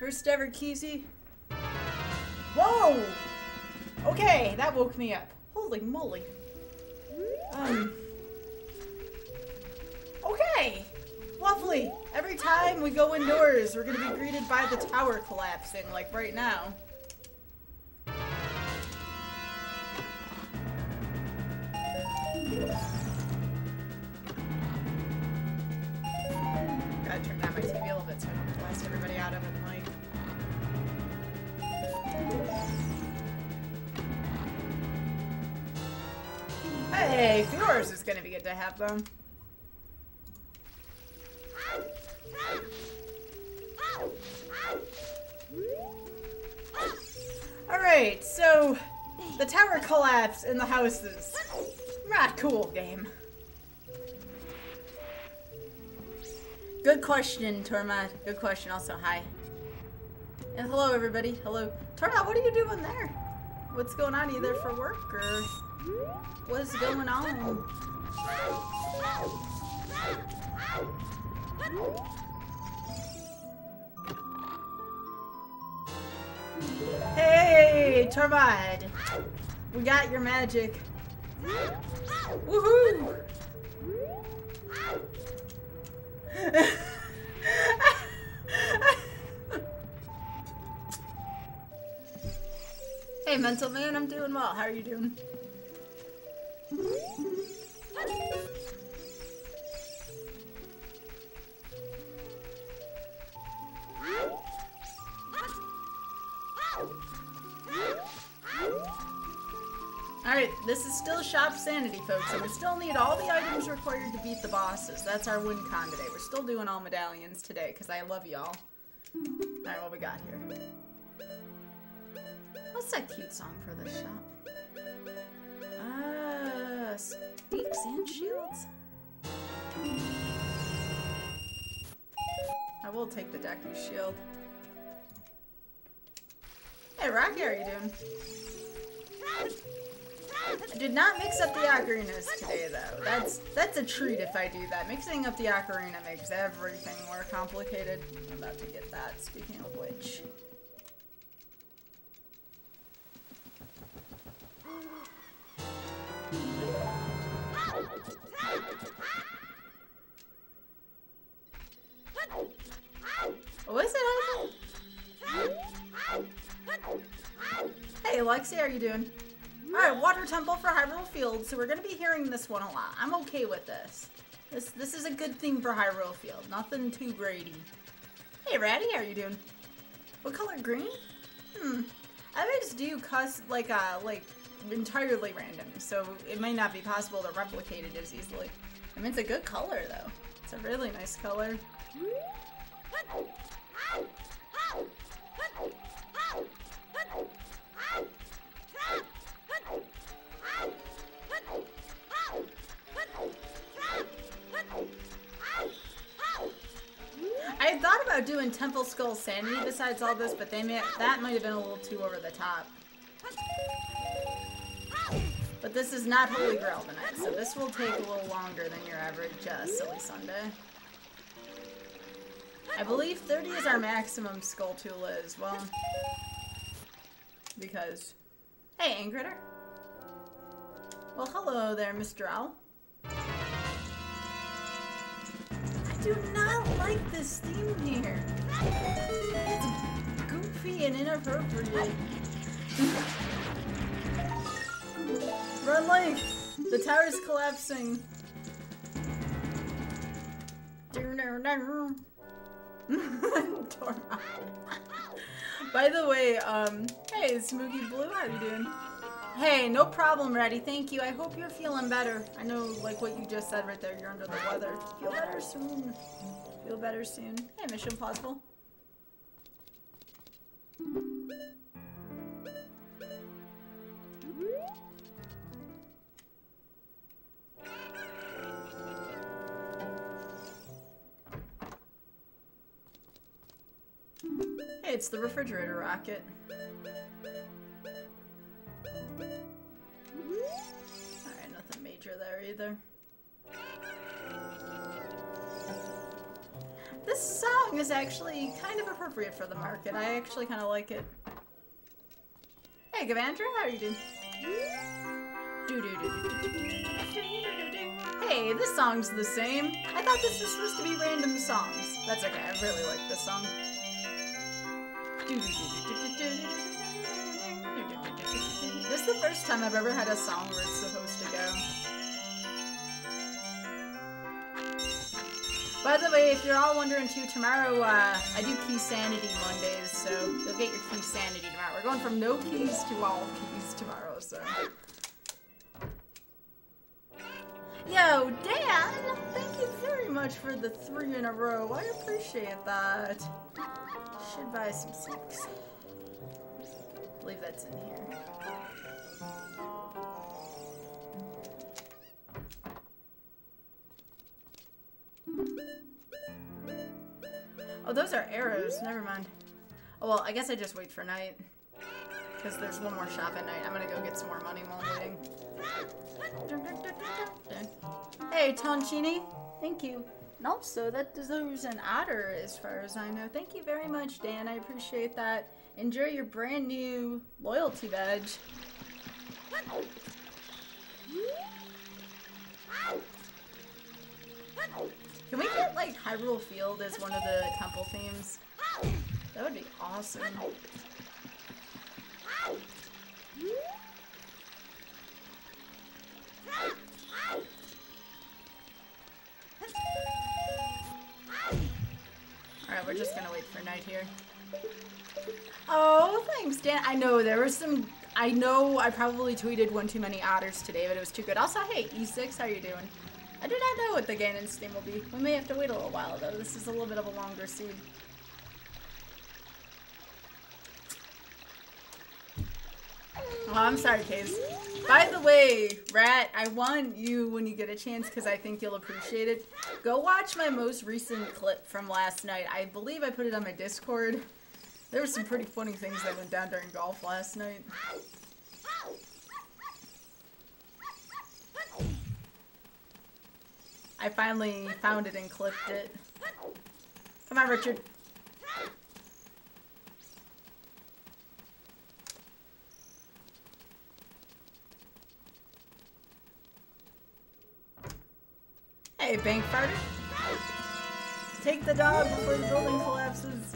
First ever Keysy. Whoa! Okay, that woke me up. Holy moly. Okay! Lovely! Every time we go indoors, we're gonna be greeted by the tower collapsing, like right now. Gotta turn down my TV a little bit so I don't blast everybody out of it, like. Hey, viewers is gonna be good to have them. Alright, so the tower collapsed in the houses. Not cool, game. Good question, Torma. Good question. Also, hi. And hello, everybody. Hello. Torma, what are you doing there? What's going on? Are you there for work, or what's going on? Hey, Tormad. We got your magic. Woohoo! Hey, mental man, I'm doing well. How are you doing? Alright, this is still Shopsanity, folks, and we still need all the items required to beat the bosses. That's our win con today. We're still doing all medallions today, because I love y'all. Alright, what we got here? What's that cute song for this shop? Speaks and shields? I will take the Deku shield. Hey, Rocky, how are you doing? I did not mix up the ocarinas today, though. That's a treat if I do that. Mixing up the ocarina makes everything more complicated. I'm about to get that, speaking of which. What is it, Ivan? Hey, Lexi, how are you doing? Alright, Water Temple for Hyrule Field, so we're gonna be hearing this one a lot. I'm okay with this. This is a good thing for Hyrule Field. Nothing too Grady. Hey, Ratty, how are you doing? What color? Green? I always do like entirely random, so it might not be possible to replicate it as easily. I mean, it's a good color, though. It's a really nice color. I had thought about doing Temple Skull Sanity besides all this, but that might have been a little too over the top. But this is not Holy Grail tonight, so this will take a little longer than your average Silly Sunday. I believe 30 is our maximum Skull Tool as well. Because... Hey, Angritter. Well, hello there, Mr. Owl. I do not like this theme here. It's goofy and inappropriate. Run life! The tower's collapsing. By the way, hey, Smooky Blue, how are you doing? Hey, no problem, Reddy. Thank you. I hope you're feeling better. I know, like what you just said right there, you're under the weather. Feel better soon. Feel better soon. Hey, Mission Impossible. Hey, it's the refrigerator rocket. Alright, nothing major there either. This song is actually kind of appropriate for the market. I actually kind of like it. Hey, Gavandra, how are you doing? Hey, this song's the same. I thought this was supposed to be random songs. That's okay, I really like this song. This is the first time I've ever had a song where it's supposed to go. By the way, if you're all wondering too, tomorrow I do Keysanity Mondays, so you'll get your Keysanity tomorrow. We're going from no keys to all keys tomorrow, so. Yo, Dan! Thank you very much for the 3 in a row. I appreciate that. Should buy some snacks. I believe that's in here. Oh, those are arrows. Never mind. Oh, well, I guess I just wait for night. Because there's one more shop at night. I'm gonna go get some more money while I'm waiting. Hey, Toncini. Thank you. And also, that deserves an otter as far as I know. Thank you very much, Dan. I appreciate that. Enjoy your brand new loyalty badge. Can we get, like, Hyrule Field as one of the temple themes? That would be awesome. Alright, we're just gonna wait for night here. Oh, thanks, Dan. I know, there was some... I know I probably tweeted one too many otters today, but it was too good. Also, hey, E6, how you doing? I do not know what the Ganon's theme will be. We may have to wait a little while, though. This is a little bit of a longer seed. Oh, I'm sorry, Kaze. By the way, Rat, I want you, when you get a chance, because I think you'll appreciate it, go watch my most recent clip from last night. I believe I put it on my Discord. There were some pretty funny things that went down during golf last night. I finally found it and clipped it. Come on, Richard. Hey, bank farter. Take the dog before the building collapses.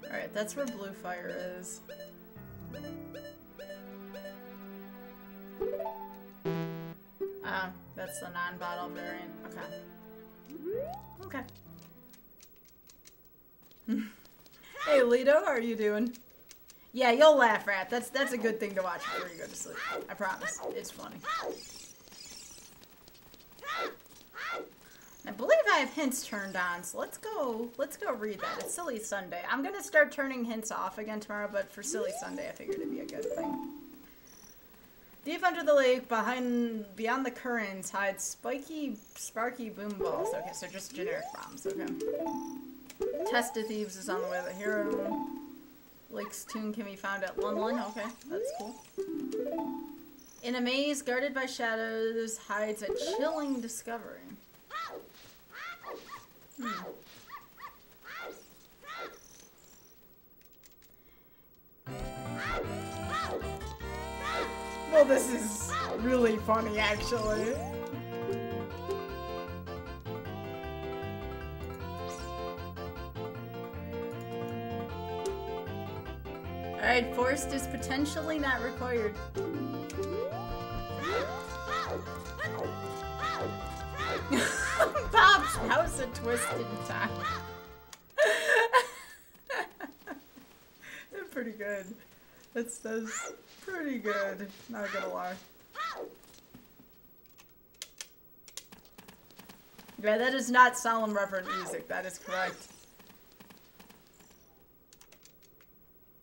Alright, that's where blue fire is. Ah, that's the non-bottle variant. Okay. Okay. Hey, Lido, how are you doing? Yeah, you'll laugh, Rat. That's a good thing to watch before you go to sleep. I promise. It's funny. I believe I have hints turned on, so let's go read that. It's Silly Sunday. I'm gonna start turning hints off again tomorrow, but for Silly Sunday I figured it'd be a good thing. Deep under the lake, beyond the currents, hides sparky boom balls. Okay, so just generic bombs, okay. Test of Thieves is on the way to the hero. Lake's Tune can be found at Lunlun. Okay, that's cool. In a maze guarded by shadows hides a chilling discovery. Well, this is really funny, actually. Alright, forced is potentially not required. Bob's house a twisted time. They're pretty good. That's pretty good. Not gonna lie. Yeah, that is not solemn reverent music. That is correct.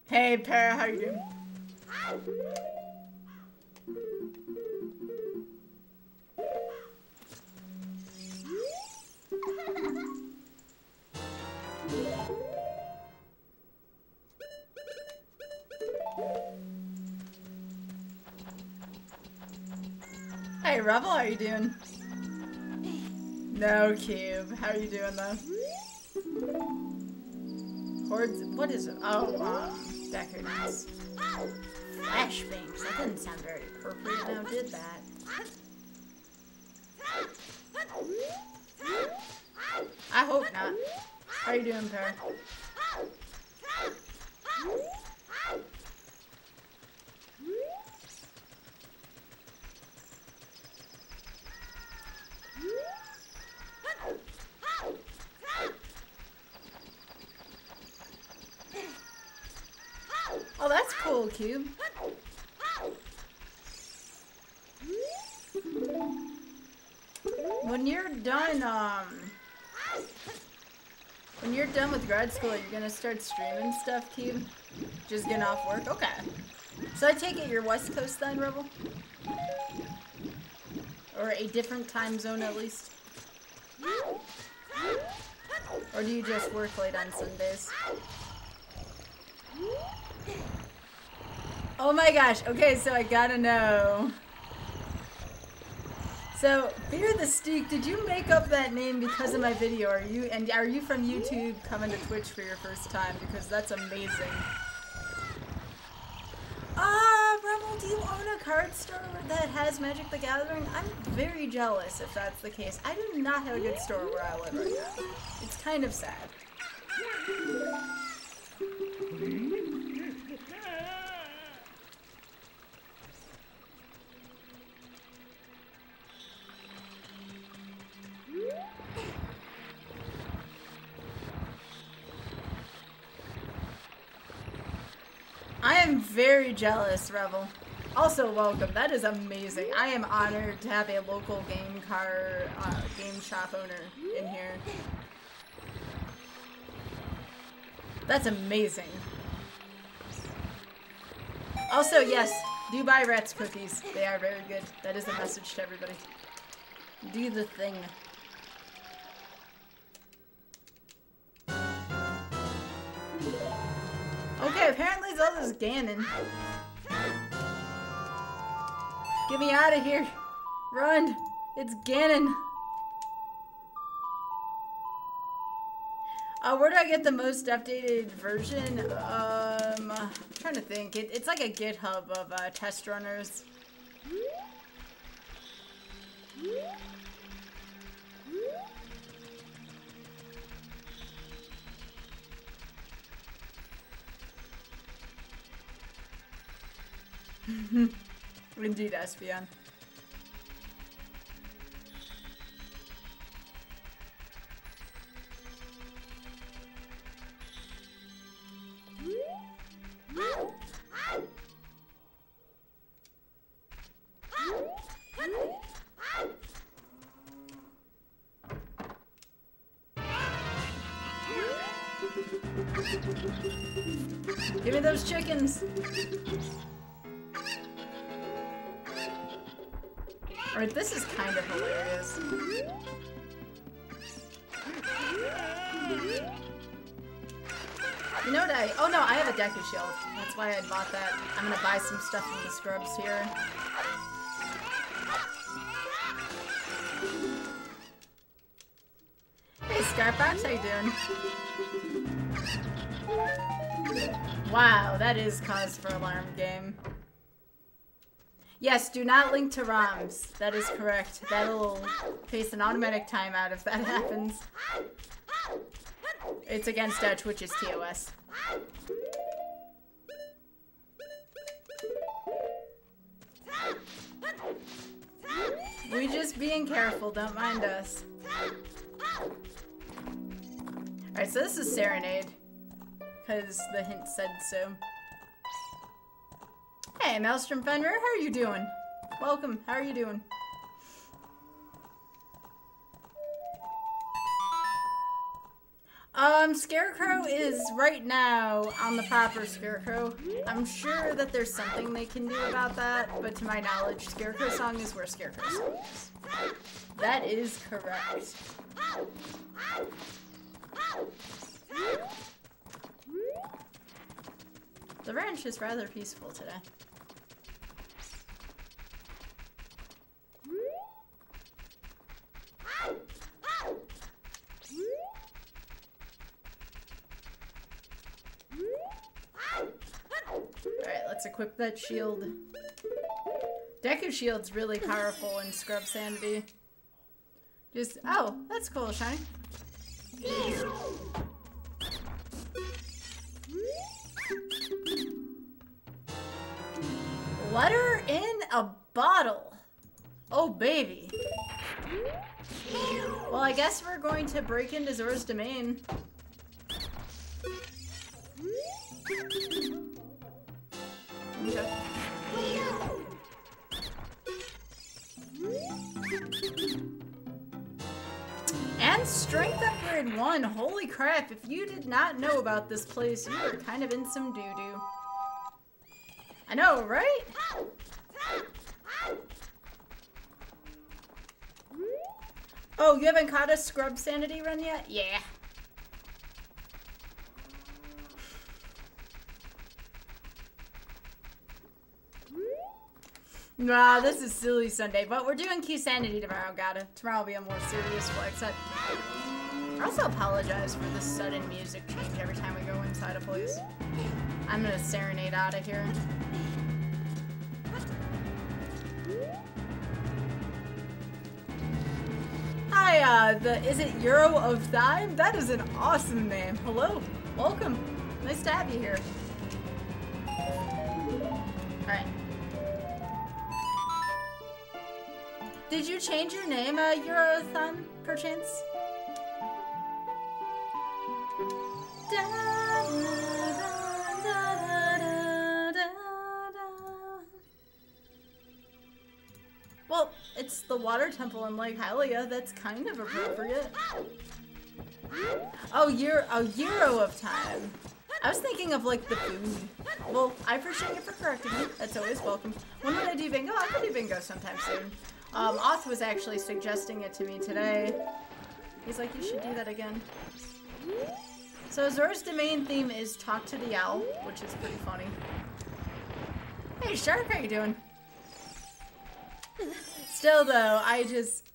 Hey, Para, how you doing? Hey, Rebel, how are you doing? No, Cube. How are you doing, though? Hordes? What is it? Oh, Deckard's. Flashbangs. That didn't sound very appropriate now, did that? I hope not. How are you doing, Pear? Oh, that's cool, Cube. When you're done with grad school, you're gonna start streaming stuff, Cube? Just getting off work? Okay. So I take it you're West Coast then, Rebel? Or a different time zone at least? Or do you just work late on Sundays? Oh my gosh, okay, so I gotta know. So, Fear the Steak, did you make up that name because of my video? Are you from YouTube coming to Twitch for your first time? Because that's amazing. Rebel, do you own a card store that has Magic the Gathering? I'm very jealous if that's the case. I do not have a good store where I live right now. It's kind of sad. I am very jealous, Rebel. Also, welcome. That is amazing. I am honored to have a local game shop owner in here. That's amazing. Also, yes, do buy Rat's cookies. They are very good. That is a message to everybody. Do the thing. Okay, apparently Zelda's Ganon. Get me out of here. Run. It's Ganon. Where do I get the most updated version? I'm trying to think. It's like a GitHub of test runners. Indeed, Espion. Give me those chickens! Alright, this is kind of hilarious. You know what oh no, I have a Deku Shield. That's why I bought that. I'm gonna buy some stuff from the Scrubs here. Hey Scarfox, how you doing? Wow, that is cause for alarm game. Yes, do not link to ROMs. That is correct. That'll face an automatic timeout if that happens. It's against Twitch's TOS. We just being careful, don't mind us. Alright, so this is Serenade. Because the hint said so. Hey, Maelstrom Fenrir, how are you doing? Welcome, how are you doing? Scarecrow is right now on the proper Scarecrow. I'm sure that there's something they can do about that, but to my knowledge, Scarecrow Song is where Scarecrow Song is. That is correct. The ranch is rather peaceful today. let's equip that shield. Deku Shield's really powerful in Scrubsanity. Just, oh, that's cool, Shiny. Letter in a bottle. Oh, baby. Well, I guess we're going to break into Zora's domain. Okay. And strength upgrade 1. Holy crap, if you did not know about this place, you were kind of in some doo-doo. I know, right? Oh, you haven't caught a Scrubsanity run yet? Yeah. Nah, this is silly Sunday, but we're doing Keysanity tomorrow, Tomorrow will be a more serious flex. I also apologize for this sudden music change every time we go inside a place. I'm gonna serenade out of here. Hi, is it Euro of Time? That is an awesome name. Hello, welcome. Nice to have you here. Alright. Did you change your name, Eurothon, perchance? Well, it's the water temple in Lake Hylia. That's kind of appropriate. Oh, Euro of Time. I was thinking of like the food. Well, I appreciate you for correcting me. That's always welcome. When would I do bingo? I could do bingo sometime soon. Oth was actually suggesting it to me today. He's like, you should do that again. So Zora's domain theme is Talk to the Owl, which is pretty funny. Hey Shark, how you doing? Still though, I just...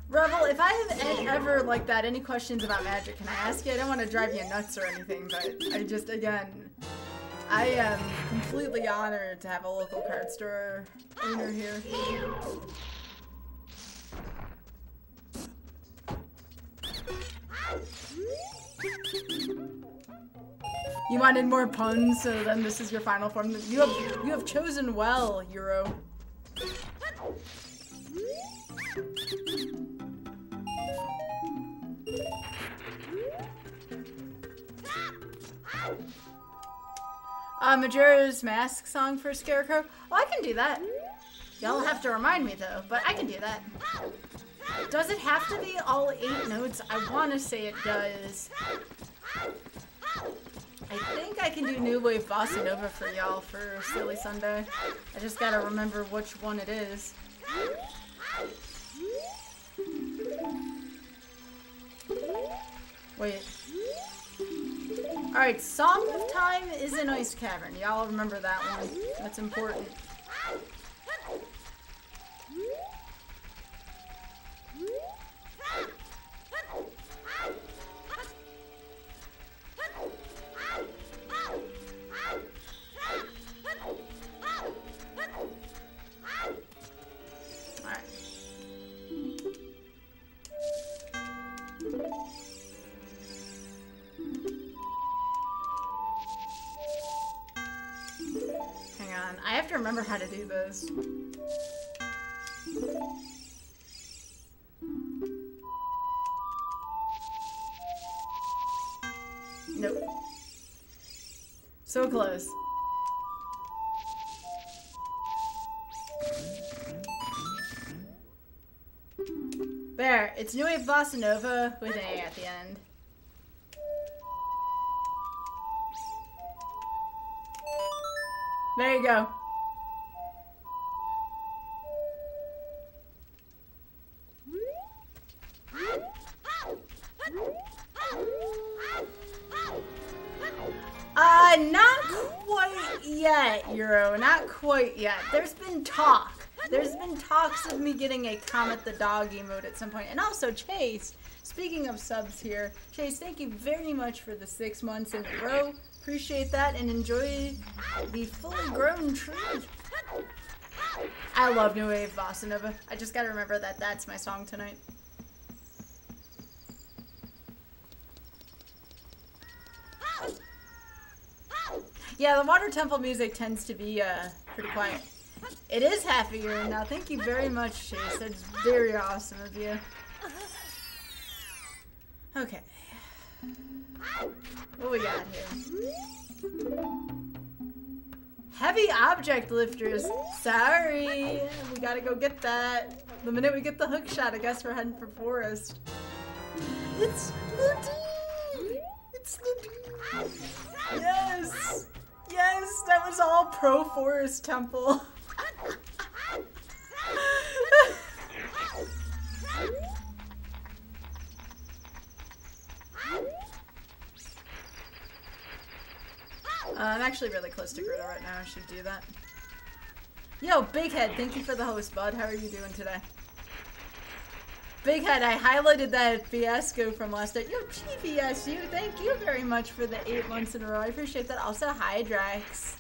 Revel, if I have ever like that, any questions about magic, can I ask you? I don't want to drive you nuts or anything, but I just, again, I am completely honored to have a local card store owner here. You wanted more puns, so then this is your final form. You have chosen well, Euro. Majora's Mask song for Scarecrow? Oh, I can do that. Y'all have to remind me though, but I can do that. Does it have to be all 8 notes? I want to say it does. I think I can do New Wave Bossa Nova for y'all for Silly Sunday. I just gotta remember which one it is. Wait. Alright, Song of Time is in Ice Cavern. Y'all remember that one. That's important. I have to remember how to do this. Nope. So close. There, it's New Wave Bossa Nova with an A at the end. There you go. Not quite yet, Euro. Not quite yet. There's been talk. There's been talks of me getting a Comet the Dog emote at some point. And also Chase Speaking of subs here, Chase, thank you very much for the 6 months in a row. Appreciate that and enjoy the fully grown tree. I love New Wave Bossa Nova. I just gotta remember that that's my song tonight. Yeah, the Water Temple music tends to be pretty quiet. It is half a year now. Thank you very much, Chase. That's very awesome of you. Okay. What we got here? Heavy object lifters. Sorry. We gotta go get that. The minute we get the hook shot, I guess we're heading for forest. It's the D! It's the D! Yes! Yes, that was all pro forest temple. I'm actually really close to Greta right now. I should do that. Yo, Big Head, thank you for the host, bud. How are you doing today? Big Head, I highlighted that fiasco from last night. Yo, GVSU, thank you very much for the 8 months in a row. I appreciate that. Also, Hydrax.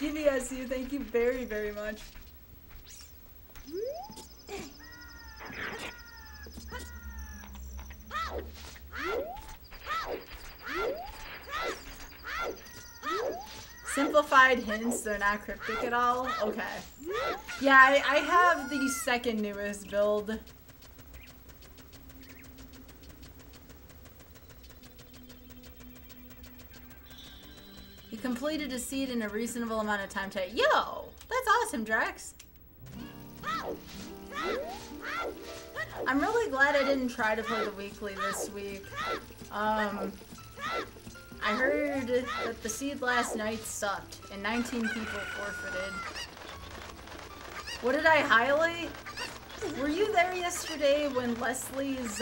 GVSU, thank you very, very much. Simplified hints, they're not cryptic at all? Okay. Yeah, I have the second newest build. You completed a seed in a reasonable amount of time today. Yo! That's awesome, Drax. I'm really glad I didn't try to play the weekly this week. I heard that the seed last night sucked, and 19 people forfeited. What did I highlight? Were you there yesterday when Leslie's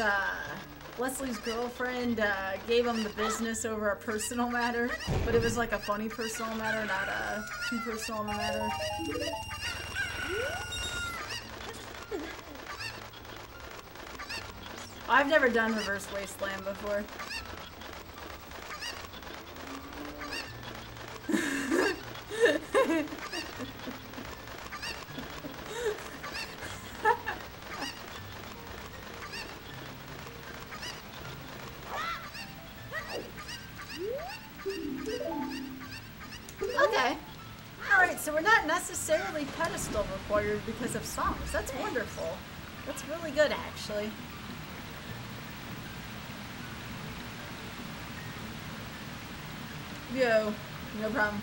girlfriend gave him the business over a personal matter? But it was like a funny personal matter, not a too personal matter. I've never done reverse Wasteland before. Okay. Alright, so we're not necessarily pedestal required because of songs. That's wonderful. That's really good, actually. Yo, no problem.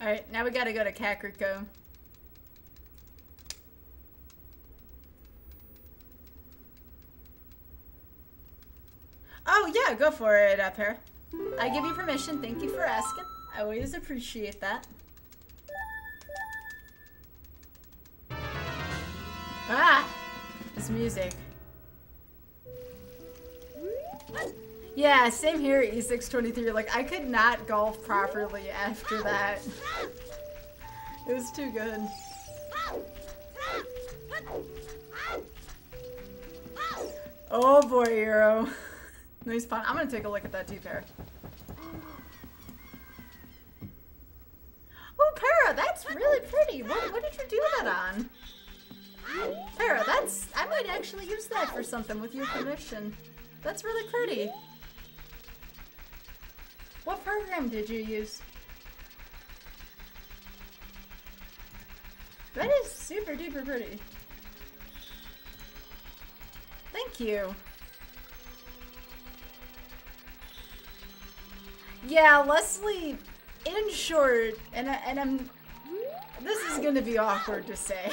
Alright, now we gotta go to Kakariko. Oh yeah, go for it, Para. I give you permission, thank you for asking. I always appreciate that. Ah! This music. Yeah, same here at E623. Like, I could not golf properly after that. It was too good. Oh boy, Eero. Nice fun. I'm gonna take a look at that too, Para. Oh, Para, that's really pretty. What did you do that on? Para, I might actually use that for something with your permission. That's really pretty. What program did you use? That is super duper pretty. Thank you. Yeah, Leslie, in short, and this is gonna be awkward to say.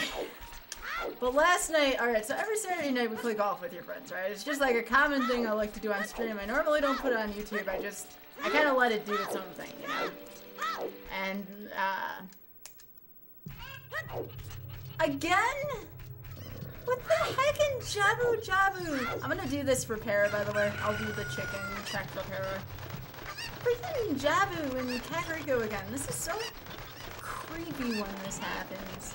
But last night, alright, so every Saturday night we play golf with your friends, right? It's just like a common thing I like to do on stream. I normally don't put it on YouTube, I kind of let it do its own thing, you know? And, again? What the heck in Jabu? I'm gonna do this for Para, by the way. I'll do the chicken check for Para. Freaking Jabu and Kakariko again. This is so creepy when this happens.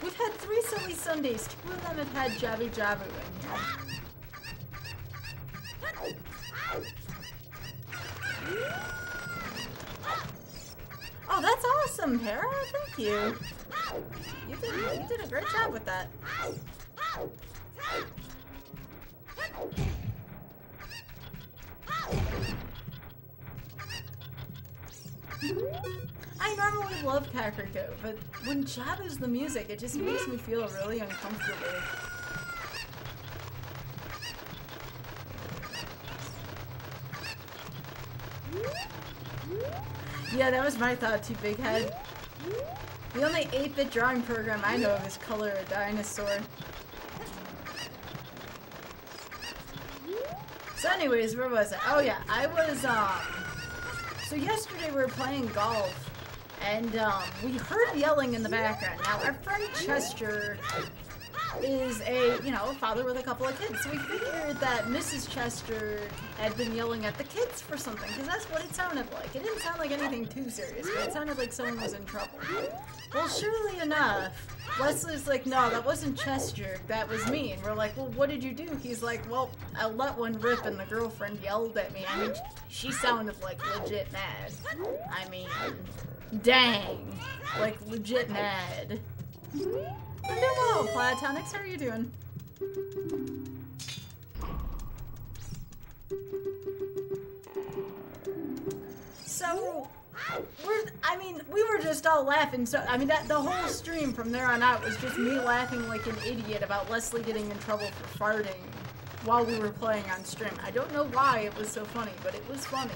We've had 3 silly Sundays. 2 of them have had Jabu in here. Oh, that's awesome, Para. Thank you. You did a great job with that. I normally love Kakariko, but when Jabu's the music, it just makes me feel really uncomfortable. Yeah, that was my thought too, Big Head. The only 8-bit drawing program I know of is Color a Dinosaur. So anyways, where was I? Oh yeah, I was, so yesterday we were playing golf, and, we heard yelling in the background. Now, our friend Chester is a, you know, father with a couple of kids, so we figured that Mrs. Chester had been yelling at the kids for something, because that's what it sounded like. It didn't sound like anything too serious, but it sounded like someone was in trouble. Well, surely enough, Leslie's like, no, that wasn't Chester, that was me. And we're like, well, what did you do? He's like, well, I let one rip and the girlfriend yelled at me. I mean, she sounded like legit mad. I mean, dang, like legit mad. I'm doing well, Platonics, how are you doing? So, we were just all laughing, so, I mean, the whole stream from there on out was just me laughing like an idiot about Leslie getting in trouble for farting while we were playing on stream. I don't know why it was so funny, but it was funny.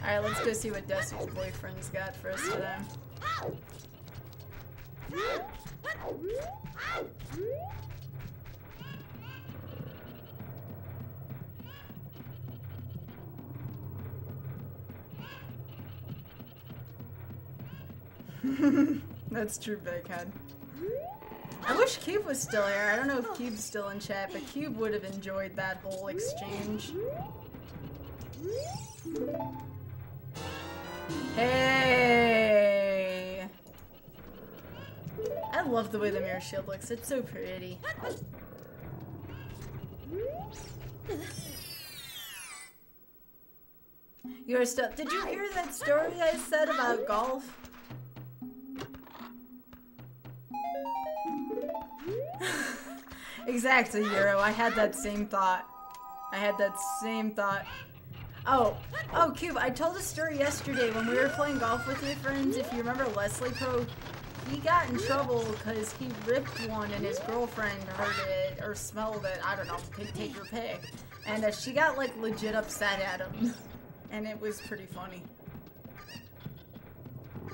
Alright, let's go see what Dusty's boyfriend's got for us today. That's true, Baghead. I wish Cube was still here. I don't know if Cube's still in chat, but Cube would have enjoyed that whole exchange. Hey! I love the way the mirror shield looks. It's so pretty. You're still. Did you hear that story I said about golf? Exactly, Euro. I had that same thought. Oh, Cube, I told a story yesterday when we were playing golf with your friends. If you remember Leslie Pro, he got in trouble because he ripped one and his girlfriend heard it or smelled it. I don't know, take your pick. And she got like legit upset at him. And it was pretty funny.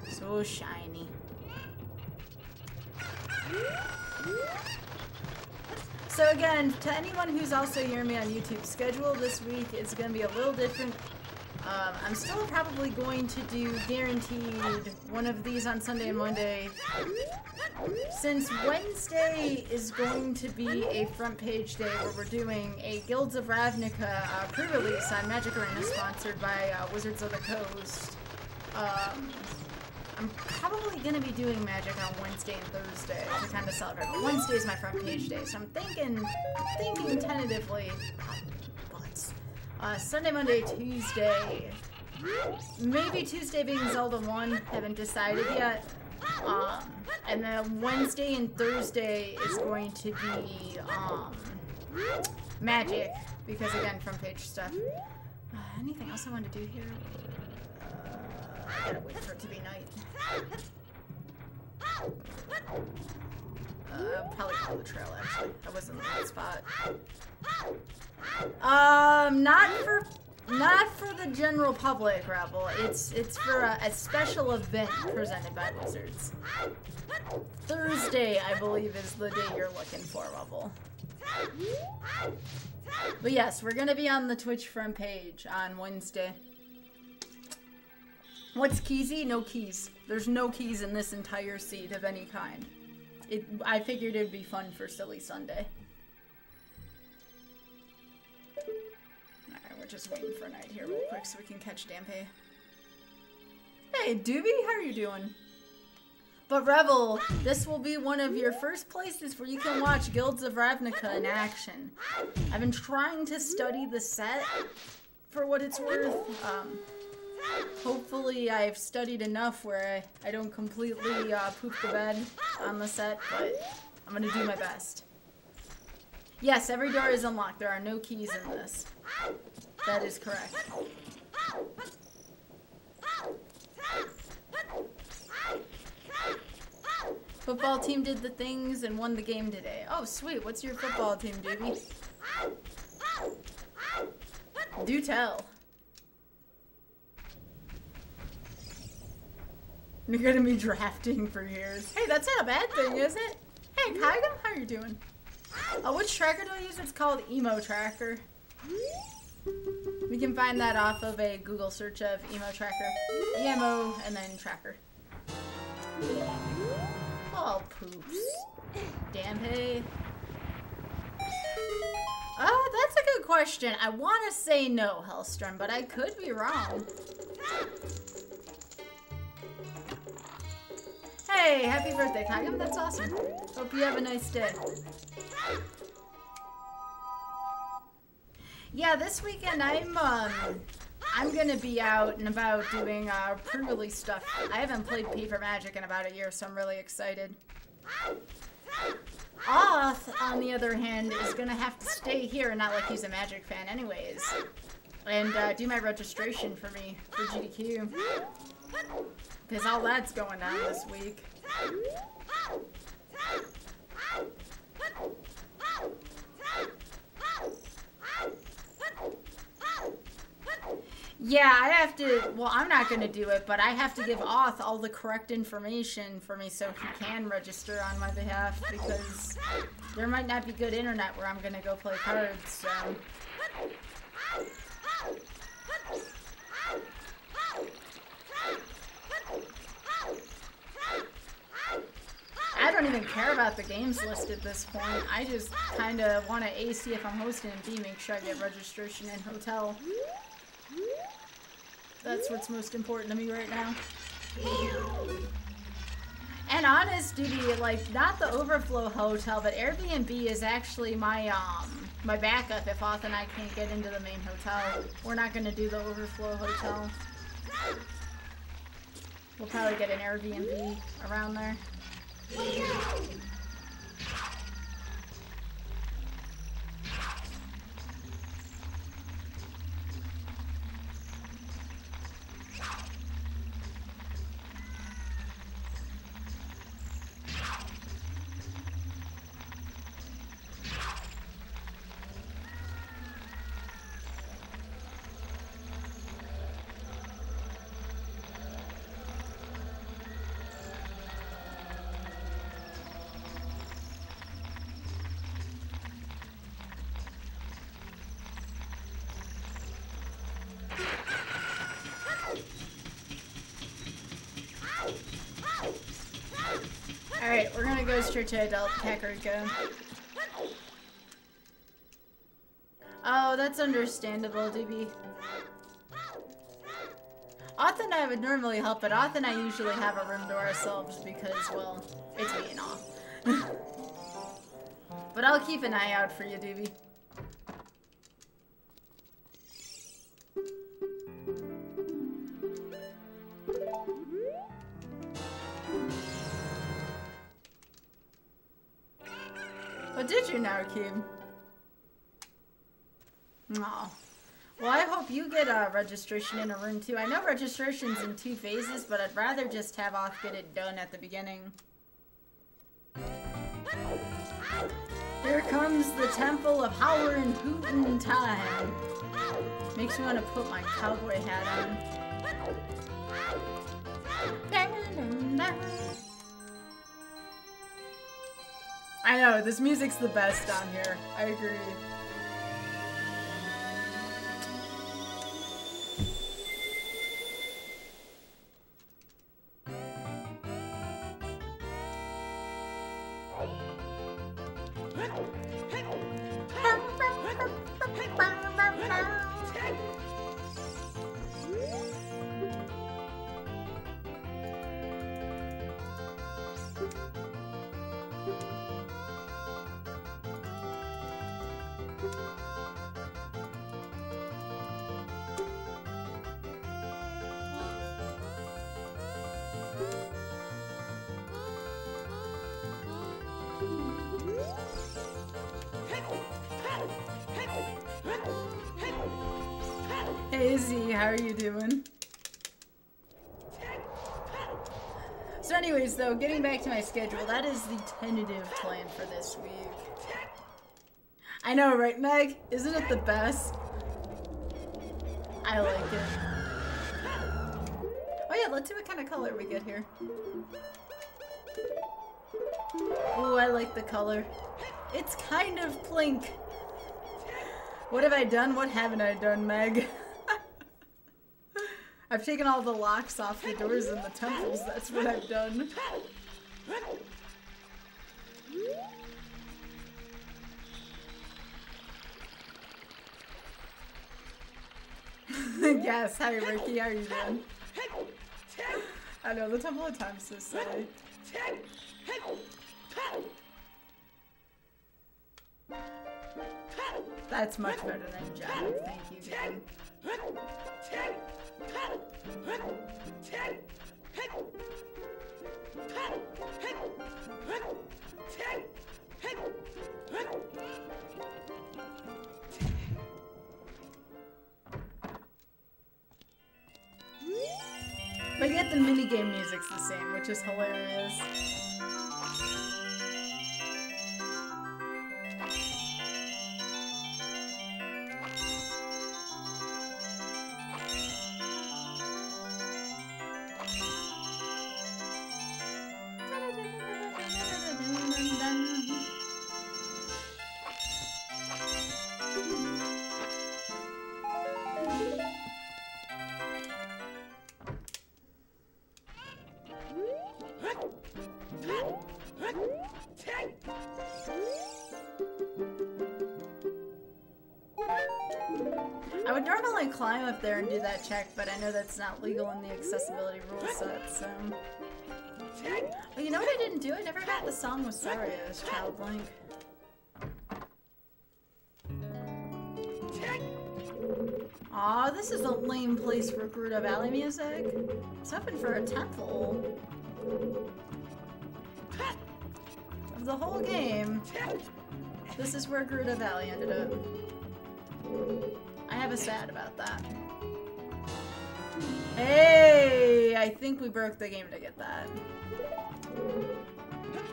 So shiny. So again, to anyone who's also hearing me on YouTube, schedule this week is going to be a little different. I'm still probably going to do guaranteed one of these on Sunday and Monday. Since Wednesday is going to be a front page day where we're doing a Guilds of Ravnica pre-release on Magic Arena sponsored by Wizards of the Coast. I'm probably going to be doing Magic on Wednesday and Thursday to kind of celebrate. But Wednesday is my front page day, so I'm thinking tentatively, Sunday, Monday, Tuesday. Maybe Tuesday being Zelda 1, haven't decided yet. And then Wednesday and Thursday is going to be Magic, because again, front page stuff. Anything else I want to do here? I gotta wait for it to be night. Probably follow the trail, actually. I was in the right spot. Not for the general public, Rebel. It's for a special event presented by Wizards. Thursday, I believe, is the day you're looking for, Rebel. But yes, we're gonna be on the Twitch front page on Wednesday. What's Keysy? No keys. There's no keys in this entire seed of any kind. I figured it'd be fun for Silly Sunday. Alright, we're just waiting for night here real quick so we can catch Dampe. Hey, Doobie, how are you doing? But Revel, this will be one of your first places where you can watch Guilds of Ravnica in action. I've been trying to study the set for what it's worth. Hopefully I've studied enough where I don't completely poop the bed on the set, but I'm gonna do my best. Yes, every door is unlocked. There are no keys in this. That is correct. Football team did the things and won the game today. Oh, sweet. What's your football team, Doobie? Do tell. You're gonna be drafting for years. Hey, that's not a bad thing, is it? Hey, Kaiga, how are you doing? Oh, which tracker do I use? It's called Emo Tracker. We can find that off of a Google search of Emo Tracker. EMO and then Tracker. Oh, poops. Dampe. That's a good question. I want to say no, Hellstrom, but I could be wrong. Hey, happy birthday, Kagam. That's awesome. Hope you have a nice day. Yeah, this weekend I'm gonna be out and about doing pre-release stuff. I haven't played Paper Magic in about a year, so I'm really excited. Oth, on the other hand, is gonna have to stay here, not like he's a Magic fan anyways, and do my registration for me for GDQ. Because all that's going on this week. Yeah, I have to, well, I'm not going to do it, but I have to give Oth all the correct information for me so he can register on my behalf, because there might not be good internet where I'm going to go play cards, so. I don't even care about the games list at this point. I just kind of want to A, see if I'm hosting, and B, make sure I get registration and hotel. That's what's most important to me right now. And honest duty, like, not the overflow hotel, but Airbnb is actually my my backup if Oth and I can't get into the main hotel. We're not going to do the overflow hotel. We'll probably get an Airbnb around there. Alright, we're gonna go straight to Adult Kakariko. Oh, that's understandable, DB. Oth and I would normally help, but Oth and I usually have a room to ourselves because, well, it's me and Oth. But I'll keep an eye out for you, DB. What did you now, Keem? Aw. Well, I hope you get registration in a room too. I know registration's in 2 phases, but I'd rather just have Oth get it done at the beginning. Here comes the Temple of Howler and Hootin' time. Makes me want to put my cowboy hat on. I know, this music's the best on here. I agree. Hey Z, how are you doing? So anyways though, getting back to my schedule, that is the tentative plan for this week. I know, right Meg? Isn't it the best? I like it. Oh yeah, let's see what kind of color we get here. Ooh, I like the color. It's kind of plink. What have I done? What haven't I done, Meg? I've taken all the locks off the doors and the temples. That's what I've done. Yes, hi Ricky, how are you doing? I know, the Temple of Time is so silly. That's much better than Jack, thank you, dude. But yet the minigame music's the same, which is hilarious. I would normally climb up there and do that check, but I know that's not legal in the accessibility rule set, so... Well, you know what I didn't do? I never got the song with Zora as Child Link. Aw, this is a lame place for Gerudo Valley music. It's hoping for a temple. Of the whole game, this is where Gerudo Valley ended up. I have a sad about that. Hey, I think we broke the game to get that.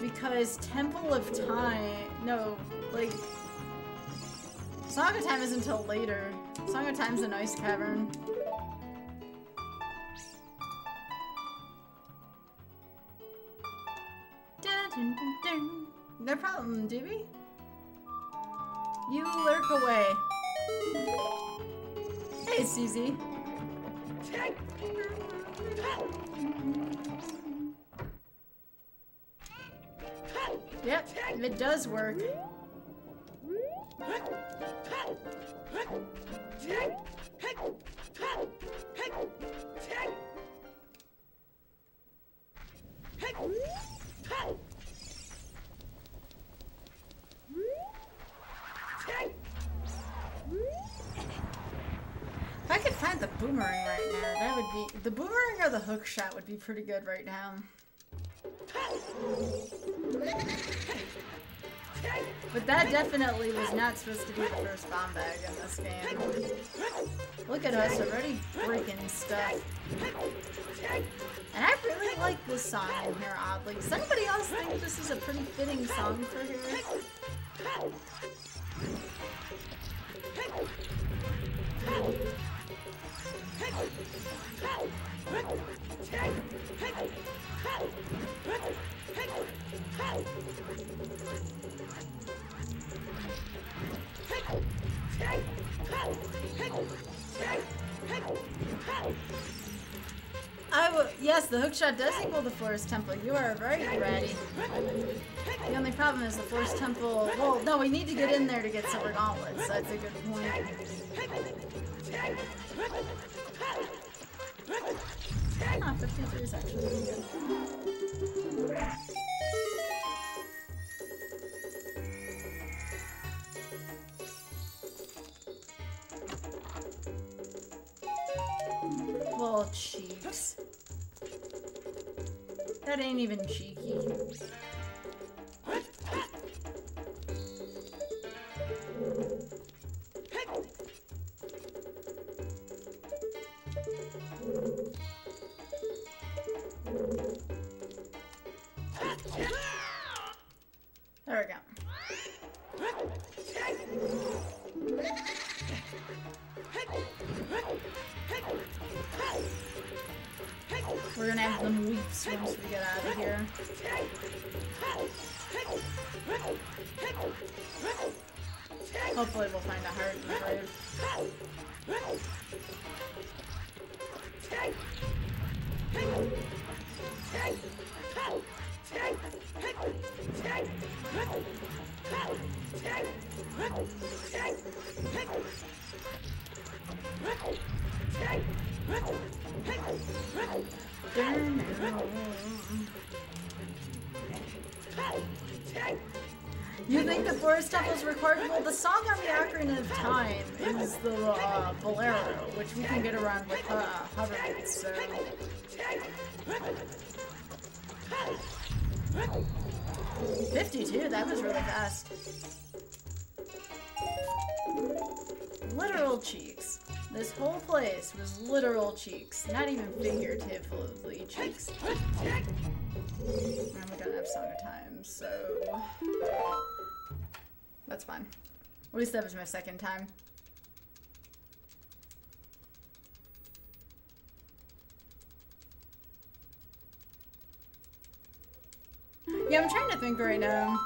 Because Temple of Time, no, like, Song of Time isn't until later. Song of Time's an ice cavern. Dun, dun, dun, dun. No problem, DB. You lurk away. Hey, CZ. Yep, it does work. If I could find the boomerang right now, that would be... The boomerang or the hook shot would be pretty good right now. But that definitely was not supposed to be the first bomb bag in this game. Look at us already breaking stuff. And I really like this song in here, oddly. Does anybody else think this is a pretty fitting song for here? Yes, the hookshot does equal the Forest Temple. You are very ready. The only only problem is the Force Temple. Well, no, we need to get in there to get Silver Gauntlets. That's a good point. Ah, 53 is actually really good. Well, cheeks. That ain't even cheeky. There we go. We're gonna have them weeps once we get out of here. Hopefully we'll find a heart in the grave. You think the Forest Temple's recorded? Well, the song on the Ocarina of Time is the Bolero, which we can get around with hoverboards, so... 52, that was really fast. Literal cheeks. This whole place was literal cheeks, not even figuratively cheeks. And we don't have Song of Time, so... that's fine. At least that was my second time. Yeah, I'm trying to think right now.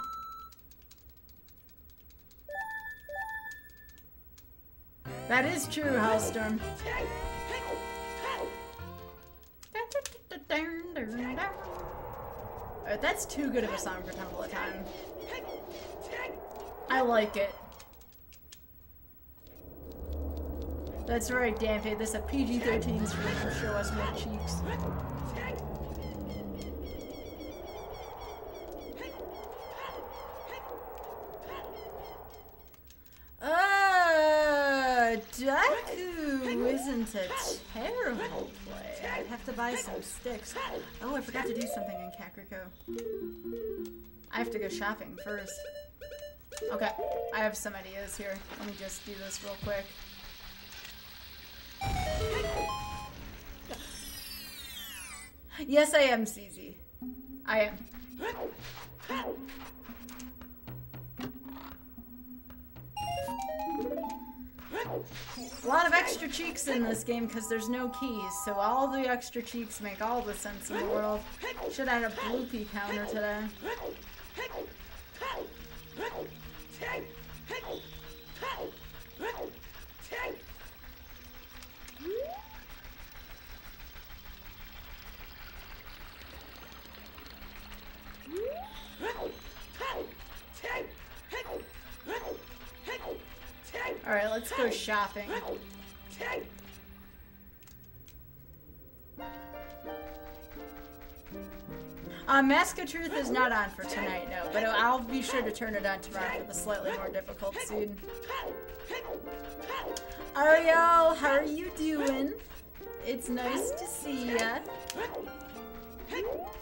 That is true, Hellstorm. Alright, that's too good of a song for Temple of Time. I like it. That's right, Dampé. This is a PG-13 stream will show us more cheeks. Deku isn't a terrible play. I'd have to buy some sticks. Oh, I forgot to do something in Kakariko. I have to go shopping first. Okay, I have some ideas here. Let me just do this real quick. Yes, I am, CZ. I am. A lot of extra cheeks in this game because there's no keys, so all the extra cheeks make all the sense in the world. Should add a bloopy counter today. Alright, let's go shopping. Mask of Truth is not on for tonight, no, but I'll be sure to turn it on tomorrow for the slightly more difficult scene. Ariel, how are you doing? It's nice to see ya.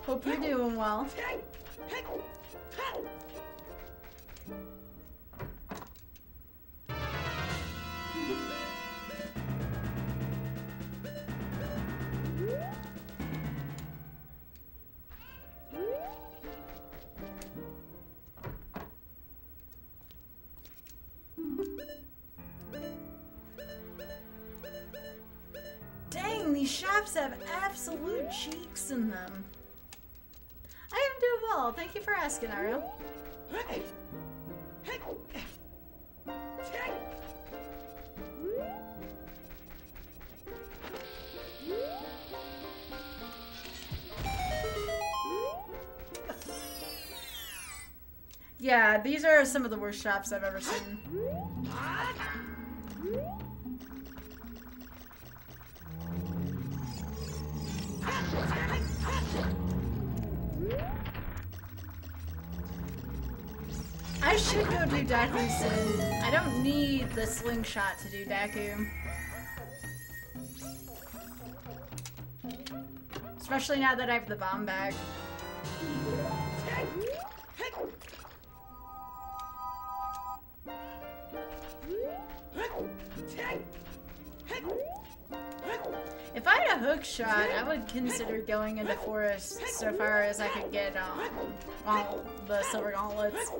Hope you're doing well. Dang, these shops have absolute cheeks in them. I am doing well. Thank you for asking, Ariel. Yeah, these are some of the worst shops I've ever seen. I should go do Daku soon. I don't need the slingshot to do Daku. Especially now that I have the bomb bag. If I had a hook shot, I would consider going into forest so far as I could get all the silver gauntlets.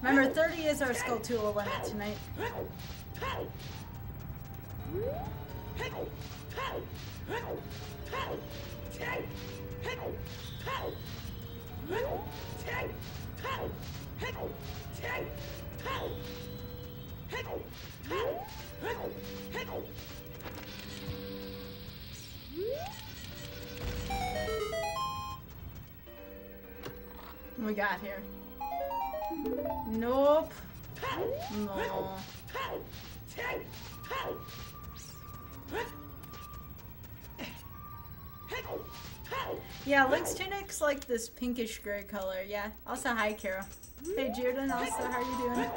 Remember, 30 is our Skulltula limit tonight. What we got here? Nope. No. Yeah, Link's tunic's like this pinkish gray color. Yeah. Also, hi, Kara. Hey, Jordan. Also, how are you doing?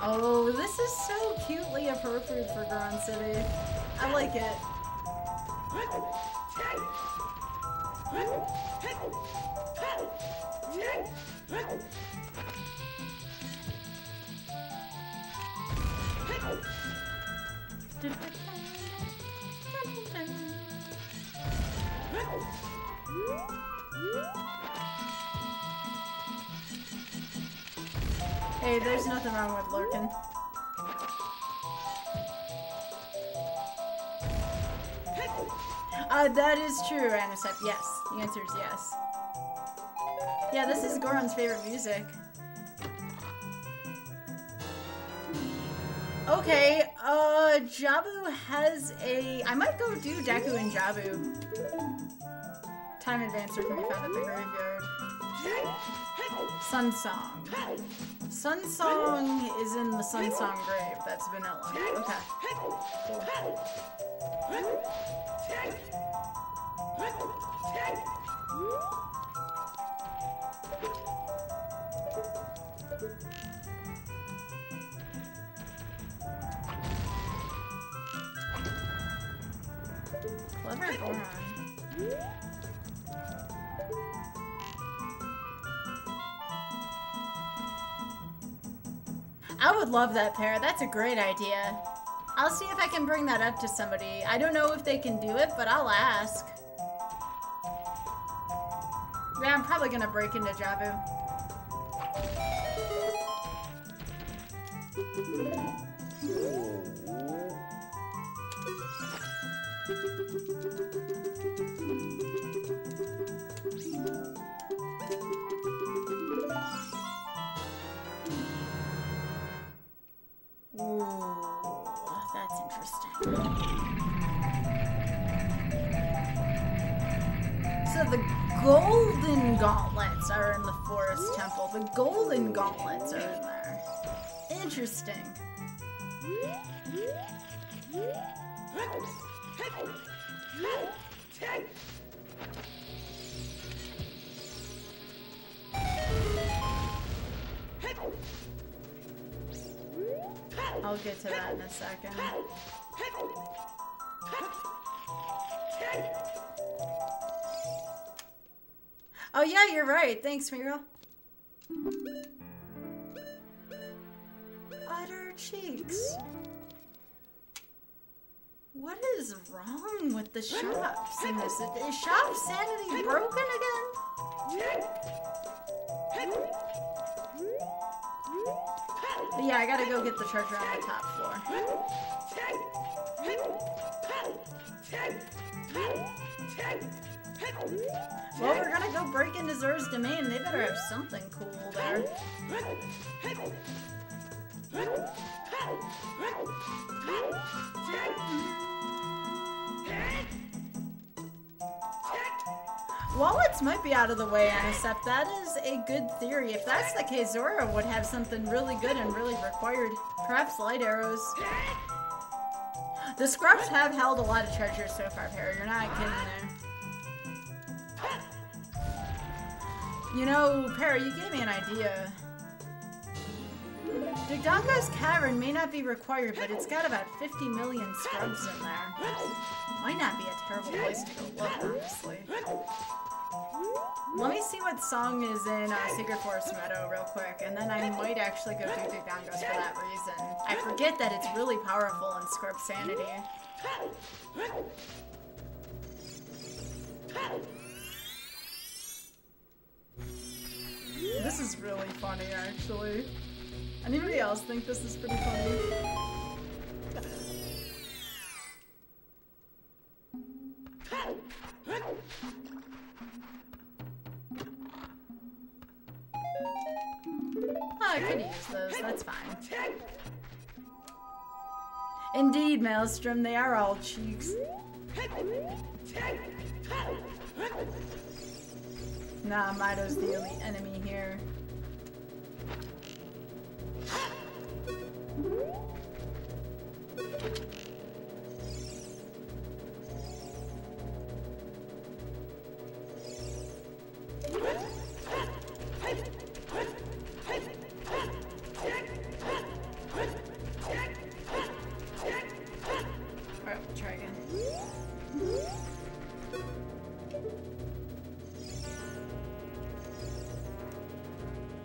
Oh, this is so cutely appropriate for Goron City. I like it. Hey, there's nothing wrong with lurking. That is true, Anisep. Yes. The answer is yes. Yeah, this is Goron's favorite music. Okay, Jabu has a... I might go do Deku and Jabu. Time advancer can be found at the graveyard. Sun Song. Sun Song is in the Sun Song grave. That's vanilla. Okay. Cool. Clever Goron. I would love that pair. That's a great idea. I'll see if I can bring that up to somebody. I don't know if they can do it, but I'll ask. Yeah, I'm probably gonna break into Jabu. Ooh, that's interesting. So the golden gauntlets are in the forest temple. The golden gauntlets are in there. Interesting. I'll get to that in a second. Oh yeah, you're right. Thanks, Muriel. Utter cheeks. is wrong with the shops in this? Is Shopsanity broken again? But yeah, I gotta go get the treasure on the top floor. Well, we're gonna go break into Zora's domain. They better have something cool there. Wallets might be out of the way, Anisep. That is a good theory. If that's the case, Zora would have something really good and really required. Perhaps light arrows. The Scrubs have held a lot of treasure so far, Perry. You're not kidding there. You know, Perry, you gave me an idea. Dodongo's cavern may not be required, but it's got about 50 million Scrubs in there. Might not be a terrible place to go look, honestly. Let me see what song is in Secret Forest Meadow real quick, and then I might actually go do Dodongo's for that reason. I forget that it's really powerful in Scrubsanity. This is really funny, actually. Anybody else think this is pretty funny? Oh, I could use those, that's fine. Indeed, Maelstrom, they are all cheeks. Nah, Mido's the only enemy here.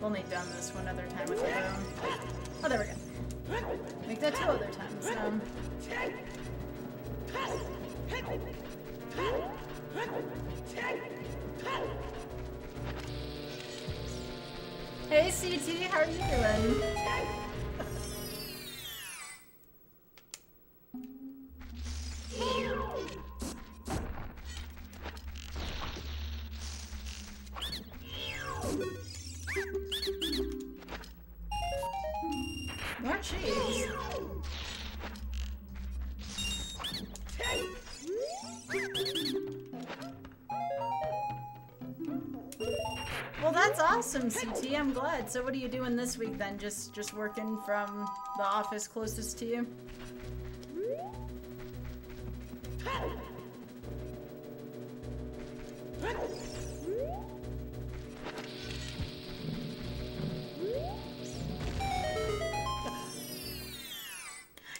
Only done this one other time with the boom. Oh, there we go. Make that 2 other times. Hey CT, how are you doing? More cheese. Well, that's awesome, CT. I'm glad. So what are you doing this week then? Just working from the office closest to you?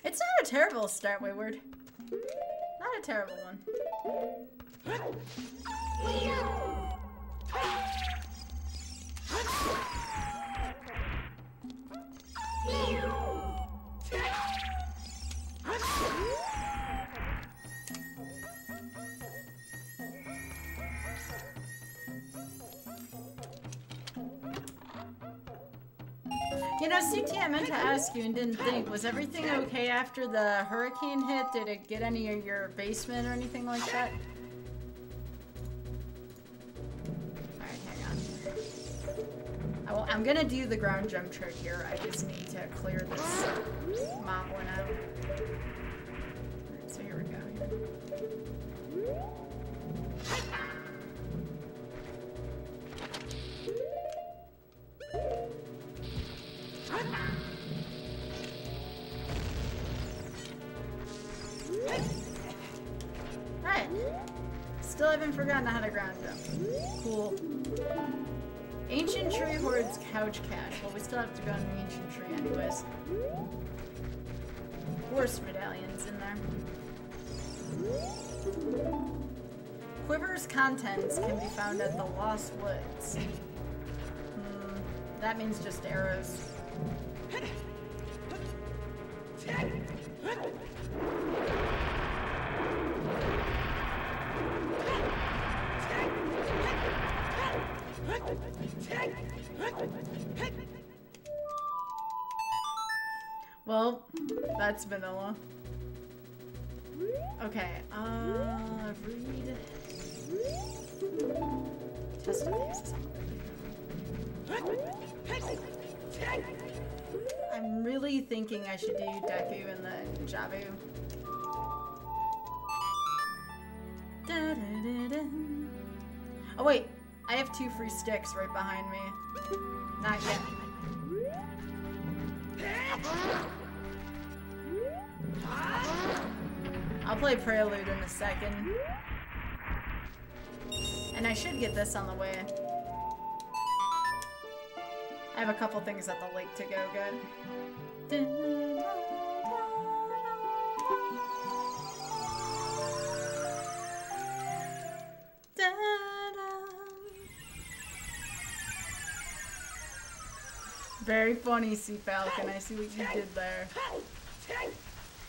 It's not a terrible start, Wayward. Not a terrible one. You know, CT, I meant to ask you and didn't think. Was everything okay after the hurricane hit? Did it get any of your basement or anything like that? Alright, hang on. I'm gonna do the ground jump trick here. I just need to clear this mob one out. Alright, so here we go. Right. Still haven't forgotten how to ground jump. Cool. Ancient Tree Horde's couch cache. Well, we still have to go on the ancient tree anyways. Horse medallions in there. Quiver's contents can be found at the Lost Woods. That means just arrows. Well, that's vanilla. Okay, read. Test of these. I'm really thinking I should do Deku and then Jabu. Oh wait, I have 2 free sticks right behind me. Not yet. I'll play Prelude in a second. And I should get this on the way. I have a couple things at the lake to go get. Very funny, Sea Falcon. I see what you did there.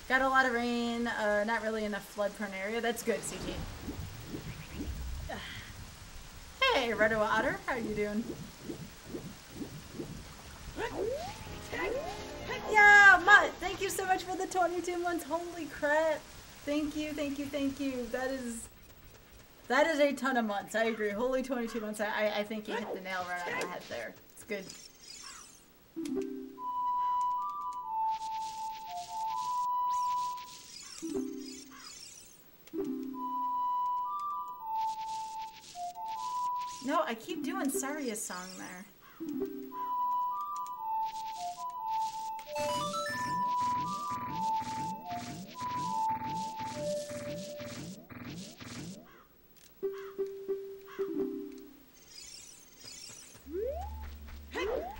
Got a lot of rain, not really in a flood-prone area. That's good, CT. Hey, Rando Otter, how you doing? Yeah, Mutt, thank you so much for the 22 months. Holy crap. Thank you, thank you, thank you. That is a ton of months. I agree. Holy 22 months. I think you hit the nail right on the head there. It's good. No, I keep doing Saria's song there.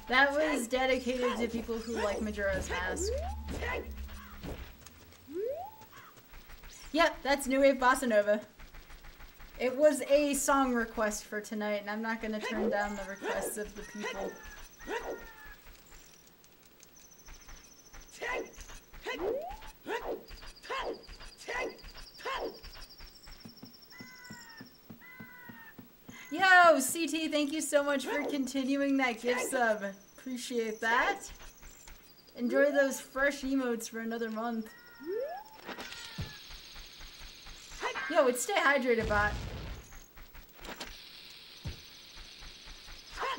That was dedicated to people who like Majora's Mask. Yep, that's New Wave Bossa Nova. It was a song request for tonight, and I'm not going to turn down the requests of the people. Yo, CT, thank you so much for continuing that gift sub. Appreciate that. Enjoy those fresh emotes for another month. Yo, it's Stay Hydrated Bot.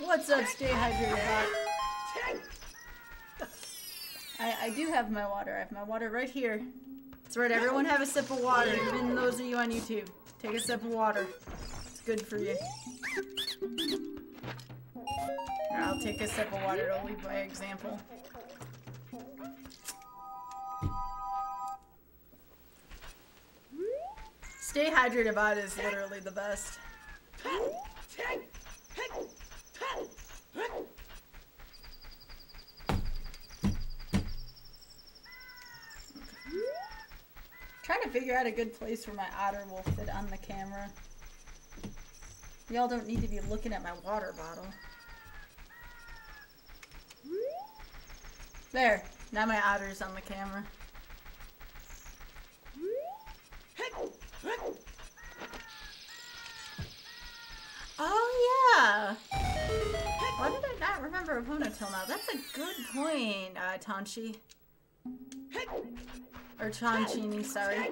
What's up, Stay Hydrated Bot? I do have my water. I have my water right here. That's right, everyone have a sip of water, even those of you on YouTube. Take a sip of water. It's good for you. I'll take a sip of water to lead by example. Stay Hydrated Bot is literally the best. Trying to figure out a good place where my otter will fit on the camera. Y'all don't need to be looking at my water bottle. There. Now my otter's on the camera. Oh yeah! Why did I not remember Epona till now? That's a good point, Tanchi. Or Chanchini, sorry.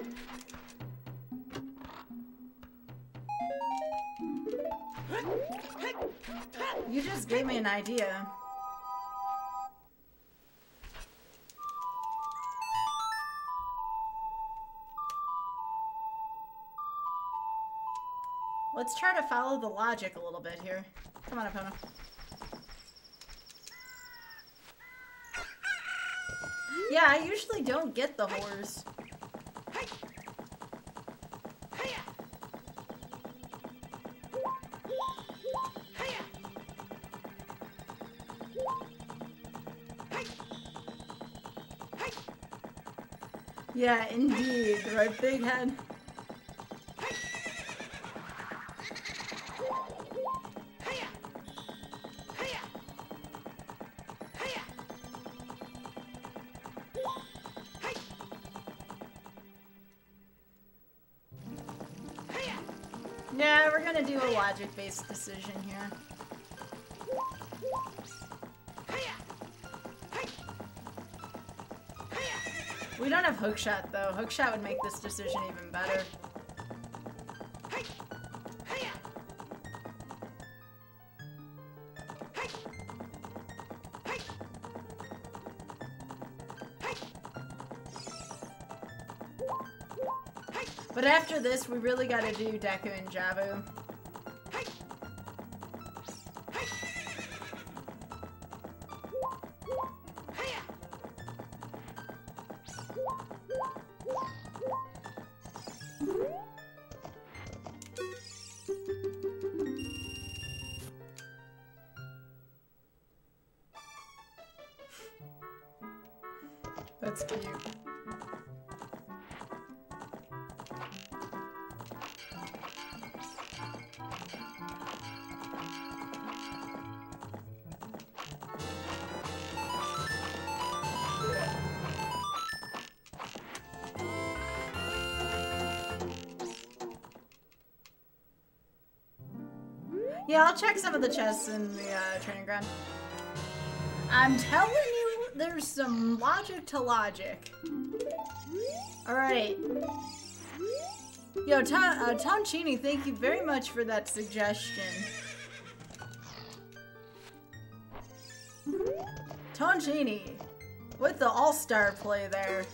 You just gave me an idea. Let's try to follow the logic a little bit here. Come on, Epona. Yeah, I usually don't get the horse. Yeah, indeed, right, big head? Yeah, we're gonna do a logic-based decision here. We don't have hookshot though. Hookshot would make this decision even better. But after this, we really gotta do Deku and Jabu. That's cute. Yeah, I'll check some of the chests in the training ground. I'm telling you, there's some logic to logic. Alright. Yo, Tonchini, thank you very much for that suggestion. Tonchini, with the all-star play there.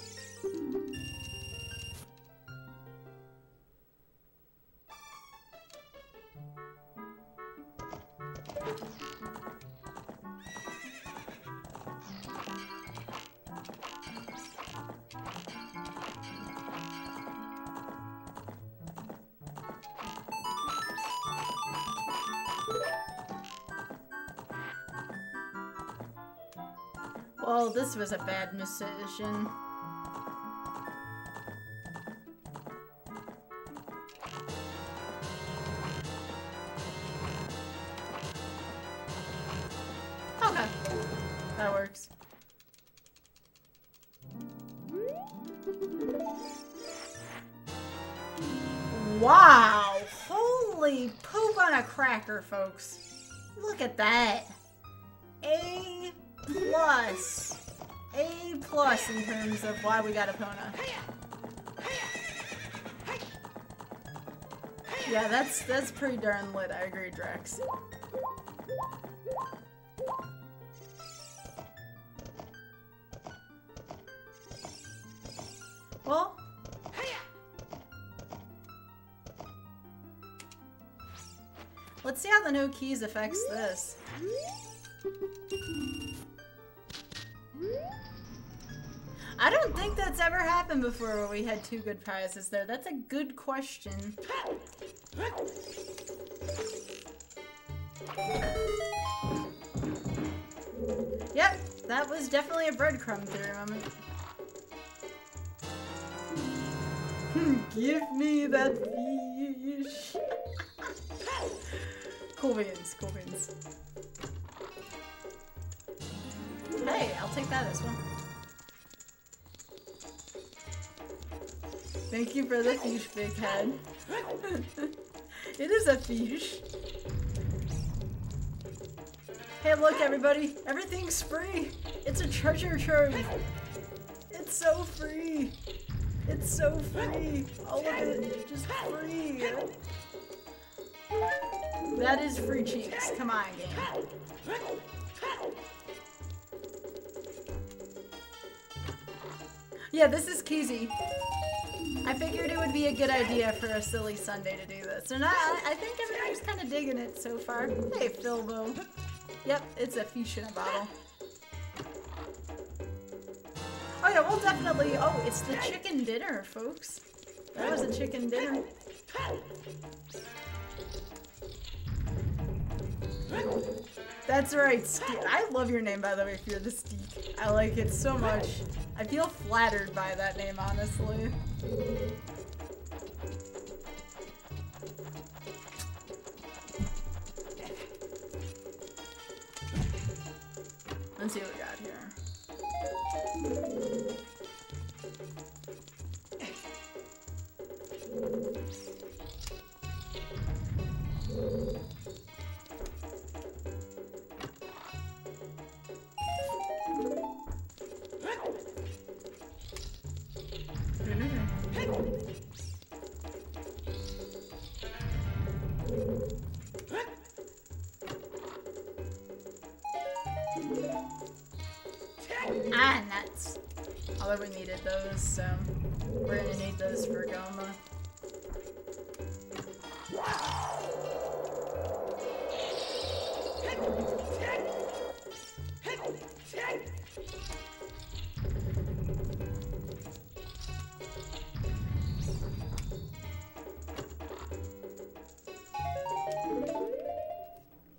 Well, this was a bad decision. Okay. That works. Wow! Holy poop on a cracker, folks. Look at that. A plus. A plus in terms of why we got Epona. Yeah, that's pretty darn lit. I agree, Drax. Well, let's see how the no keys affects this. I don't think that's ever happened before where we had two good prizes there. That's a good question. Yep, that was definitely a breadcrumb theory moment. Give me that fish. Cool beans, cool beans. Hey, I'll take that as well. Thank you for the fish, big head. It is a fish. Hey, look, everybody. Everything's free. It's a treasure trove. It's so free. It's so free. All of it, just free. That is free cheeks. Come on, game. Yeah, this is Keysy. I figured it would be a good idea for a silly Sunday to do this. And I think everybody's kind of digging it so far. Hey, Philbo. Yep, it's a fish in a bottle. Oh yeah, we'll definitely... Oh, it's the chicken dinner, folks. That was a chicken dinner. That's right, I love your name, by the way, if you're the Steak. I like it so much. I feel flattered by that name, honestly. Let's see what we got here. Ah, nuts. Although we needed those, so we're gonna need those for Goma.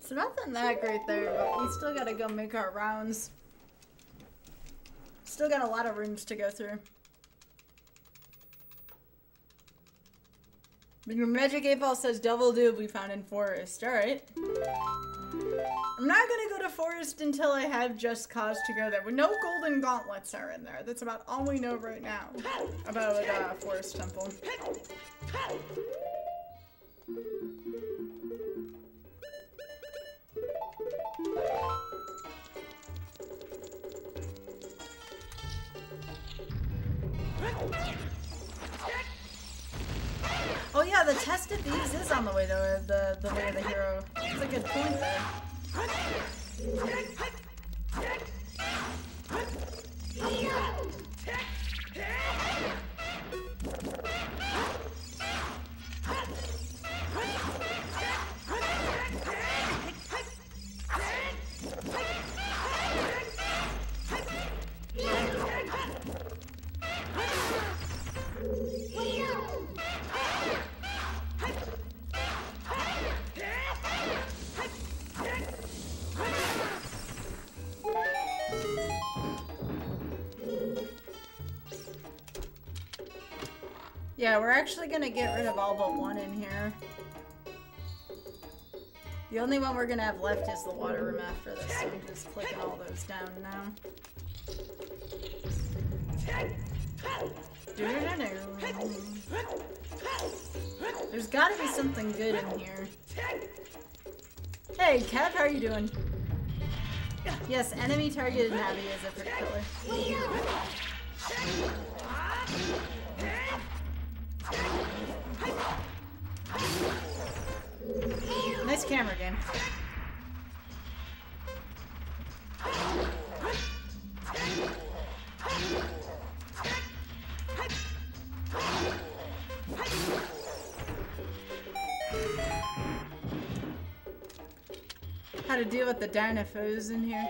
So nothing that great there, but we still gotta go make our rounds. Still got a lot of rooms to go through. Your Magic 8 Ball says Devil Dude we found in Forest. Alright. I'm not gonna go to Forest until I have just cause to go there. But no golden gauntlets are in there. That's about all we know right now about Forest Temple. Oh yeah, the test of these is on the way though, the way of the hero. That's a good point there. Yeah, we're actually gonna get rid of all but one in here. The only one we're gonna have left is the water room after this, so I'm just clicking all those down now. There's gotta be something good in here. Hey, Kev, how are you doing? Yes, enemy targeted Navi is a pretty killer. Nice camera game. How to deal with the dinophos in here.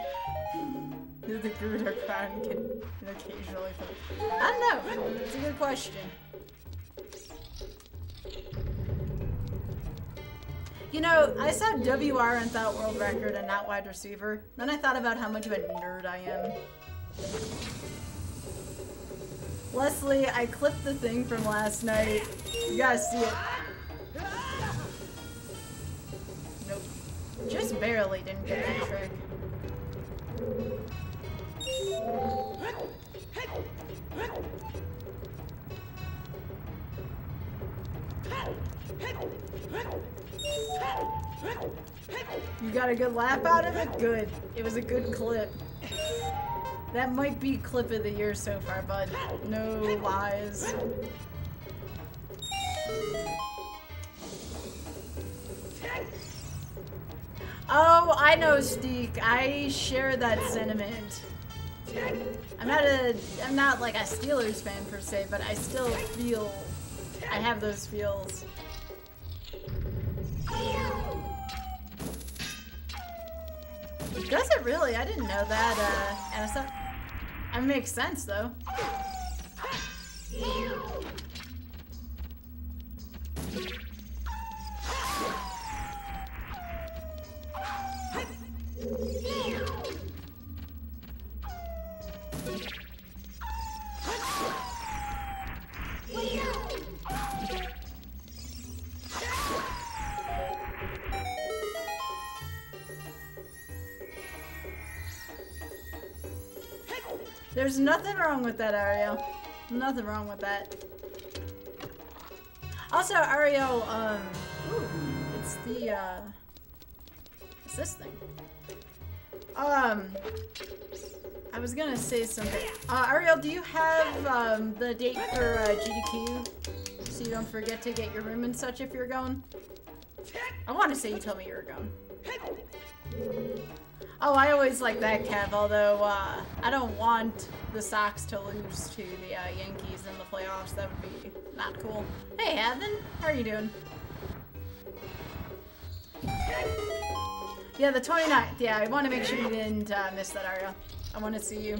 Do the Garuda crown can occasionally put... I don't know. It's a good question. You know, I saw WR and thought world record and not wide receiver. Then I thought about how much of a nerd I am. Leslie, I clipped the thing from last night. You gotta see it. Nope. Just barely didn't get that trick. You got a good laugh out of it? Good. It was a good clip. That might be clip of the year so far, bud. No lies. Oh, I know, Steek. I share that sentiment. I'm not like a Steelers fan per se, but I still feel I have those feels. Does it really? I didn't know that, Anissa. That makes sense, though. There's nothing wrong with that, Ariel. Nothing wrong with that. Also, Ariel, ooh, it's the, it's this thing. I was gonna say something. Ariel, do you have the date for GDQ? So you don't forget to get your room and such if you're going? I want to say you told me you were going. Oh, I always like that, Kev, although I don't want the Sox to lose to the Yankees in the playoffs. That would be not cool. Hey, Evan, how are you doing? Yeah, the 29th. Yeah, I want to make sure you didn't miss that, Ariel. I want to see you.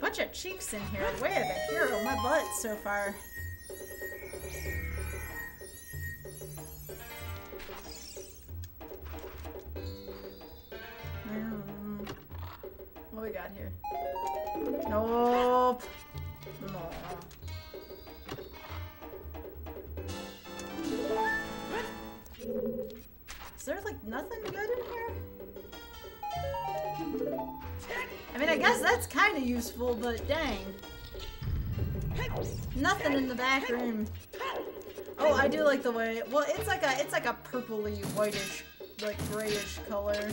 Bunch of cheeks in here. Way of the hero, my butt so far. What we got here? Nope. No. Is there like nothing good in here? I mean, I guess that's kind of useful, but dang. Nothing in the back room. Oh, I do like the way. Well, it's like a purpley, whitish, like grayish color.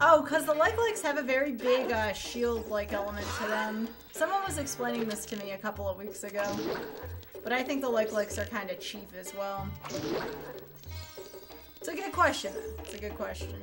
Oh, because the like-likes have a very big shield-like element to them. Someone was explaining this to me a couple of weeks ago. But I think the like-likes are kind of cheap as well. It's a good question, though. It's a good question.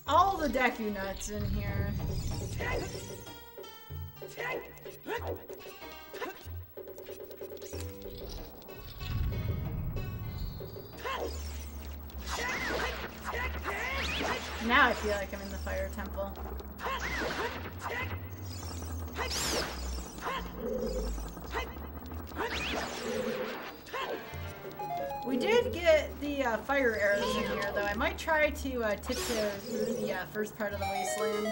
All the Deku nuts in here. Now I feel like I'm in the Fire Temple. We did get the fire arrows in here, though. I might try to tiptoe through the first part of the Wasteland.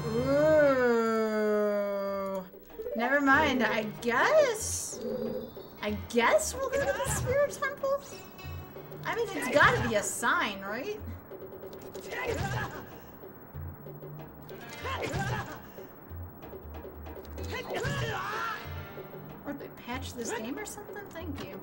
Ooh. Never mind, I guess we'll go to the Spirit Temple? I mean, it's gotta be a sign, right? Or they patched this game or something? Thank you.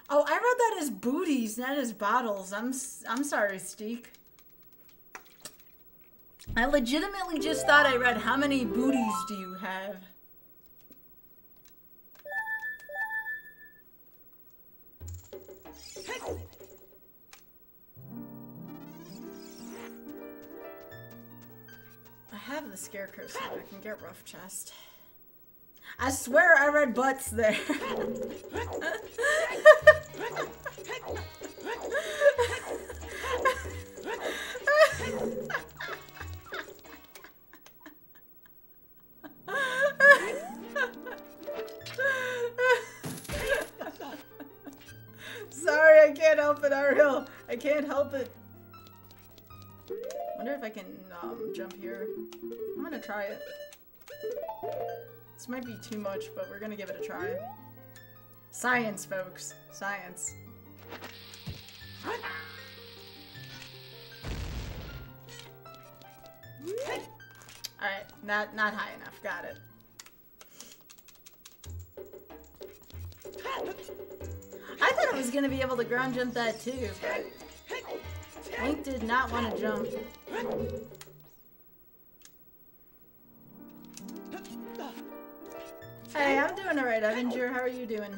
Oh, I wrote that as booties, not as bottles. I'm sorry, Steek. I legitimately just thought I read, how many booties do you have? I have the Scarecrow so I can get Rough Chest. I swear I read butts there. Sorry, I can't help it, Ariel. I can't help it. Wonder if I can jump here. I'm gonna try it. This might be too much, but we're gonna give it a try. Science, folks. Science. Alright, not high enough. Got it. I thought I was gonna be able to ground jump that too, but Link did not want to jump. Hey, I'm doing alright, Avenger. How are you doing?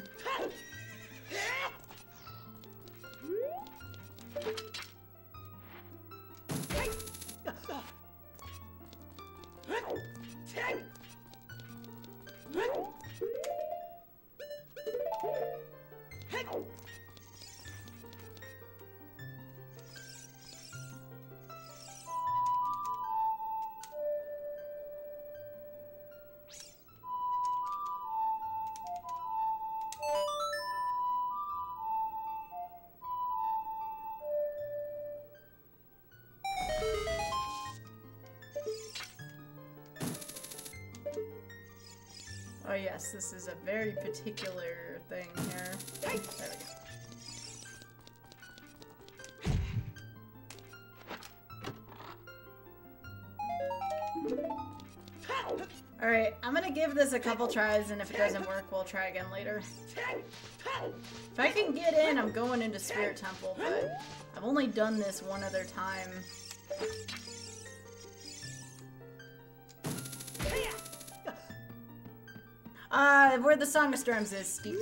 Oh yes, this is a very particular thing here. There we go. Alright, I'm gonna give this a couple tries, and if it doesn't work, we'll try again later. If I can get in, I'm going into Spirit Temple, but I've only done this one other time. Where the Song of Storms is, Steve.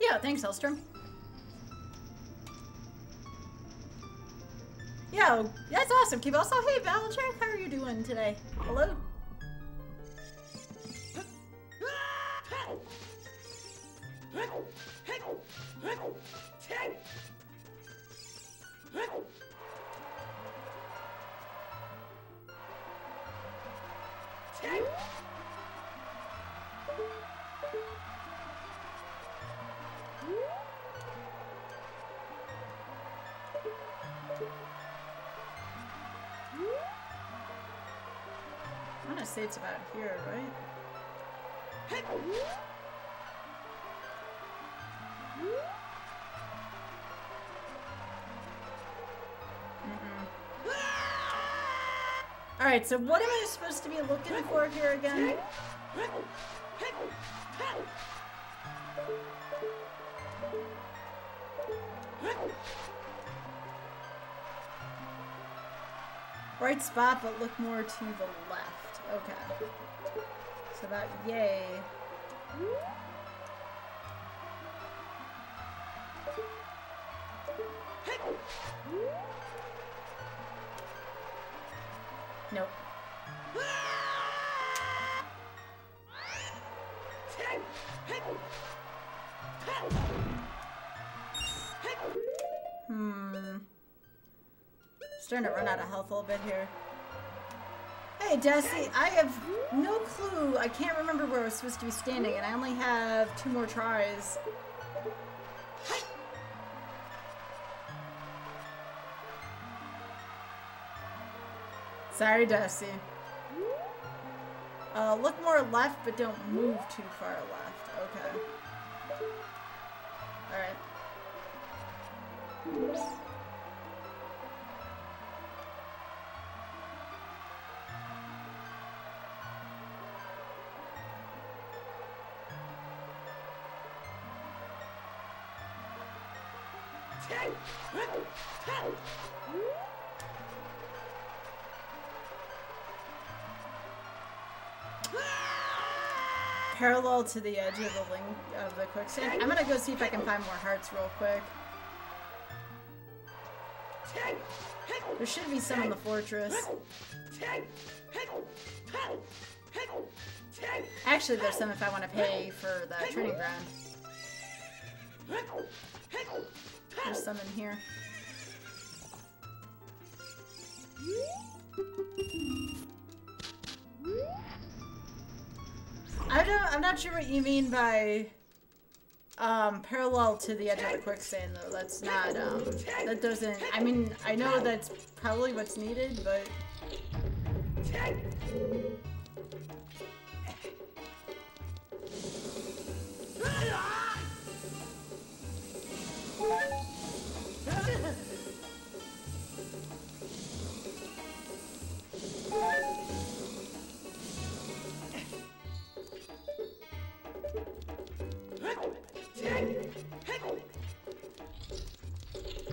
Yeah, thanks, Hellstrom. Yo, that's awesome, Keep. Also, hey, Battletrack, how are you doing today? Hello? I want to say it's about here, right? Alright, so what am I supposed to be looking for here again? Right spot, but look more to the left. Okay. So about yay. Nope. Starting to run out of health a little bit here. Hey, Desi, I have no clue. I can't remember where I was supposed to be standing, and I only have 2 more tries. Sorry, Dusty. Look more left, but don't move too far left. Okay. Alright. Parallel to the edge of the link of the quicksand. I'm gonna go see if I can find more hearts real quick. There should be some in the fortress. Actually, there's some if I want to pay for the training ground. There's some in here. I'm not sure what you mean by parallel to the edge of the quicksand, though. That's not, that doesn't, I mean, I know that's probably what's needed, but...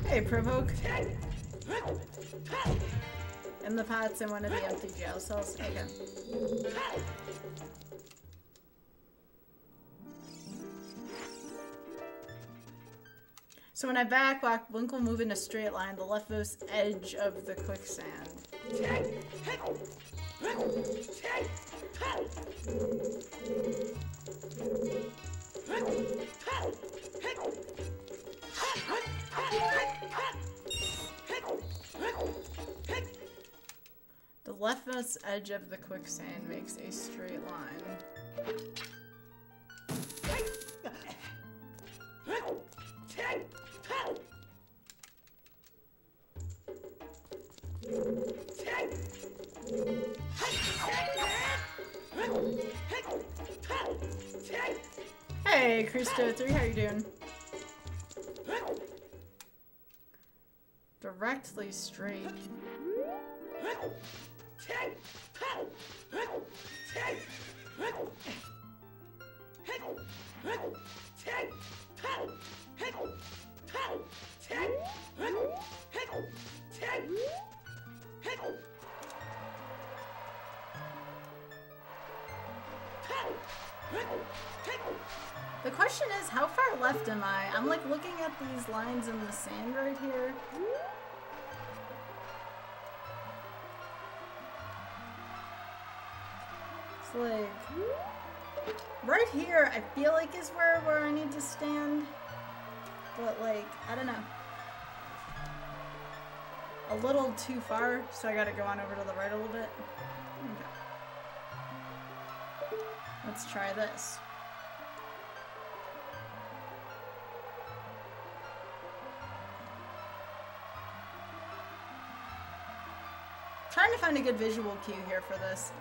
Hey, provoke. In the pots in one of the empty jail cells. Okay. So when I backwalk, Blink will move in a straight line, the leftmost edge of the quicksand. The leftmost edge of the quicksand makes a straight line. Hey, Christo3, how you doing? Directly straight. The question is, how far left am I? I'm like looking at these lines in the sand right here. It's like right here, I feel like is where I need to stand. But like, I don't know. A little too far, so I gotta go on over to the right a little bit. Okay. Let's try this. Trying to find a good visual cue here for this.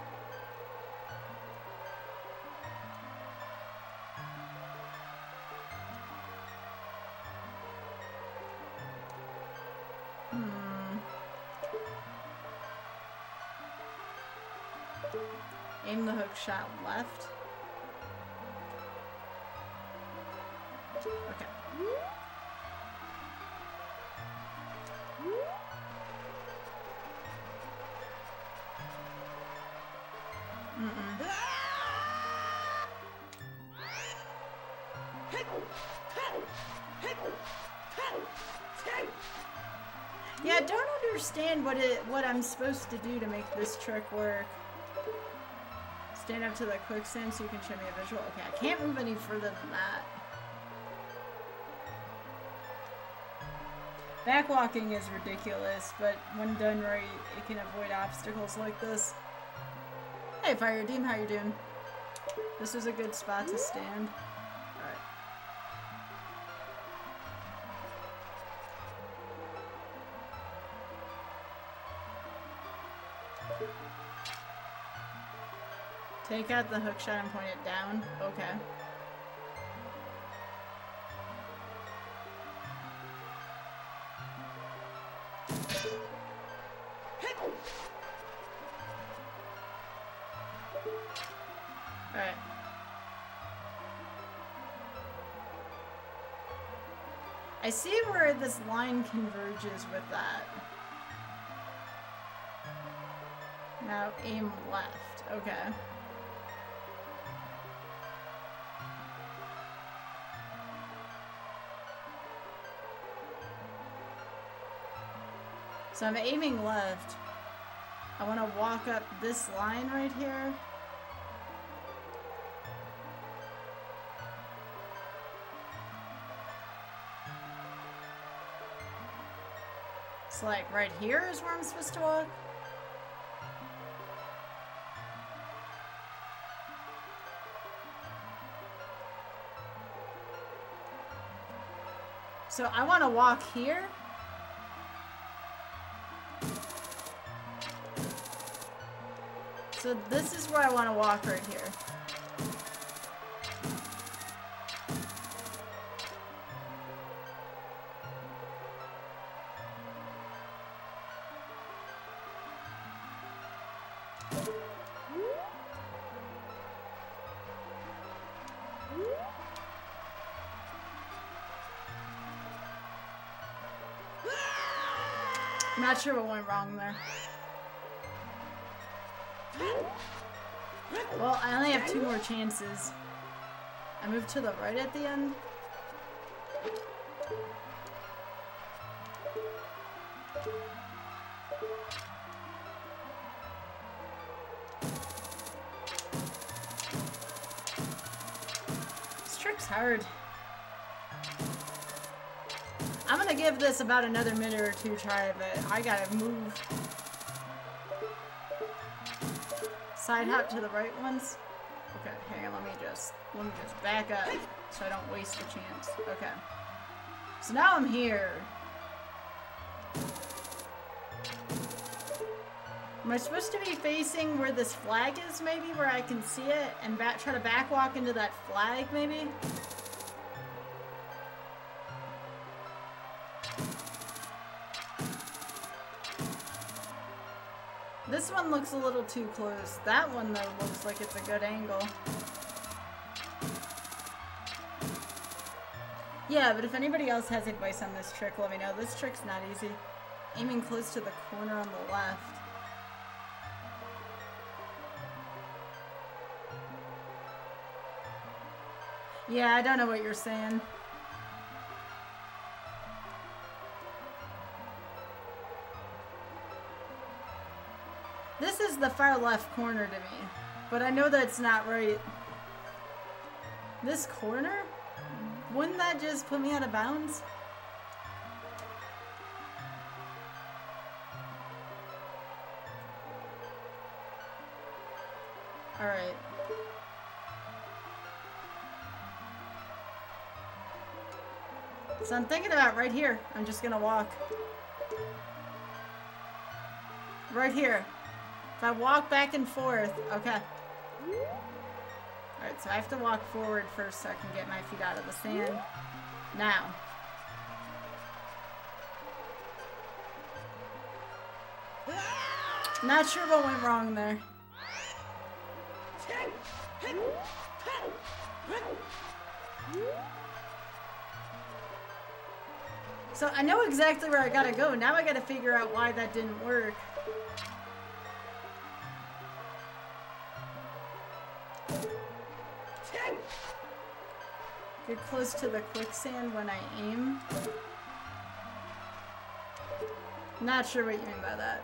Aim the hook shot left. Okay. Yeah, I don't understand what I'm supposed to do to make this trick work. Stand up to the quicksand so you can show me a visual. Okay, I can't move any further than that. Backwalking is ridiculous, but when done right, it can avoid obstacles like this. Hey, Fire Team, how you doing? This is a good spot to stand. Alright. Take out the hook shot and point it down. Okay. Alright. I see where this line converges with that. Now aim left. Okay. So I'm aiming left. I want to walk up this line right here. So like right here is where I'm supposed to walk. So I want to walk here. So this is where I want to walk right here. I'm not sure what went wrong there. Well, I only have 2 more chances. I moved to the right at the end. This trick's hard. I'm gonna give this about another minute or 2 try of it. I gotta move. Side hop to the right ones. Okay, hang on, let me just back up so I don't waste the chance. Okay. So now I'm here. Am I supposed to be facing where this flag is, maybe? Where I can see it and try to back walk into that flag, maybe? This one looks a little too close. That one, though, looks like it's a good angle. Yeah, but if anybody else has advice on this trick, let me know. This trick's not easy. Aiming close to the corner on the left. Yeah, I don't know what you're saying. This is the far left corner to me, but I know that's not right. This corner? Wouldn't that just put me out of bounds? Alright. So I'm thinking about right here. I'm just gonna walk. Right here. If I walk back and forth, okay. Alright, so I have to walk forward first so I can get my feet out of the sand. Now. Not sure what went wrong there. So I know exactly where I gotta go. Now I gotta figure out why that didn't work. Get close to the quicksand when I aim. Not sure what you mean by that.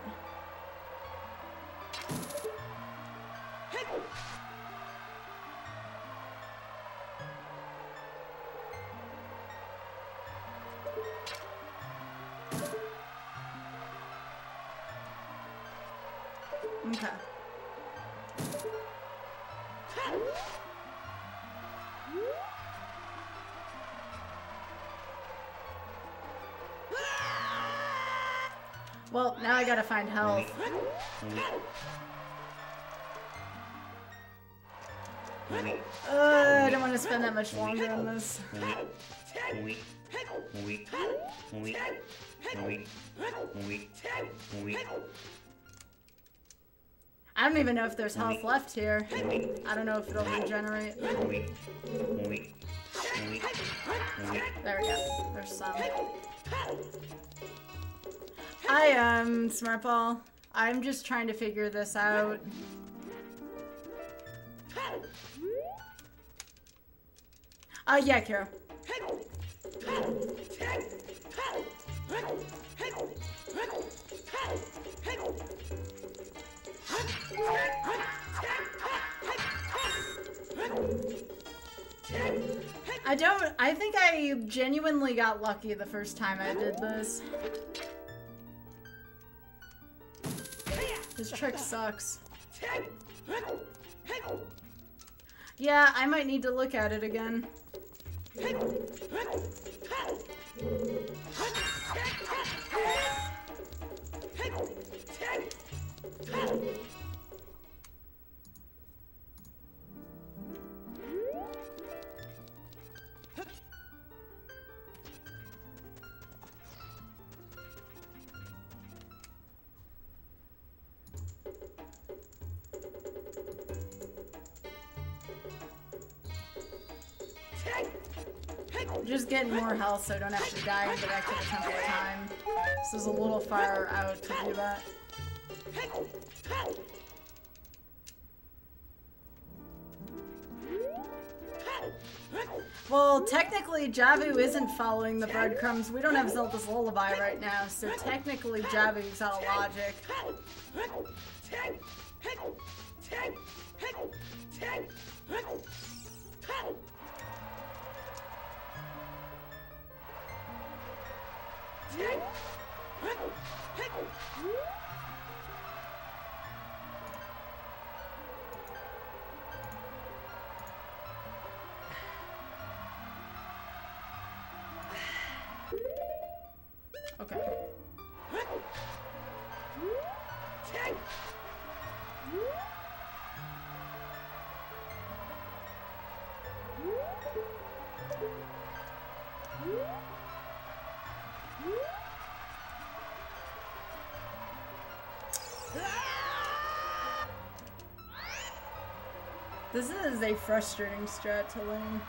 Okay. Well, now I gotta find health. I don't want to spend that much longer on this. I don't even know if there's health left here. I don't know if it'll regenerate. There we go. There's some. Smartball. I'm just trying to figure this out. Yeah, Kira. I think I genuinely got lucky the first time I did this. This trick sucks. Yeah, I might need to look at it again. Just getting more health so I don't have to die and get back to the temple of time. This is a little far out to do that. Well, technically, Javu isn't following the breadcrumbs. We don't have Zelda's Lullaby right now, so technically Javu's out of logic. Okay. This is a frustrating strat to learn.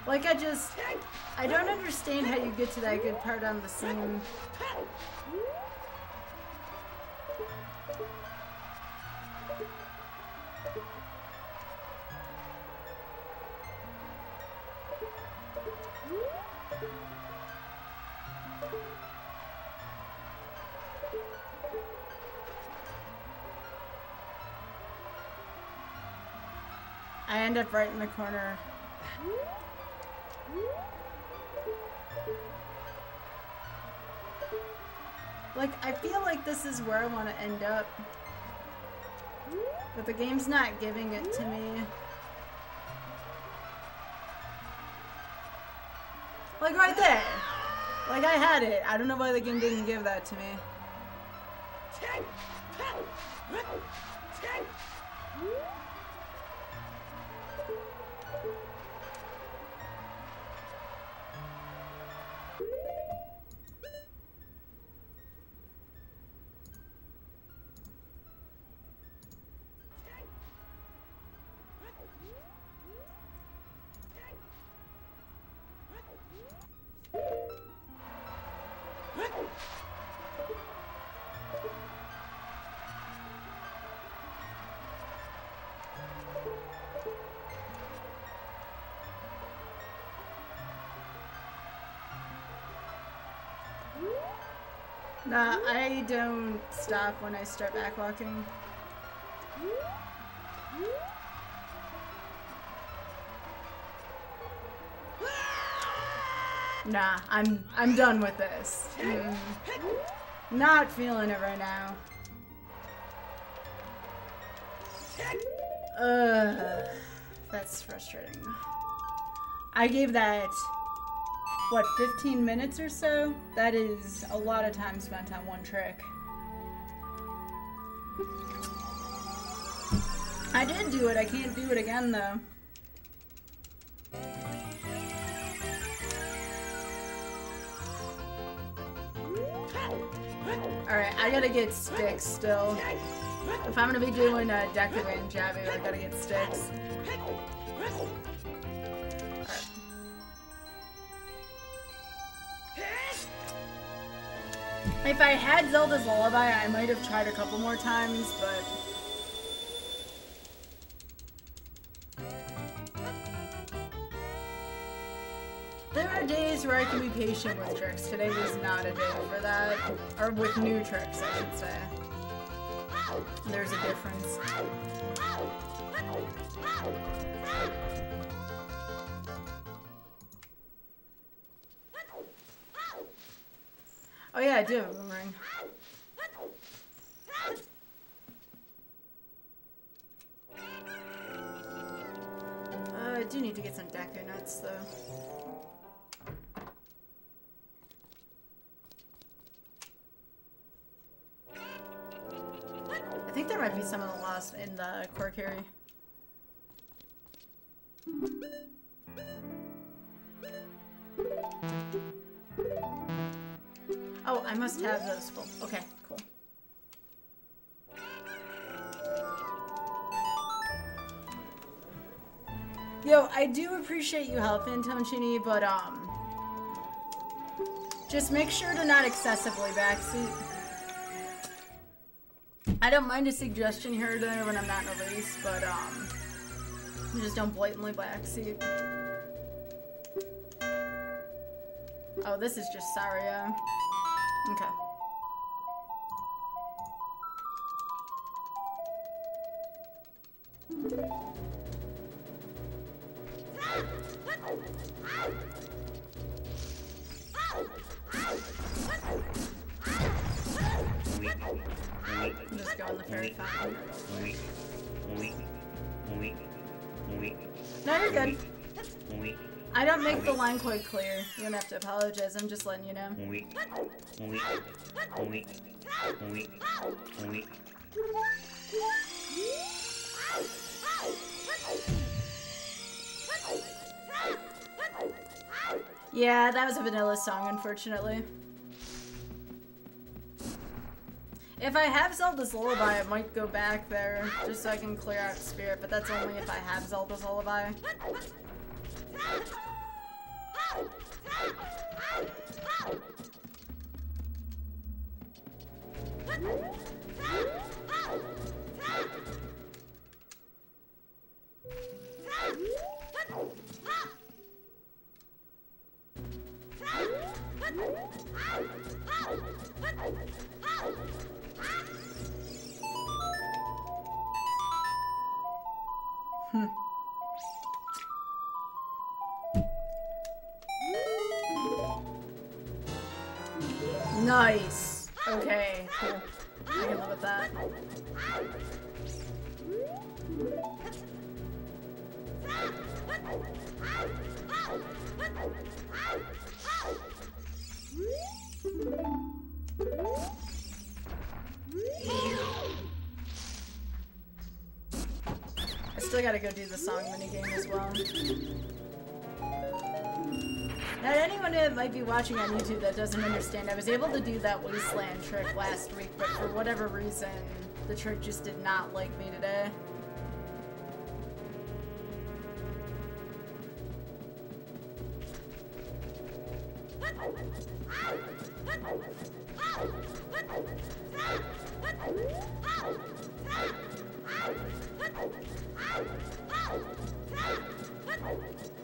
Like, I don't understand how you get to that good part on the same. I end up right in the corner. Like, I feel like this is where I want to end up. But the game's not giving it to me. Like, right there! Like, I had it. I don't know why the game didn't give that to me. Nah, I don't stop when I start backwalking. Nah, I'm done with this. Not feeling it right now. That's frustrating. I gave that, what, 15 minutes or so? That is a lot of time spent on one trick. I did do it, I can't do it again though. Alright, I gotta get sticks still. If I'm gonna be doing a Deku and Javu, I gotta get sticks. If I had Zelda's Lullaby, I might have tried a couple more times, but... There are days where I can be patient with tricks. Today was not a day for that. Or with new tricks, I should say. There's a difference. Oh yeah, I do have a boomerang. I do need to get some Deku nuts though. I think there might be some of the lost in the core carry. Oh, I must have those full. Okay, cool. Yo, I do appreciate you helping, Tonchini, but just make sure to not excessively backseat. I don't mind a suggestion here or there when I'm not in a race, but just don't blatantly backseat. Oh, this is just Saria. Okay. I'm just going the fairy fountain. No, you're good. I don't make the line quite clear. You don't have to apologize. I'm just letting you know. Yeah, that was a vanilla song, unfortunately. If I have Zelda's Lullaby, I might go back there just so I can clear out Spirit, but that's only if I have Zelda's Lullaby. Nice. Okay, cool. I can live with that. I still gotta go do the song minigame as well. Now, anyone that might be watching on YouTube that doesn't understand, I was able to do that Wasteland trick last week, but for whatever reason, the trick just did not like me today.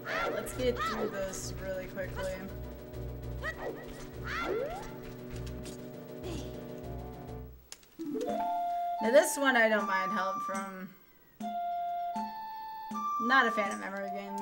Alright, let's get through this really quickly. Now this one I don't mind help from. Not a fan of memory games.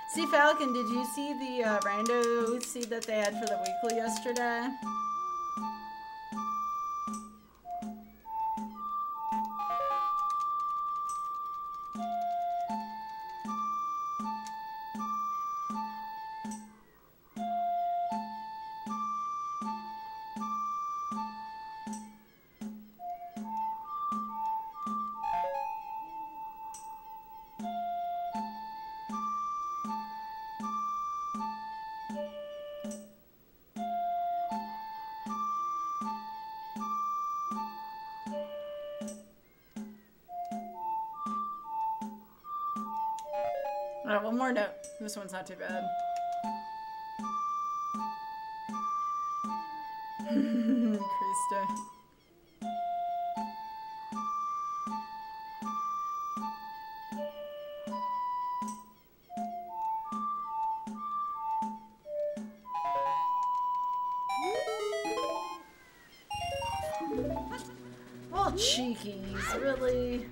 See, Falcon, did you see the Rando seed that they had for the weekly yesterday? Alright, one more note. This one's not too bad. Krista. Well, cheekies, really?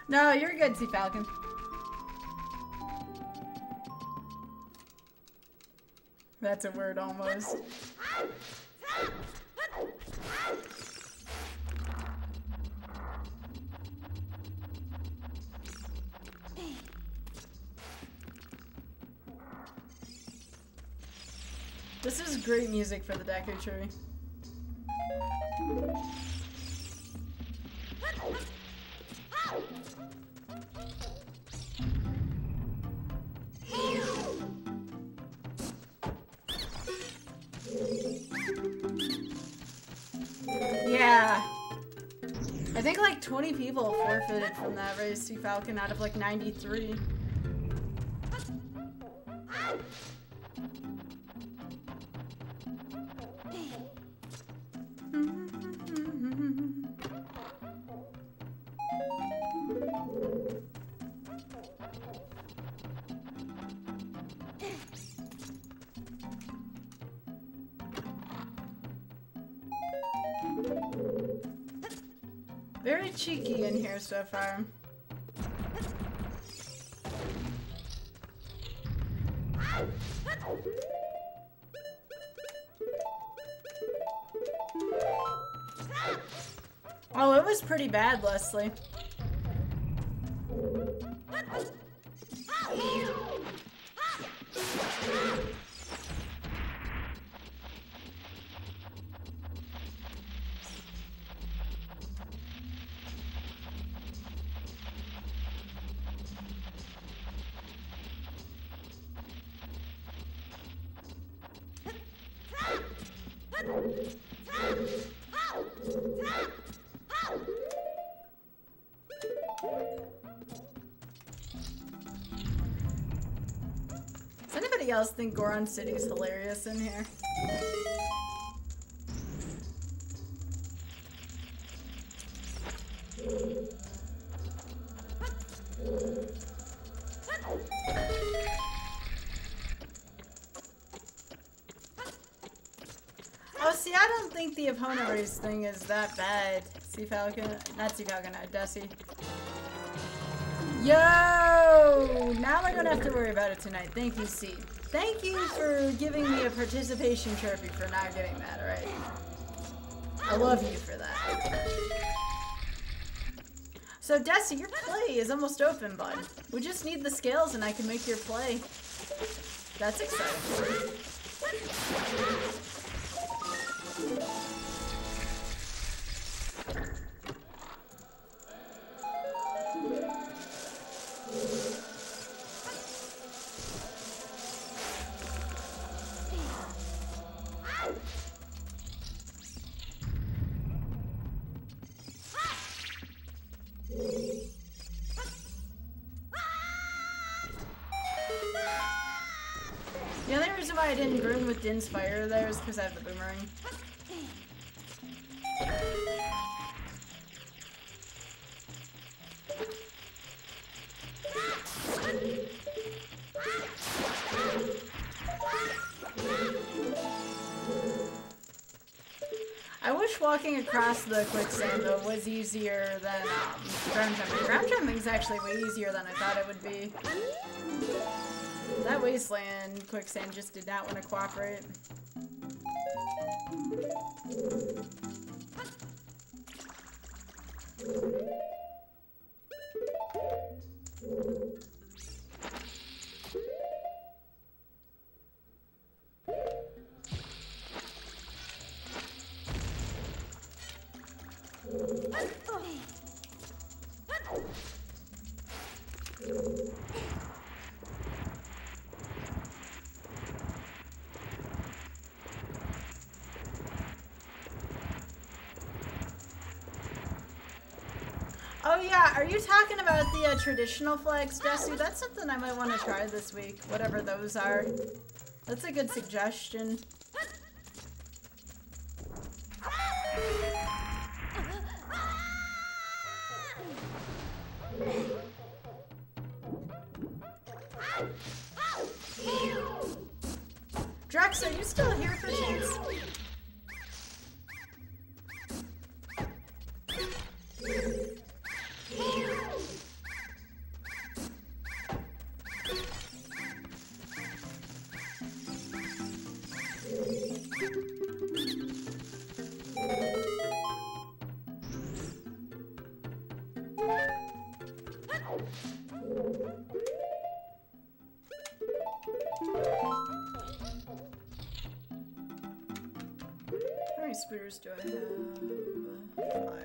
No, you're good, Sea Falcon. That's a word almost. This is great music for the Deku Tree. Yeah. I think like 20 people forfeited from that race, Sea Falcon, out of like 93. Very cheeky in here so far. Oh, it was pretty bad, Leslie. Does anybody else think Goron City's hilarious in here? Oh, see, I don't think the opponent race thing is that bad. Sea Falcon, not Sea Falcon, Desi. Yo! Now I don't have to worry about it tonight. Thank you, C. Thank you for giving me a participation trophy for not getting that, alright? I love you for that. So, Desi, your play is almost open, bud. We just need the scales and I can make your play. That's exciting. The only reason why I didn't burn with Din's fire there is because I have the boomerang. I wish walking across the quicksand though was easier than ground jumping. Ground jumping is actually way easier than I thought it would be. That Wasteland quicksand just did not want to cooperate. Oh yeah, are you talking about the traditional flags, Jesse? That's something I might want to try this week, whatever those are. That's a good suggestion. Drex, are you still here for chance? How many spooters do I have? 5.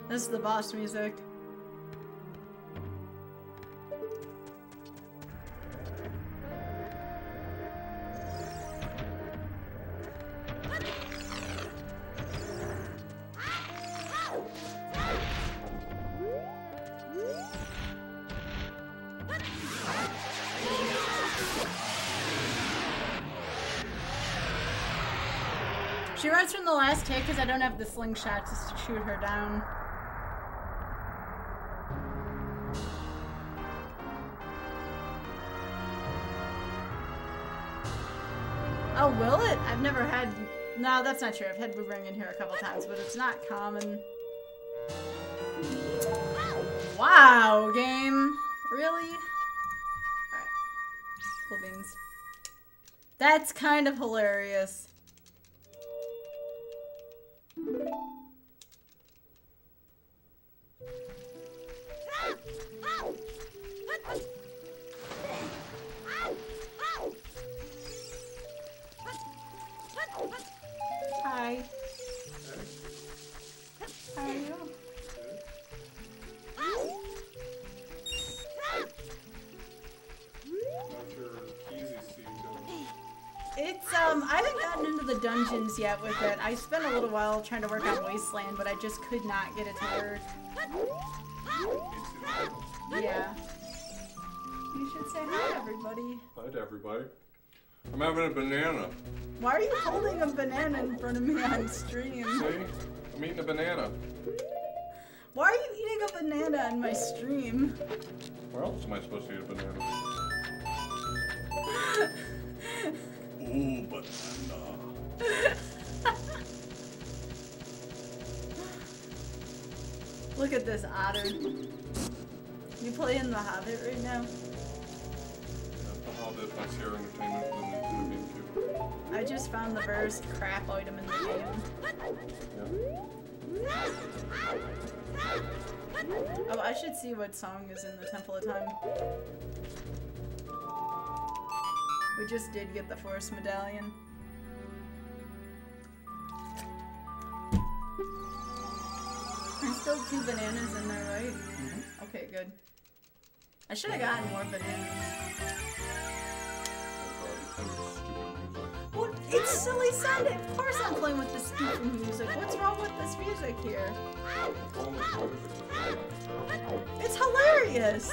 This is the boss music. She runs from the last hit because I don't have the slingshot to shoot her down. Oh, will it? I've never had... No, that's not true. I've had Boomerang in here a couple times, but it's not common. Wow, game. Really? Alright. Cool beans. That's kind of hilarious. Hi. How are you? It's, I haven't gotten into the dungeons yet with it. I spent a little while trying to work on Wasteland, but I just could not get it to work. Yeah. You should say hi, everybody. Hi to everybody. I'm having a banana. Why are you holding a banana in front of me on stream? See? I'm eating a banana. Why are you eating a banana on my stream? Where else am I supposed to eat a banana? Ooh, banana. Look at this otter. You playing The Hobbit right now? The Hobbit, my Sierra Entertainment, and it's gonna be cute. I just found the rarest crap item in the game. Yeah. Oh, I should see what song is in the Temple of Time. We just did get the Forest Medallion. There's still 2 bananas in there, right? Mm-hmm. Okay, good. I should have gotten more bananas. Well, it's silly Sunday. Of course I'm playing with the stupid music. What's wrong with this music here? It's hilarious.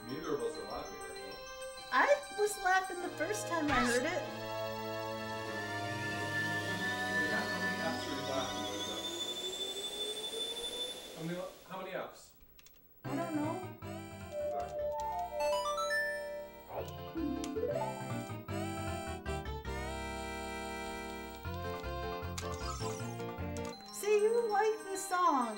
Neither of us are laughing right now. I was laughing the first time I heard it. Yeah, how many laughs are you laughing with that? How many song.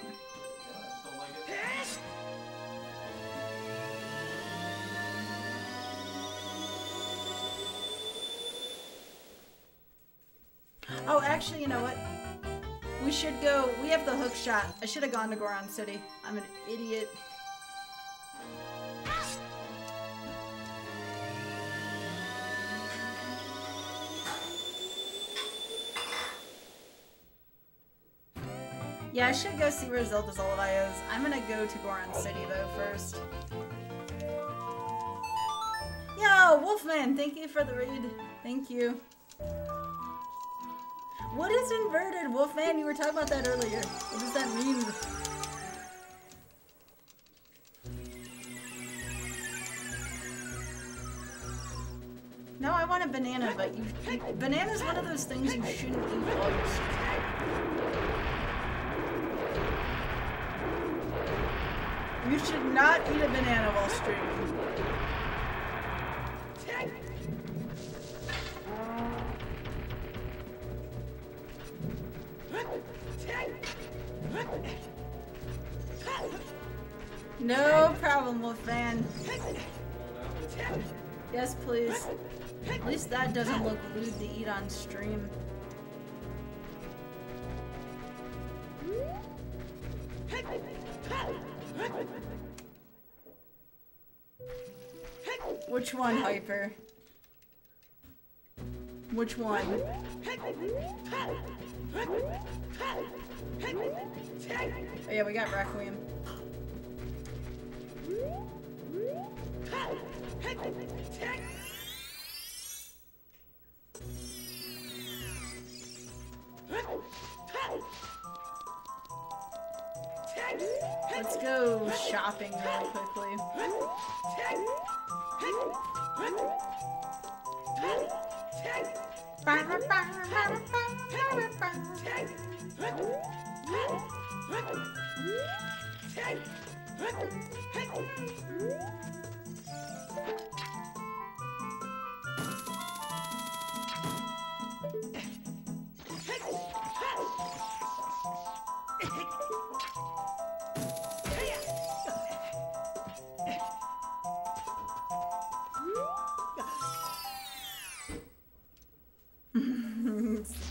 Oh, actually, you know what? We should go. We have the hook shot. I should have gone to Goron City. I'm an idiot. Yeah, I should go see where Zelda's Lullaby is. I'm gonna go to Goron City though first. Yo, Wolfman, thank you for the raid. Thank you. What is inverted, Wolfman? You were talking about that earlier. What does that mean? No, I want a banana, but banana's one of those things you shouldn't eat while you're streaming. You should not eat a banana while streaming. No problem, Wolfman. Yes, please. At least that doesn't look lewd to eat on stream. Which one, Hyper? Which one? Oh yeah, we got Requiem. Let's go shopping really quickly.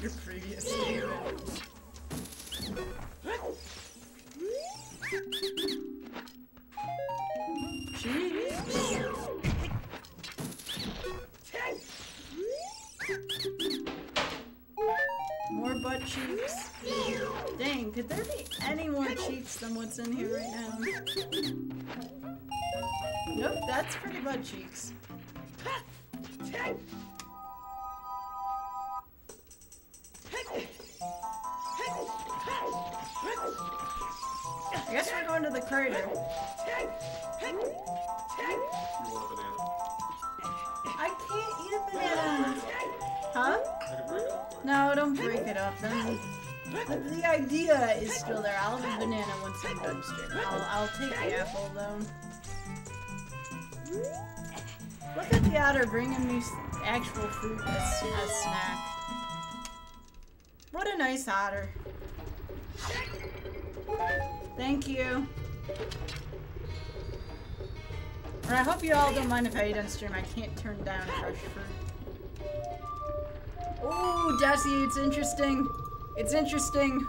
Your previous statement. More butt cheeks. Dang, could there be any more cheeks than what's in here right now? Nope, that's pretty butt cheeks. I guess we're going to the crater. I can't eat a banana. Huh? No, don't break it up. Then the idea is still there. I'll have a banana once I'm done streaming. I'll take the apple though. Look at the otter bringing me actual fruit as a snack. What a nice otter. Thank you. And I hope you all don't mind if I eat on stream. I can't turn down fresh fruit. Ooh, Jesse, it's interesting. It's interesting.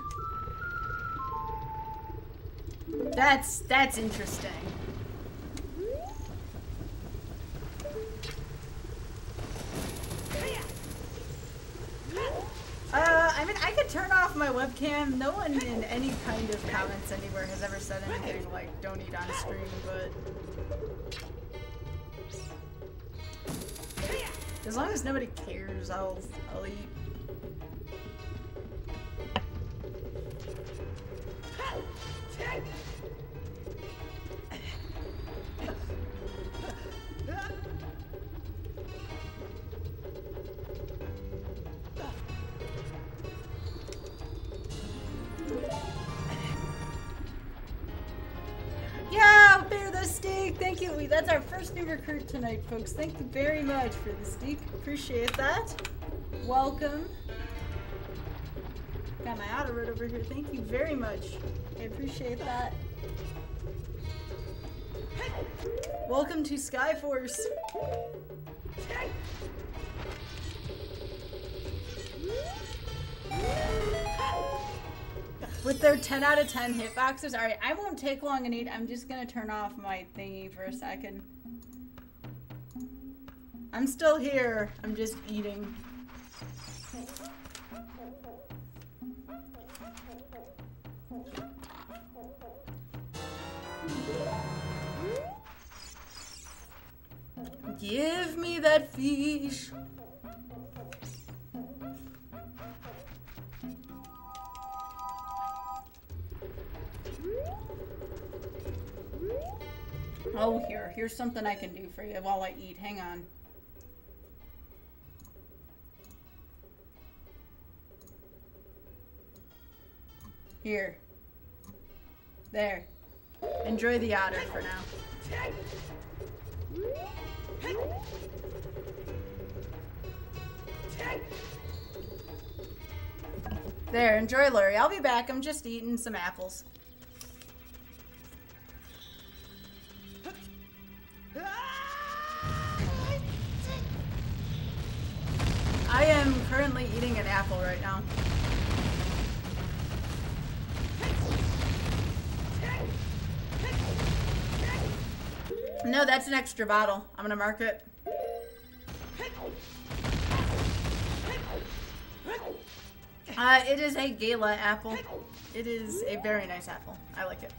That's interesting. I mean, I could turn off my webcam. No one in any kind of comments anywhere has ever said anything like, don't eat on stream, but... as long as nobody cares, I'll eat. Yeah, Bear the Steak, thank you. That's our first new recruit tonight, folks. Thank you very much for the steak. Appreciate that. Welcome. Got my auto right over here. Thank you very much. I appreciate that. Welcome to Skyforce. With their 10 out of 10 hitboxes. Alright, I won't take long and eat. I'm just gonna turn off my thingy for a second. I'm still here. I'm just eating. Give me that fish. Oh, here's something I can do for you while I eat. Hang on. Here. There. Enjoy the otter for now. There, enjoy Lurry. I'll be back. I'm just eating some apples. I am currently eating an apple right now. No, that's an extra bottle. I'm gonna mark it. It is a gala apple. It is a very nice apple. I like it.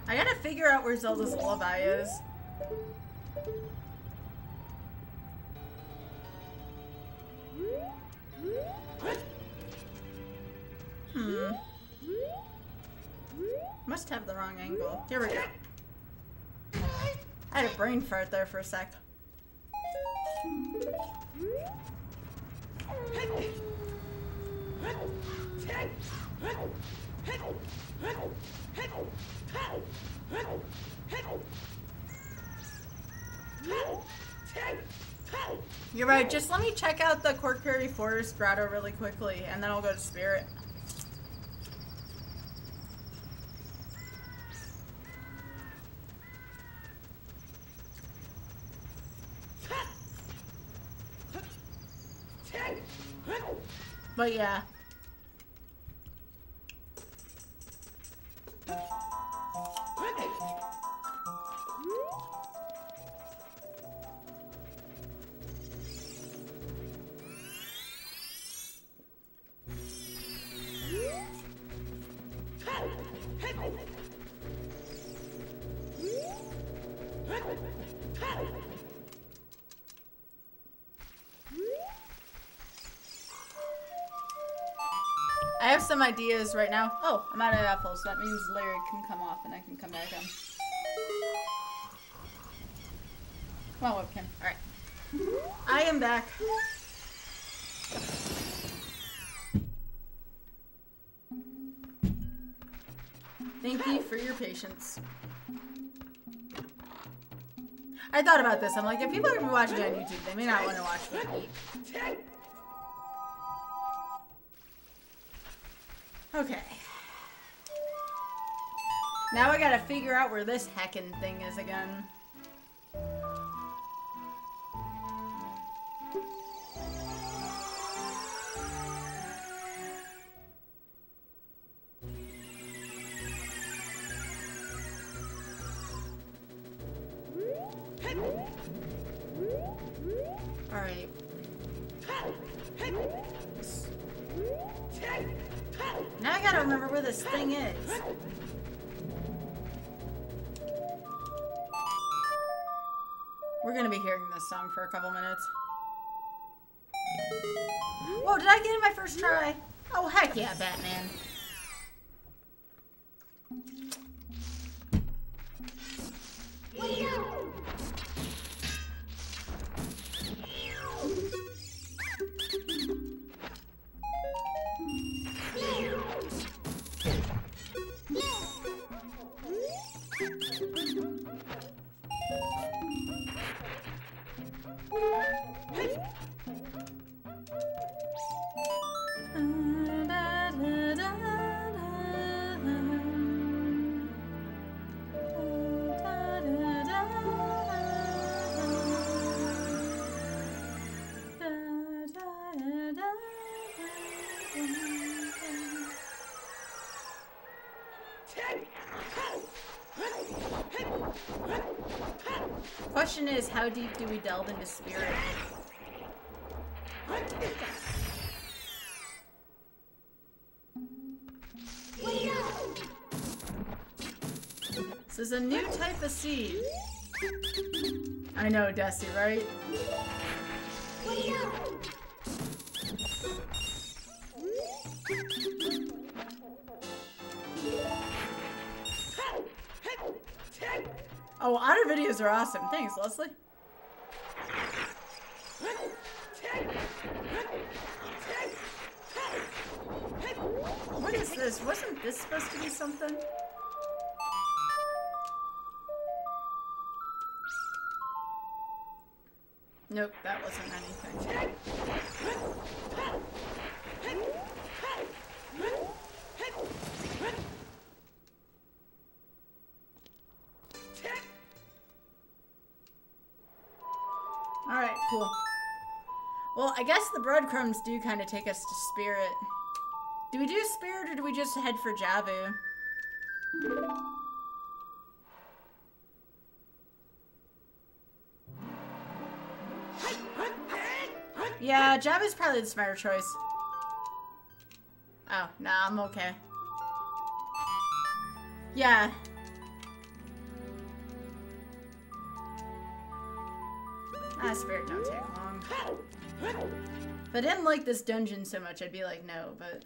I gotta figure out where Zelda's lullaby is. Must have the wrong angle. Here we go. I had a brain fart there for a sec. You're right, just let me check out the Corkberry Forest grotto really quickly, and then I'll go to Spirit. But yeah. I have some ideas right now. Oh, I'm out of apples, so that means Larry can come off and I can come back on. Come on, webcam. Alright. I am back. Thank you for your patience. I thought about this. I'm like, if people are gonna be watching on YouTube, they may not want to watch me eat. Okay. Now I gotta figure out where this heckin' thing is again. Alright. Now I gotta remember where this thing is. We're gonna be hearing this song for a couple minutes. Whoa, did I get it my first try? Oh, heck yeah, Batman. Question is, how deep do we delve into spirit? This is a new type of seed. I know, Dusty, right? Oh, otter videos are awesome. Thanks, Leslie. What is this? Wasn't this supposed to be something? Nope, that wasn't anything. Alright, cool. Well, I guess the breadcrumbs do kind of take us to spirit. Do we do spirit or do we just head for Jabu? Yeah, Jabu's probably the smarter choice. Oh, nah, I'm okay. Yeah. Ah, spirit don't take long. If I didn't like this dungeon so much, I'd be like, no, but...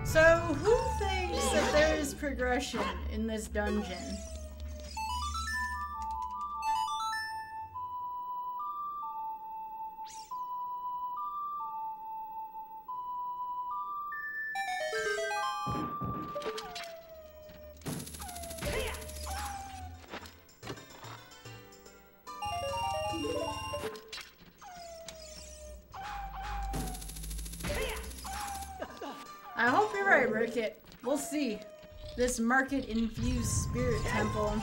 So, who thinks that there is progression in this dungeon? I hope you're right, Ricket. We'll see. This market-infused spirit temple.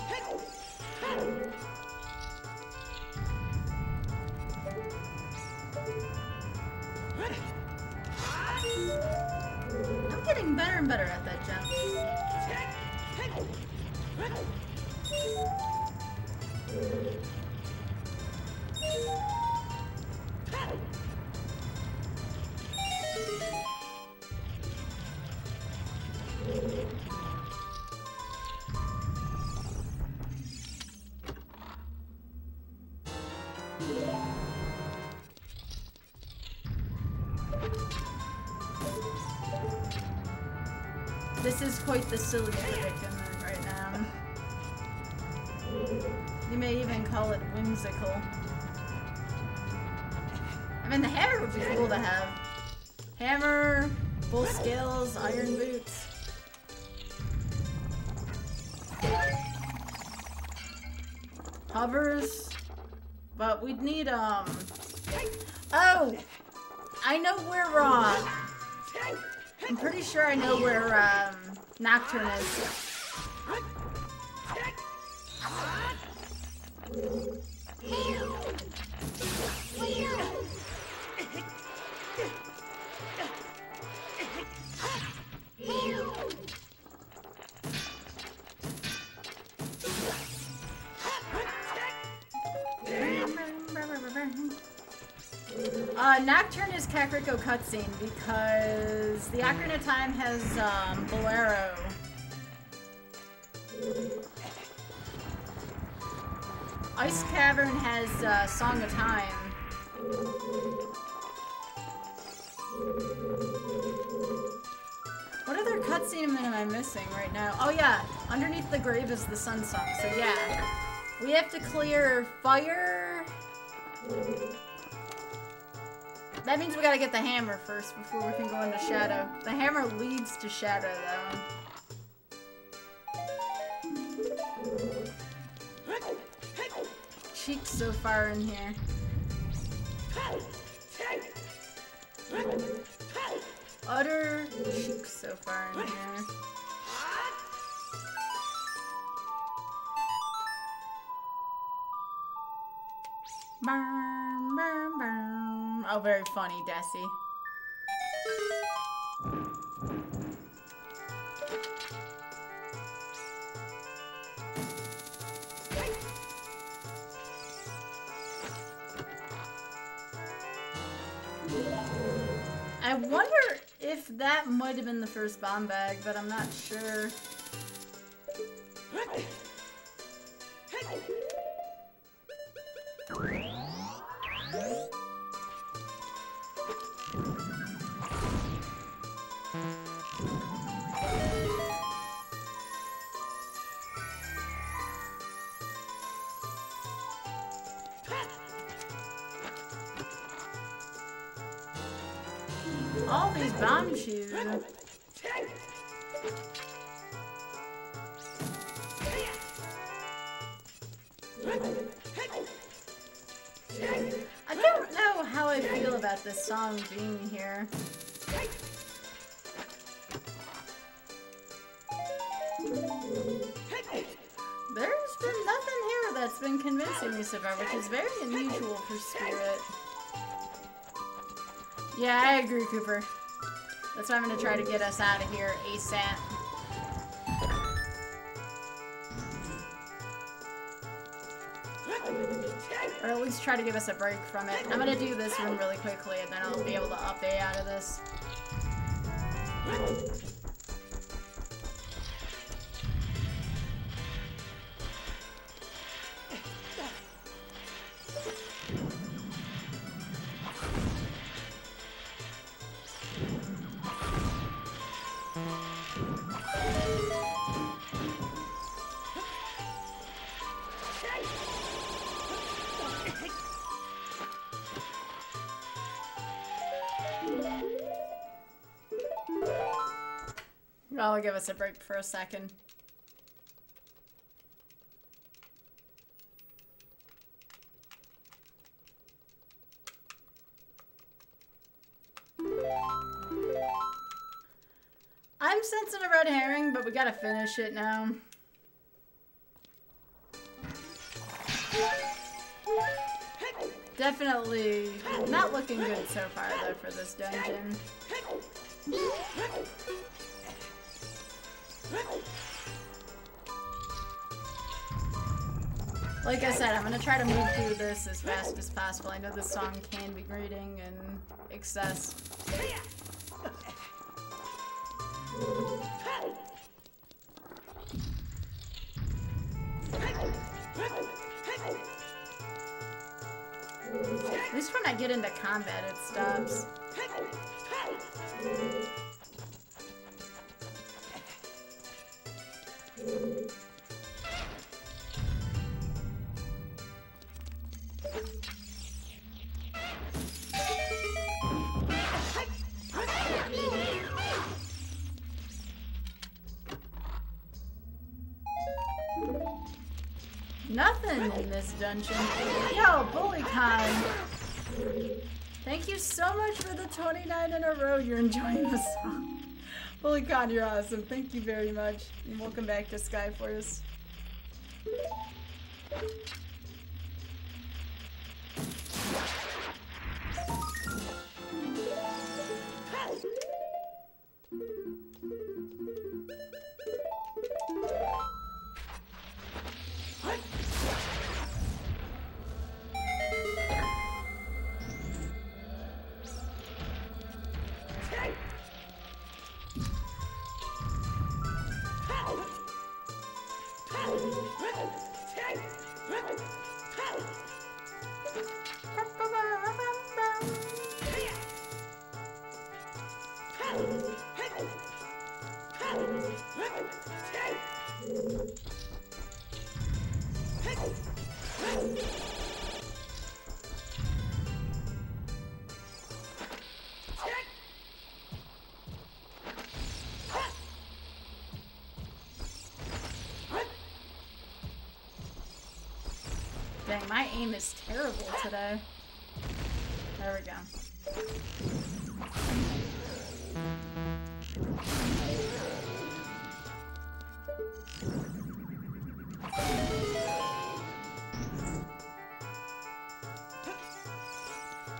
I'm getting better and better at that jump. This is quite the silly predicament right now. You may even call it whimsical. I mean, the hammer would be cool to have. Hammer, full scales, iron boots. hovers, but we'd need, oh! I know where, I'm pretty sure I know where, Nocturne is. Nocturne is Kakariko cutscene because the Ocarina of Time has Bolero. Ice Cavern has Song of Time. What other cutscene am I missing right now? Oh yeah, underneath the grave is the sun song. So yeah, we have to clear fire. That means we gotta get the hammer first before we can go into Shadow. The hammer leads to Shadow, though. Cheeks so far in here. Utter cheeks so far in here. Burn, burn, burn. Oh, very funny, Desi. I wonder if that might have been the first bomb bag, but I'm not sure. All these bomb shoes. I don't know how I feel about this song being here. There's been nothing here that's been convincing me so far, which is very unusual for Spirit. Yeah, I agree, Cooper. That's why I'm gonna try to get us out of here ASAP. Or at least try to give us a break from it. I'm gonna do this one really quickly and then I'll be able to update out of this. I'll give us a break for a second. I'm sensing a red herring, but we gotta finish it now. Definitely not looking good so far, though, for this dungeon. Like I said, I'm gonna try to move through this as fast as possible. I know this song can be grating and excess. At least when I get into combat, it stops. Nothing in this dungeon. Yo, BullyCon. Thank you so much for the 29 in a row. You're enjoying the song. BullyCon, you're awesome. Thank you very much. And welcome back to Skyforce. Dang, my aim is terrible today. There we go.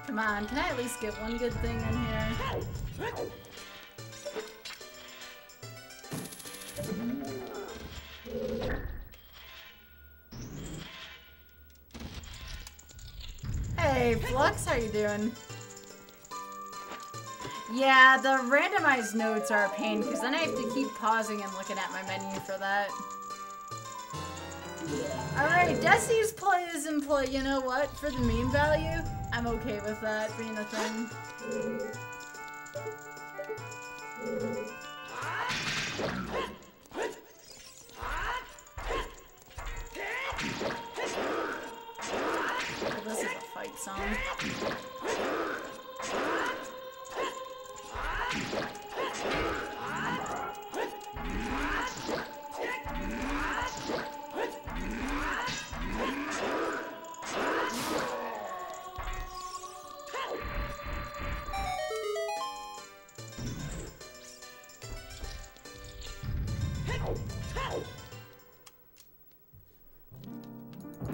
Come on, can I at least get one good thing in here? Hey, Flux, how you doing? Yeah, the randomized notes are a pain because then I have to keep pausing and looking at my menu for that. Alright, Desi's play is in play. You know what? For the meme value, I'm okay with that being a thing. Oh, this is a fight song.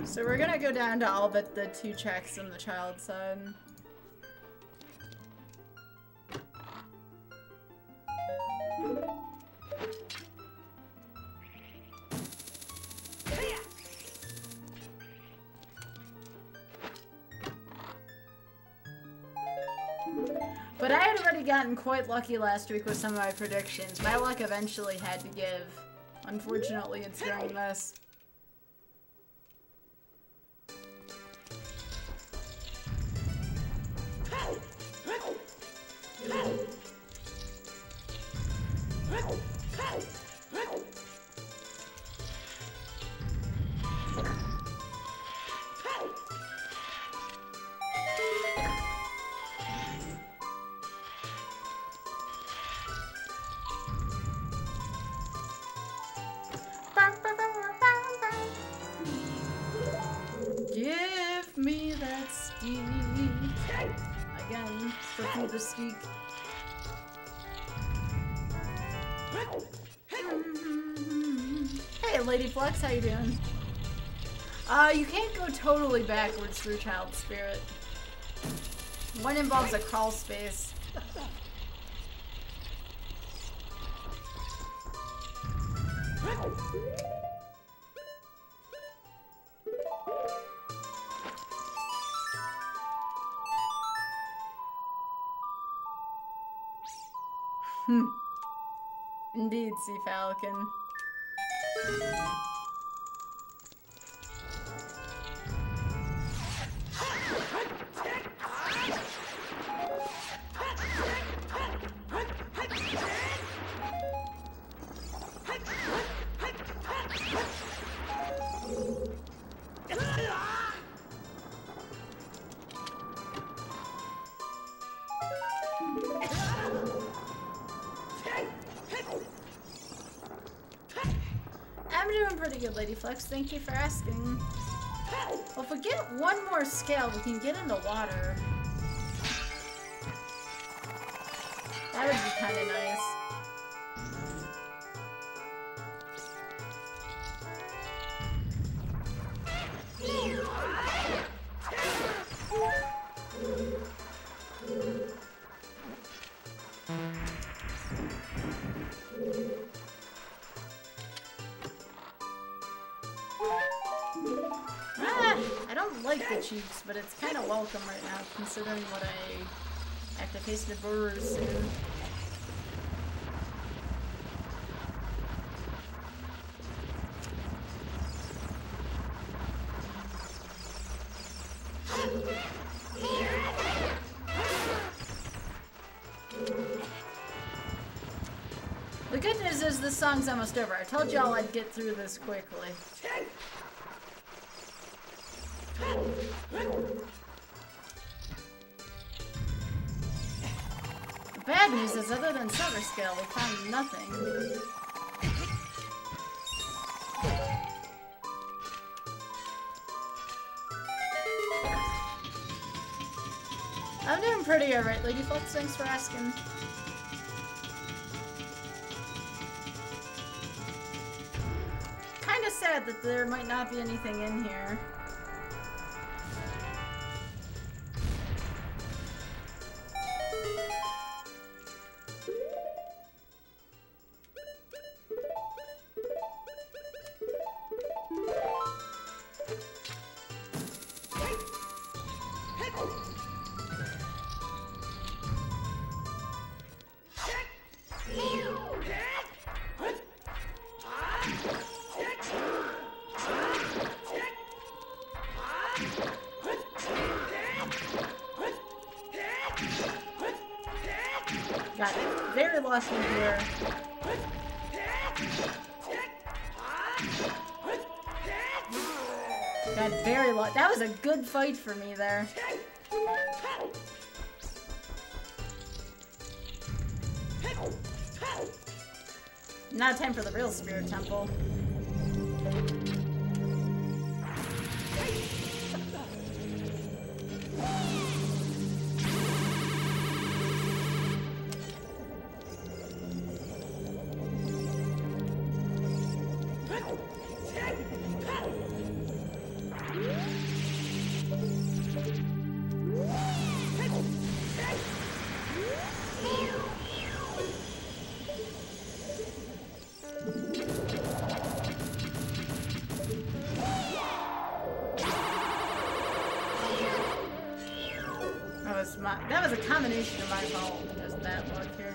So we're gonna go down to all but the 2 checks on the child side. But I had already gotten quite lucky last week with some of my predictions. My luck eventually had to give. Unfortunately, it's during this. Give me that speak. Again, for the speak. Hey, Lady Flux, how you doing? You can't go totally backwards through Child Spirit. One involves a crawl space. Indeed, Sea Falcon. good, Lady Flex. Thank you for asking. Well, if we get one more scale, we can get into water. That would be kind of nice. I don't like the cheeks, but it's kind of welcome right now, considering what I have to face the brewers soon. The good news is this song's almost over. I told y'all I'd get through this quickly. The bad news is, other than Silver Scale, we found nothing. I'm doing pretty alright, Lady Flex. Thanks for asking. Kinda sad that there might not be anything in here. Got very lucky here. Got very lucky. That was a good fight for me there. Now time for the real Spirit Temple. That was a combination of my fault. Just that luck here.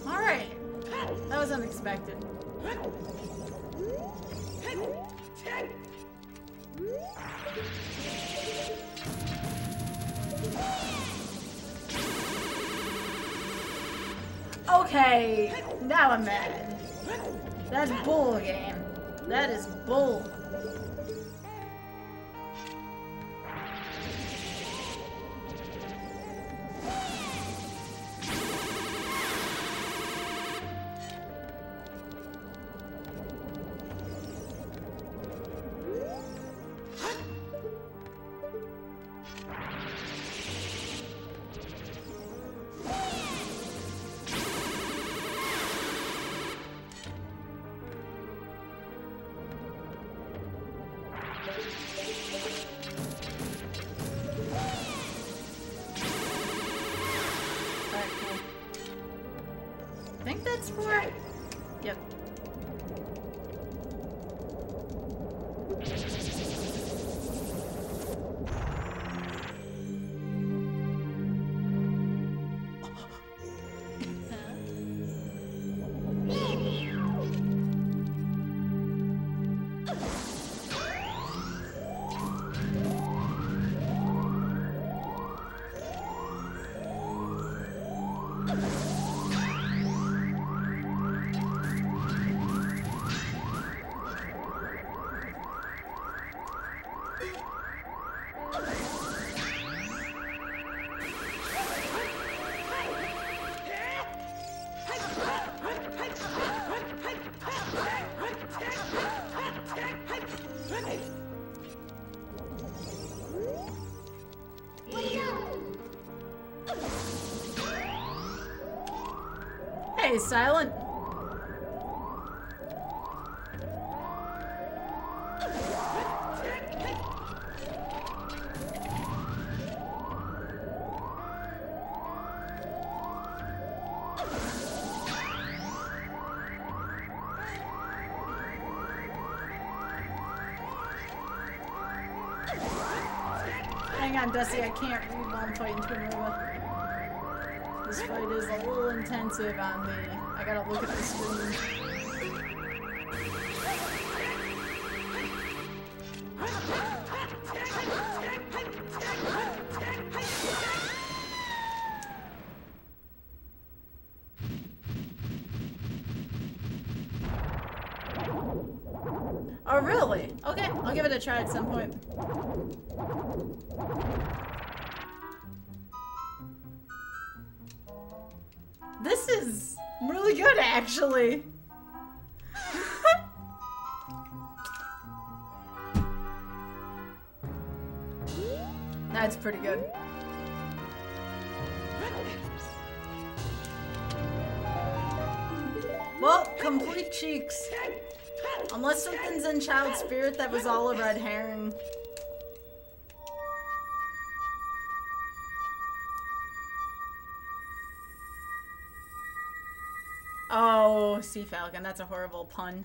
Alright. That was unexpected. Okay. Now I'm mad. That's bull game. That is bull. I think that's for it. Yep. Hey, Silent. Hang on, Dusty, I can't read while I'm fighting Twinrova. This fight is a little intensive on me. I gotta look at the screen. Oh, really? Okay, I'll give it a try at some point. This is really good, actually. That's pretty good. Well, complete cheeks. Unless something's in Child Spirit that was all a red herring. Oh, Sea Falcon, that's a horrible pun.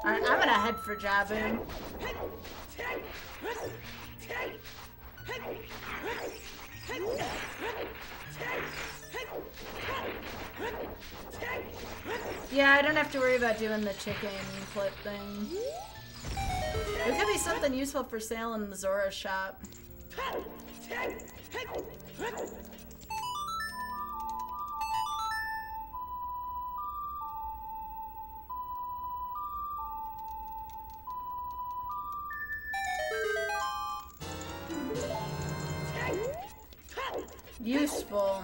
Alright, I'm gonna head for Jabu. Yeah, I don't have to worry about doing the chicken clip thing. There could be something useful for sale in the Zora shop. Useful.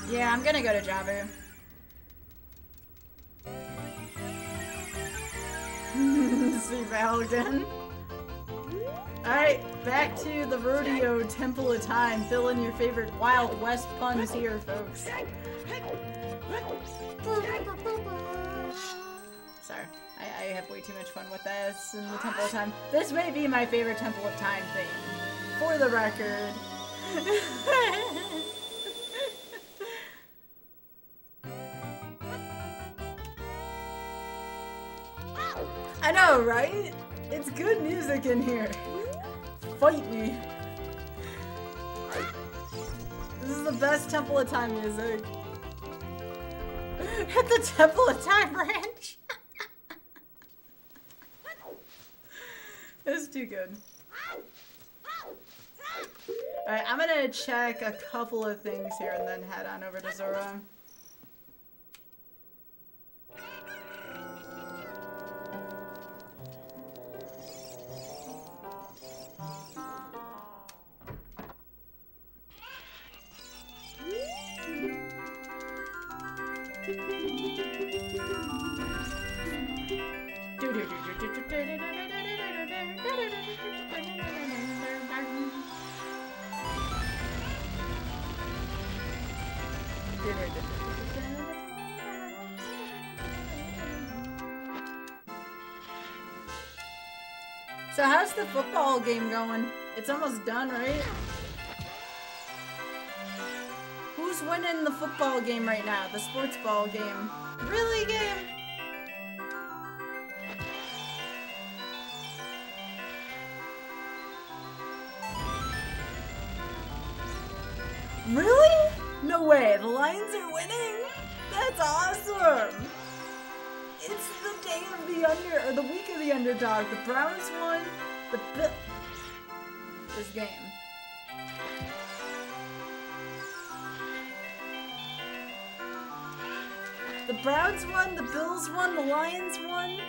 Yeah, I'm gonna go to Jabu. See Falcon. Alright, back to the rodeo Temple of Time. Fill in your favorite Wild West puns here, folks. Sorry, I have way too much fun with this in the Temple of Time. This may be my favorite Temple of Time thing, for the record. I know, right? It's good music in here. Fight me. This is the best Temple of Time music. Hit the Temple of Time Ranch. It's too good. Alright, I'm gonna check a couple of things here and then head on over to Zora. So how's the football game going? It's almost done, right? Who's winning the football game right now? The sports ball game. Really, game? Really? No way, the Lions are winning? That's awesome! It's the day of the the week of the underdog. The Browns won, this game. The Browns won, the Bills won, the Lions won.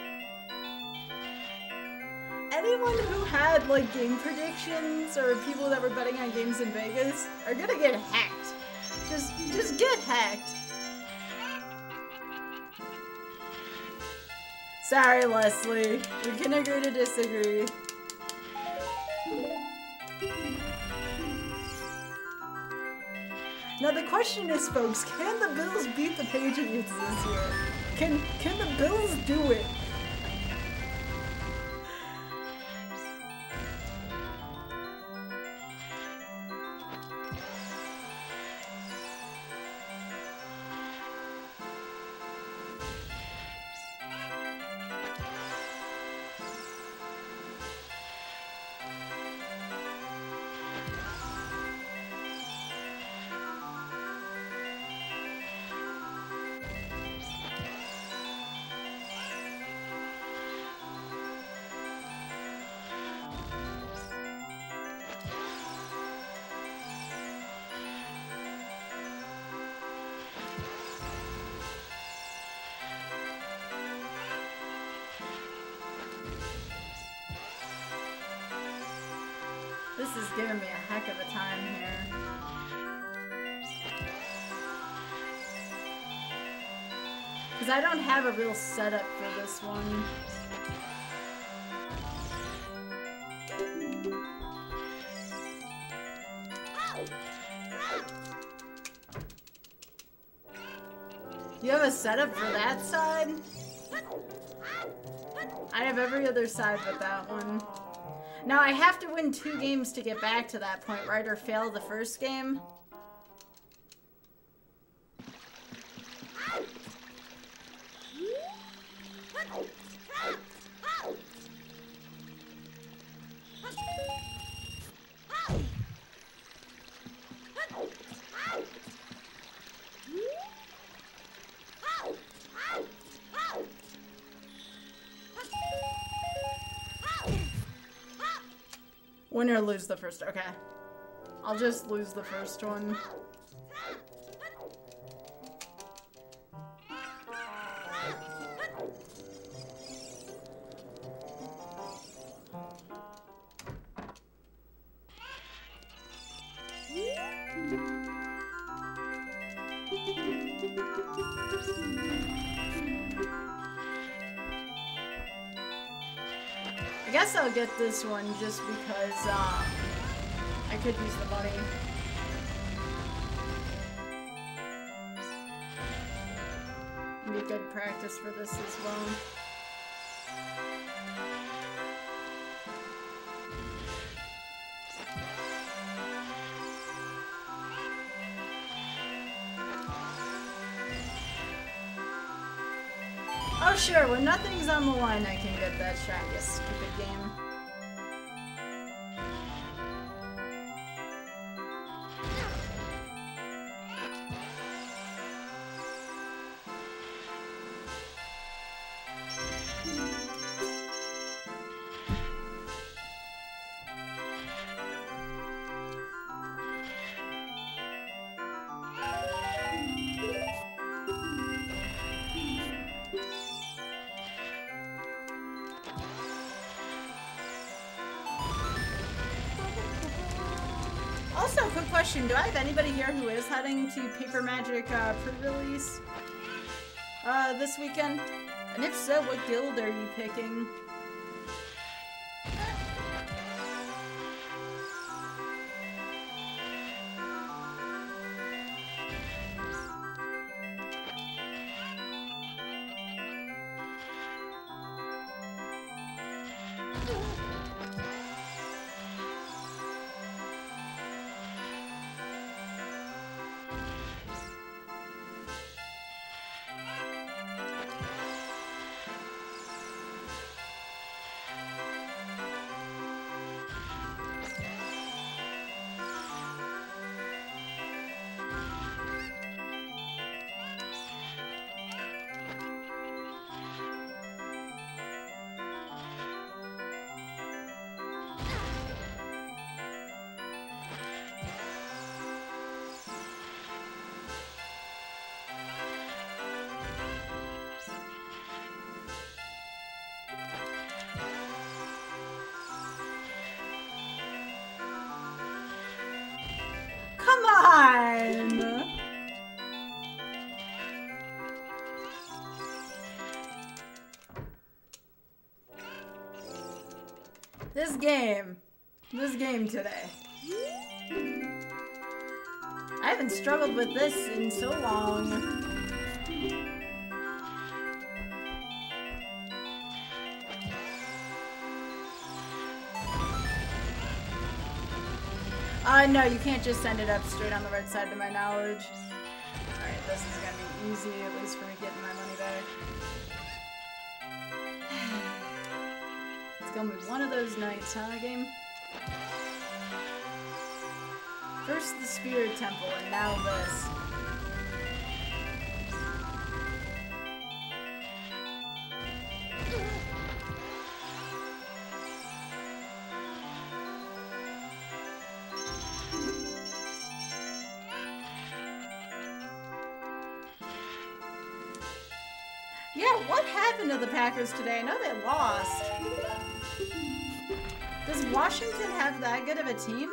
Anyone who had like game predictions or people that were betting on games in Vegas are gonna get hacked. Just get hacked. Sorry, Leslie. We can agree to disagree. Now the question is, folks, can the Bills beat the Patriots this year? Can the Bills do it? This is giving me a heck of a time here. Because I don't have a real setup for this one. You have a setup for that side? I have every other side but that one. Now I have to win 2 games to get back to that point, right? Or fail the first game? Win or lose the first, okay. I'll just lose the first one. I guess I'll get this one just because I could use the money. Be good practice for this as well. Oh sure, when nothing's on the line I can get that shot, you stupid game. Also, quick question, do I have anybody here who is heading to Paper Magic pre-release this weekend? And if so, what guild are you picking? on! This game today. I haven't struggled with this in so long. No, you can't just send it up straight on the right side to my knowledge. Alright, this is gonna be easy, at least for me getting my money back. It's gonna be one of those nights, huh, game? First the Spirit Temple, and now this. Yeah, what happened to the Packers today? I know they lost. Does Washington have that good of a team?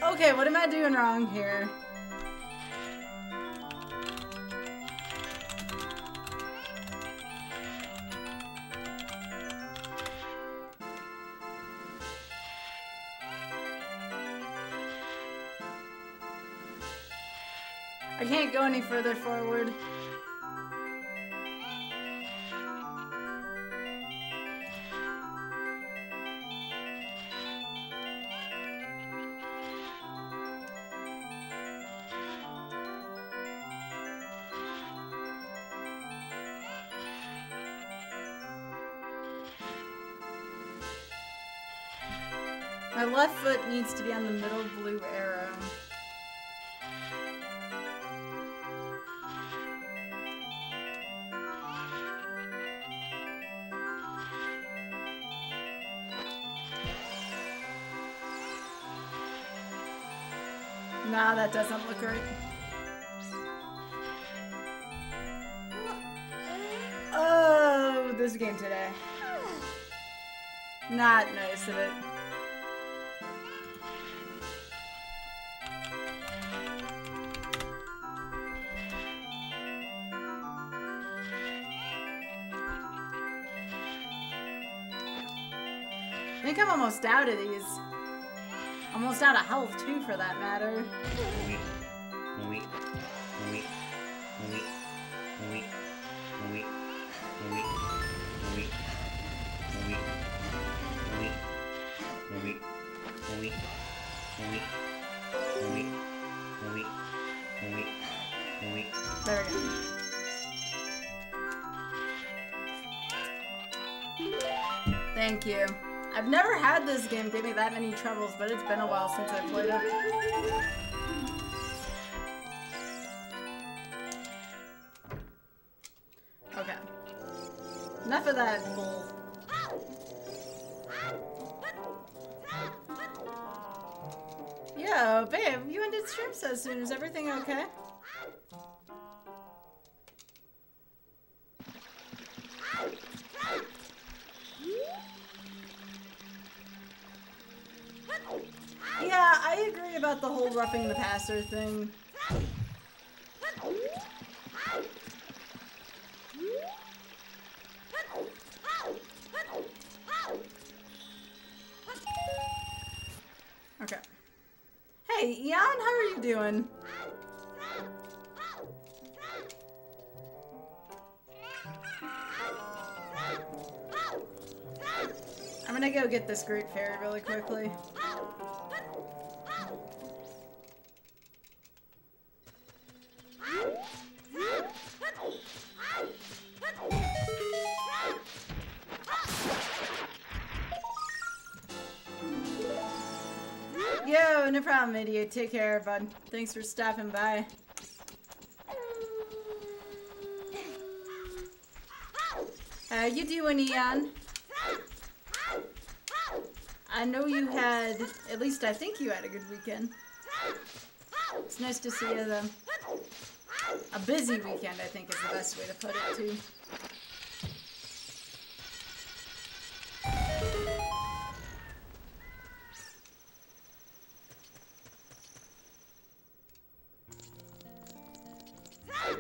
Okay, what am I doing wrong here? I can't go any further forward. My left foot needs to be on the middle blue arrow. Nah, that doesn't look right. Oh, this game today. Not nice of it. I think I'm almost out of these. Almost out of health too, for that matter. There we go. Thank you. I've never had this game give me that many troubles, but it's been a while since I played it. Okay. Enough of that bull. Yo, babe, you ended stream so soon. Is everything okay? Yeah, I agree about the whole roughing the passer thing. Okay. Hey, Ian, how are you doing? I'm gonna go get this great fairy really quickly. no problem, idiot. Take care, bud. Thanks for stopping by. How you doing, Eon? I know you had, at least I think you had a good weekend. It's nice to see you, though. A busy weekend, I think, is the best way to put it, too.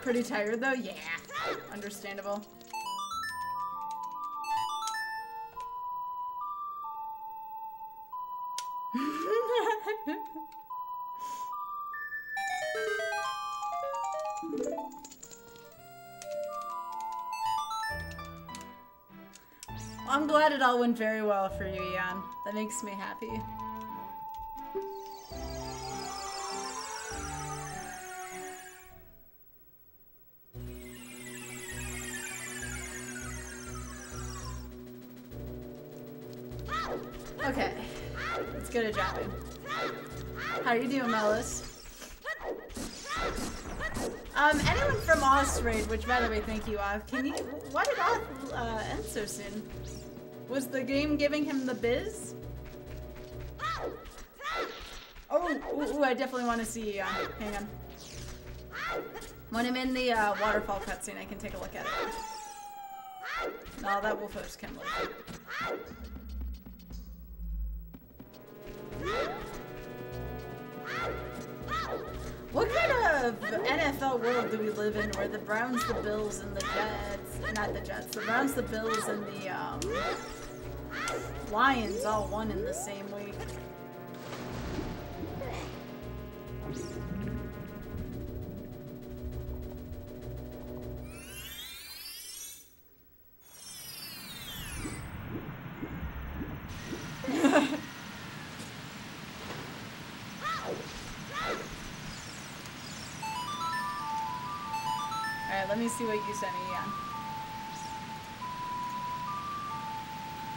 Pretty tired, though? Yeah. Understandable. I'm glad it all went very well for you, Ian. That makes me happy. Okay, let's get a jobbing. How you doing, Melis? Anyone from Oz Raid, which by the way, thank you, can you, why did Oz end so soon? Was the game giving him the biz? Oh, I definitely want to see, hang on. When I'm in the waterfall cutscene, I can take a look at it. No, that will first come later. What kind of NFL world do we live in where the Browns, the Bills, and the Jets, not the Jets, the Browns, the Bills, and the Lions all won in the same week? Let me see what you sent me, Ian.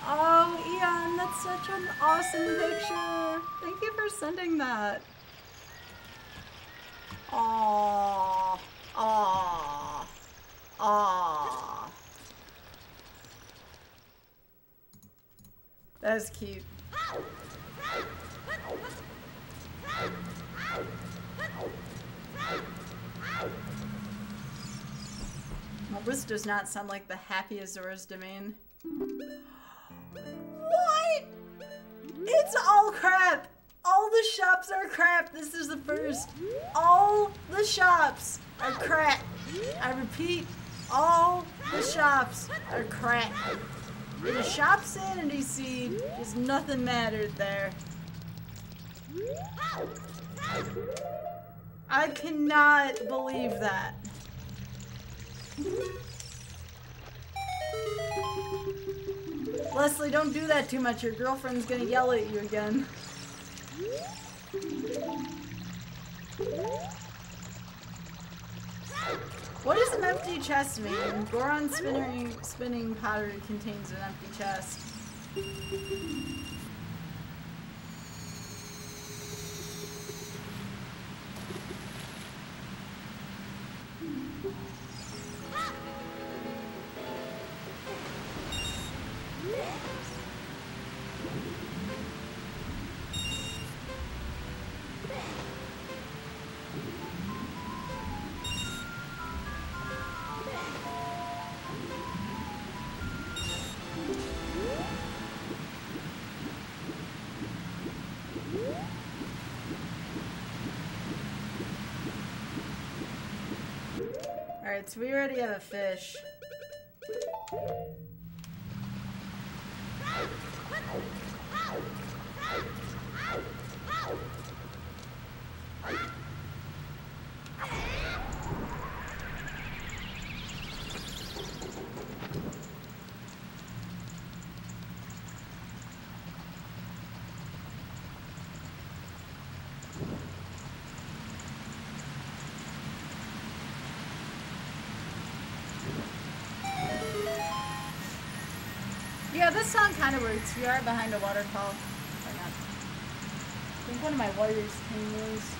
Oh, Ian, that's such an awesome picture. Thank you for sending that. Aww. Aww. Aww. That is cute. Well, this does not sound like the happiest Zora's domain. What? It's all crap! All the shops are crap! This is the first. All the shops are crap! I repeat, all the shops are crap. In a Shopsanity seed, just nothing mattered there. I cannot believe that. Leslie, don't do that too much. Your girlfriend's gonna yell at you again. What does an empty chest mean? Goron spinning pottery contains an empty chest. Alright, so we already have a fish. Yeah, this song kind of works. We are behind a waterfall. Or not. think one of my wires came loose.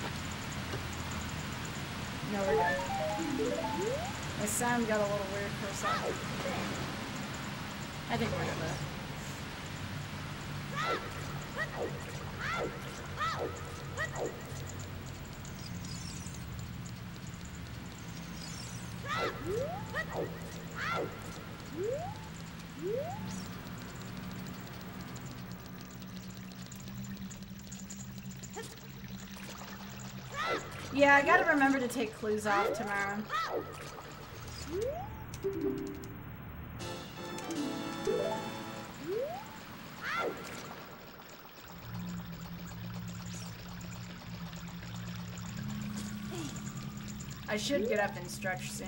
No, we're good. My sound got a little weird for a second. I think we're good. Yeah, I gotta remember to take clues off tomorrow. I should get up and stretch soon.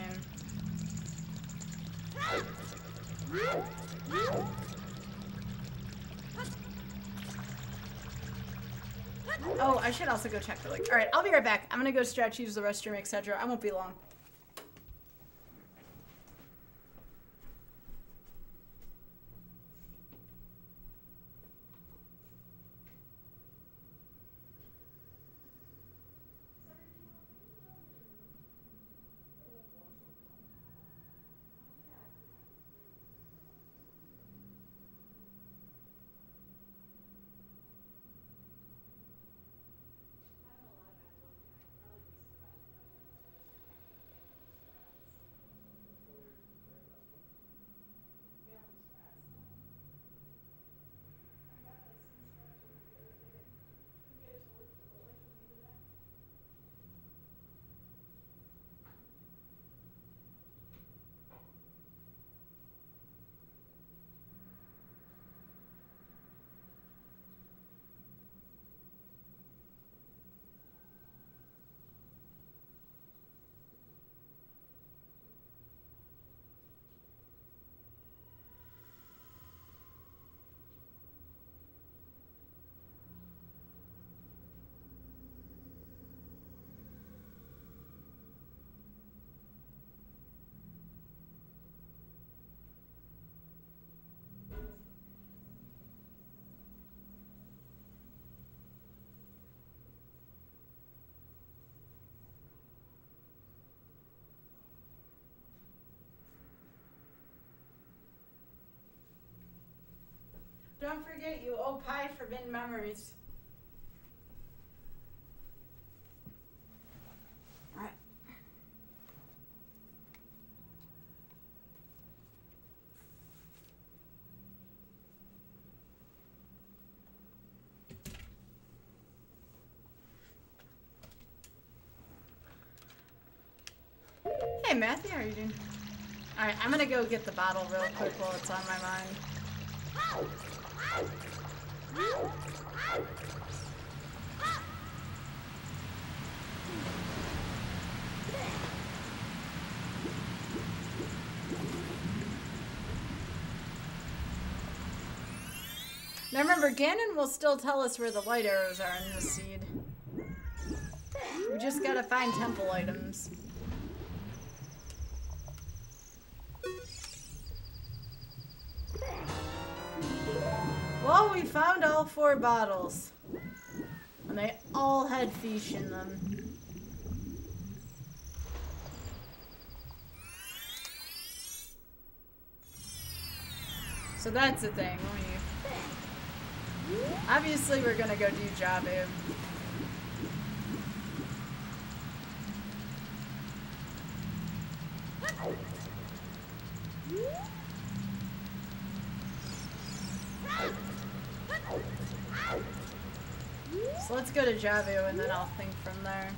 Oh, I should also go check the link. Alright, I'll be right back. I'm gonna go stretch, use the restroom, etc. I won't be long. Don't forget, you owe Pi forbidden memories. Alright. Hey Matthew, how are you doing? Alright, I'm gonna go get the bottle real quick while it's on my mind. Now remember, Ganon will still tell us where the light arrows are in this seed. We just gotta find temple items. Well, we found all 4 bottles. And they all had fish in them. So that's the thing. Obviously, we're gonna go do Jabu. So let's go to Jabu and then I'll think from there.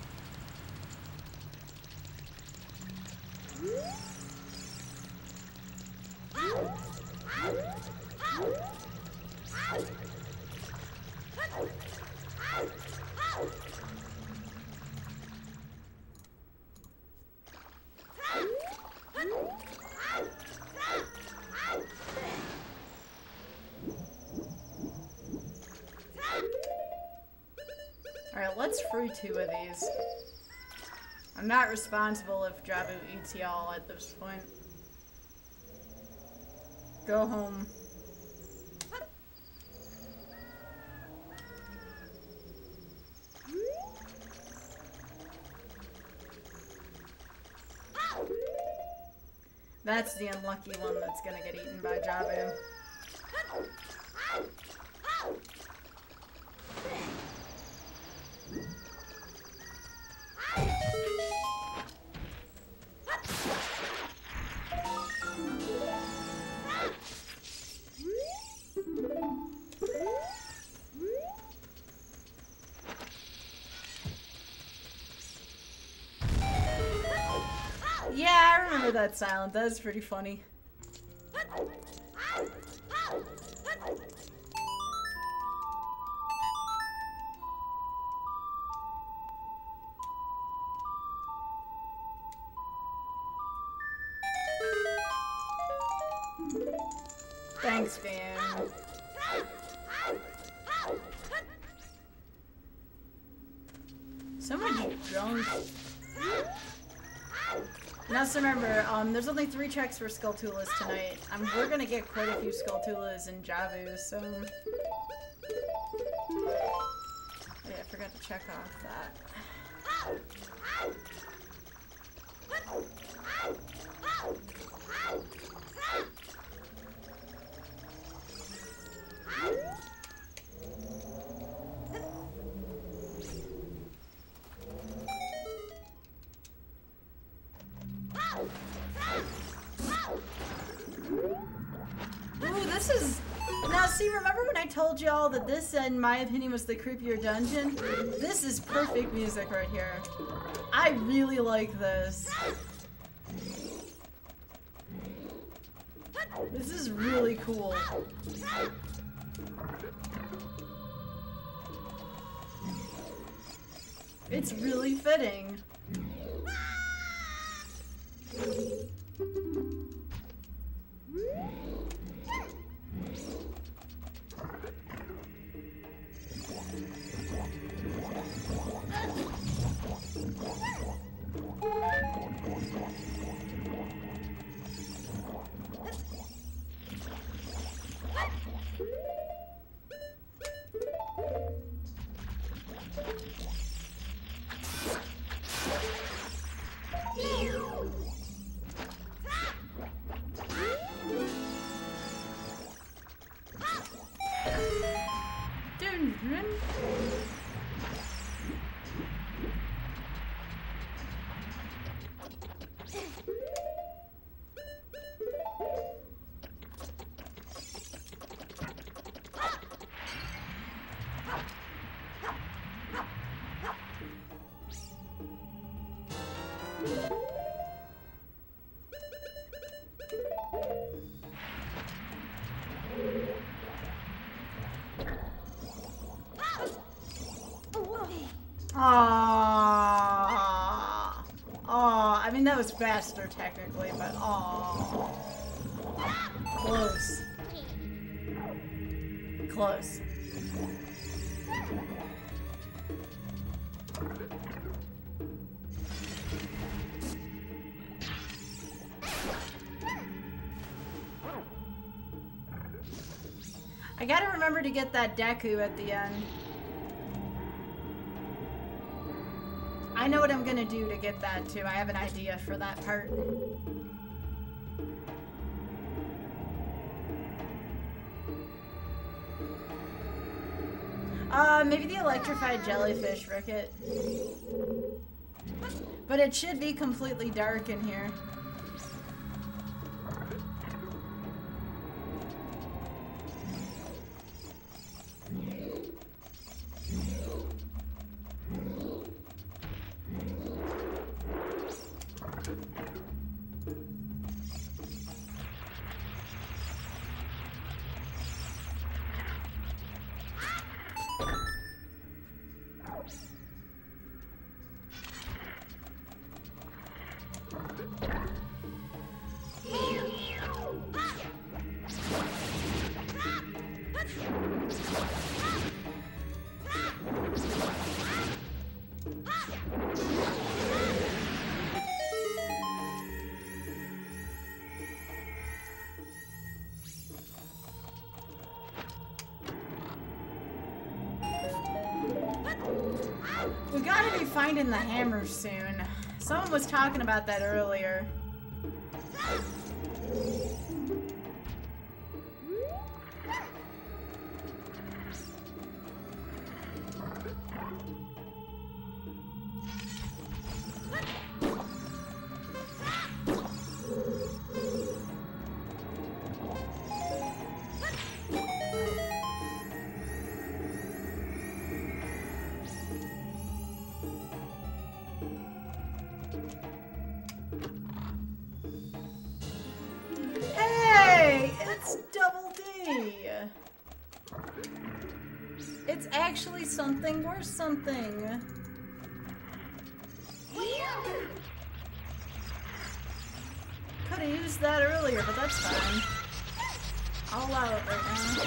Alright, let's free 2 of these. I'm not responsible if Jabu eats y'all at this point. Go home. I That's the unlucky one that's gonna get eaten by Jabu. Yeah, I remember that sound. That was pretty funny. Thanks, fam. So much junk. Now, so remember, there's only 3 checks for Skulltulas tonight. We're gonna get quite a few Skulltulas and Jabu, so... Oh, yeah, I forgot to check off that. Ooh, this is... Now, see, remember when I told y'all that this, in my opinion, was the creepier dungeon? This is perfect music right here. I really like this. This is really cool. It's really fitting. I mean, that was faster technically, but close. Close. I gotta remember to get that Deku at the end. I know what I'm gonna do to get that too. I have an idea for that part. Maybe the electrified jellyfish, Ricket. But it should be completely dark in here. We gotta be finding the hammer soon. Someone was talking about that earlier. It's actually something worth something. Could have used that earlier, but that's fine. I'll allow it right now.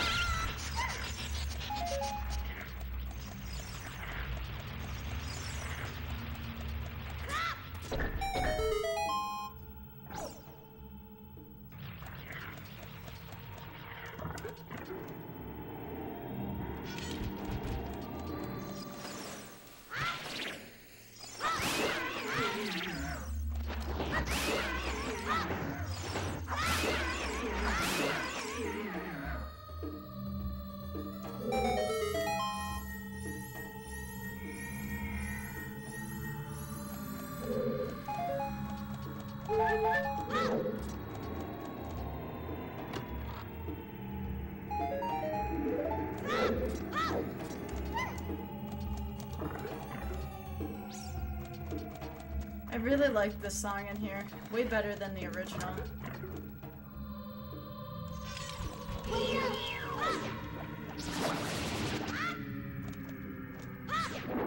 I really like this song in here. Way better than the original.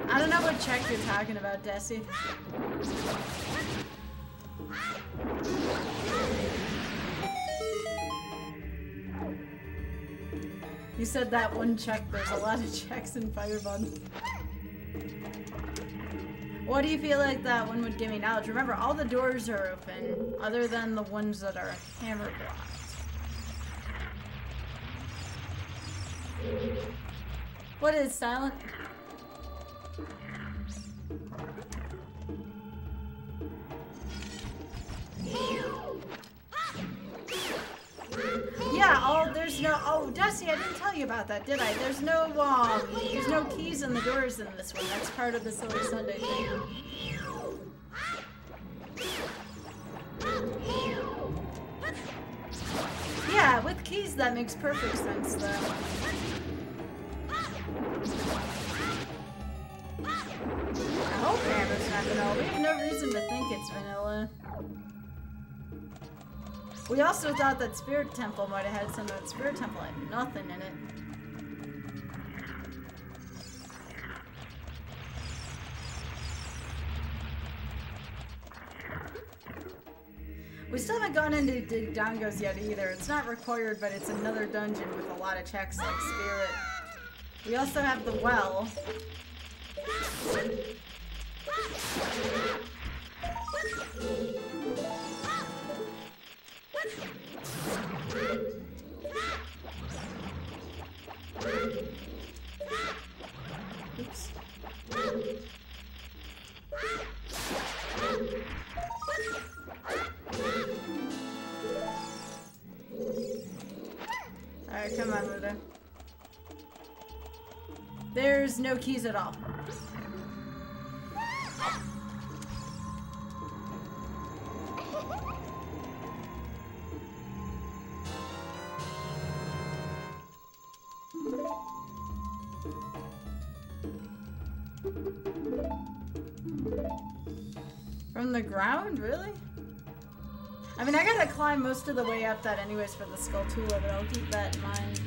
I don't know what check you're talking about, Desi. You said that one check. There's a lot of checks in Firebug. What do you feel like that one would give me knowledge? Remember, all the doors are open, other than the ones that are hammer blocked. What is silent? Yeah, there's no, Dusty, I didn't tell you about that, did I? There's no keys in the doors in this one. That's part of the Silly Sunday thing. Yeah, with keys that makes perfect sense, though. I hope Hammer's not vanilla. We have no reason to think it's vanilla. We also thought that Spirit Temple might have had some of that. Spirit Temple had nothing in it. We still haven't gone into Dangos yet either. It's not required, but it's another dungeon with a lot of checks like Spirit. We also have the well. Oops. Alright, come on, Luda. There's no keys at all. From the ground? Really? I mean, I gotta climb most of the way up that anyways for the Skulltula, but I'll keep that in mind.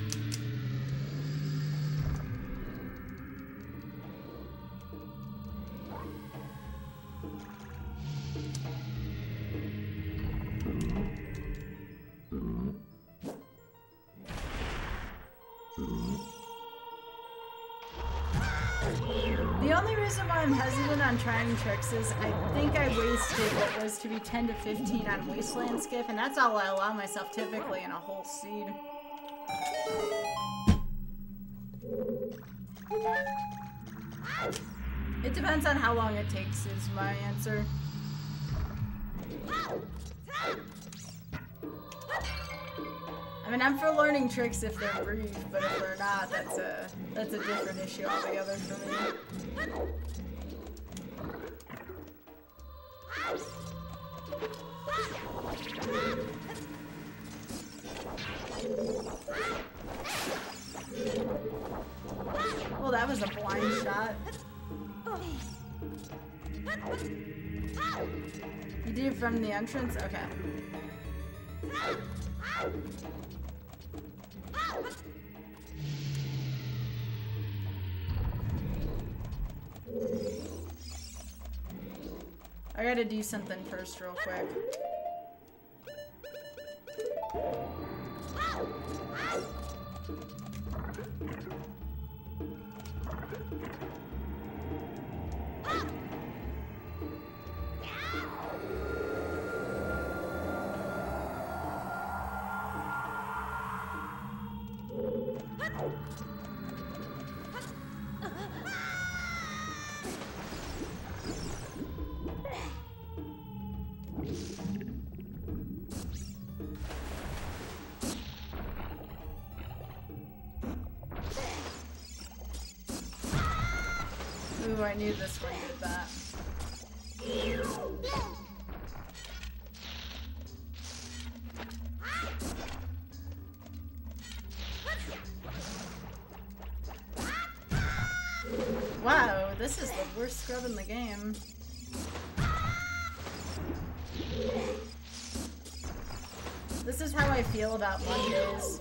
The only reason why I'm hesitant on trying tricks is I think I wasted what was to be 10 to 15 on Wasteland Skiff, and that's all I allow myself typically in a whole seed. It depends on how long it takes is my answer. mean, I'm for learning tricks if they're brief, but if they're not, that's a different issue altogether for me. Well, that was a blind shot. You did it from the entrance? Okay. I gotta do something first real quick. Ooh, I knew this one did that. Wow, this is the worst scrub in the game. This is how I feel about Mondays.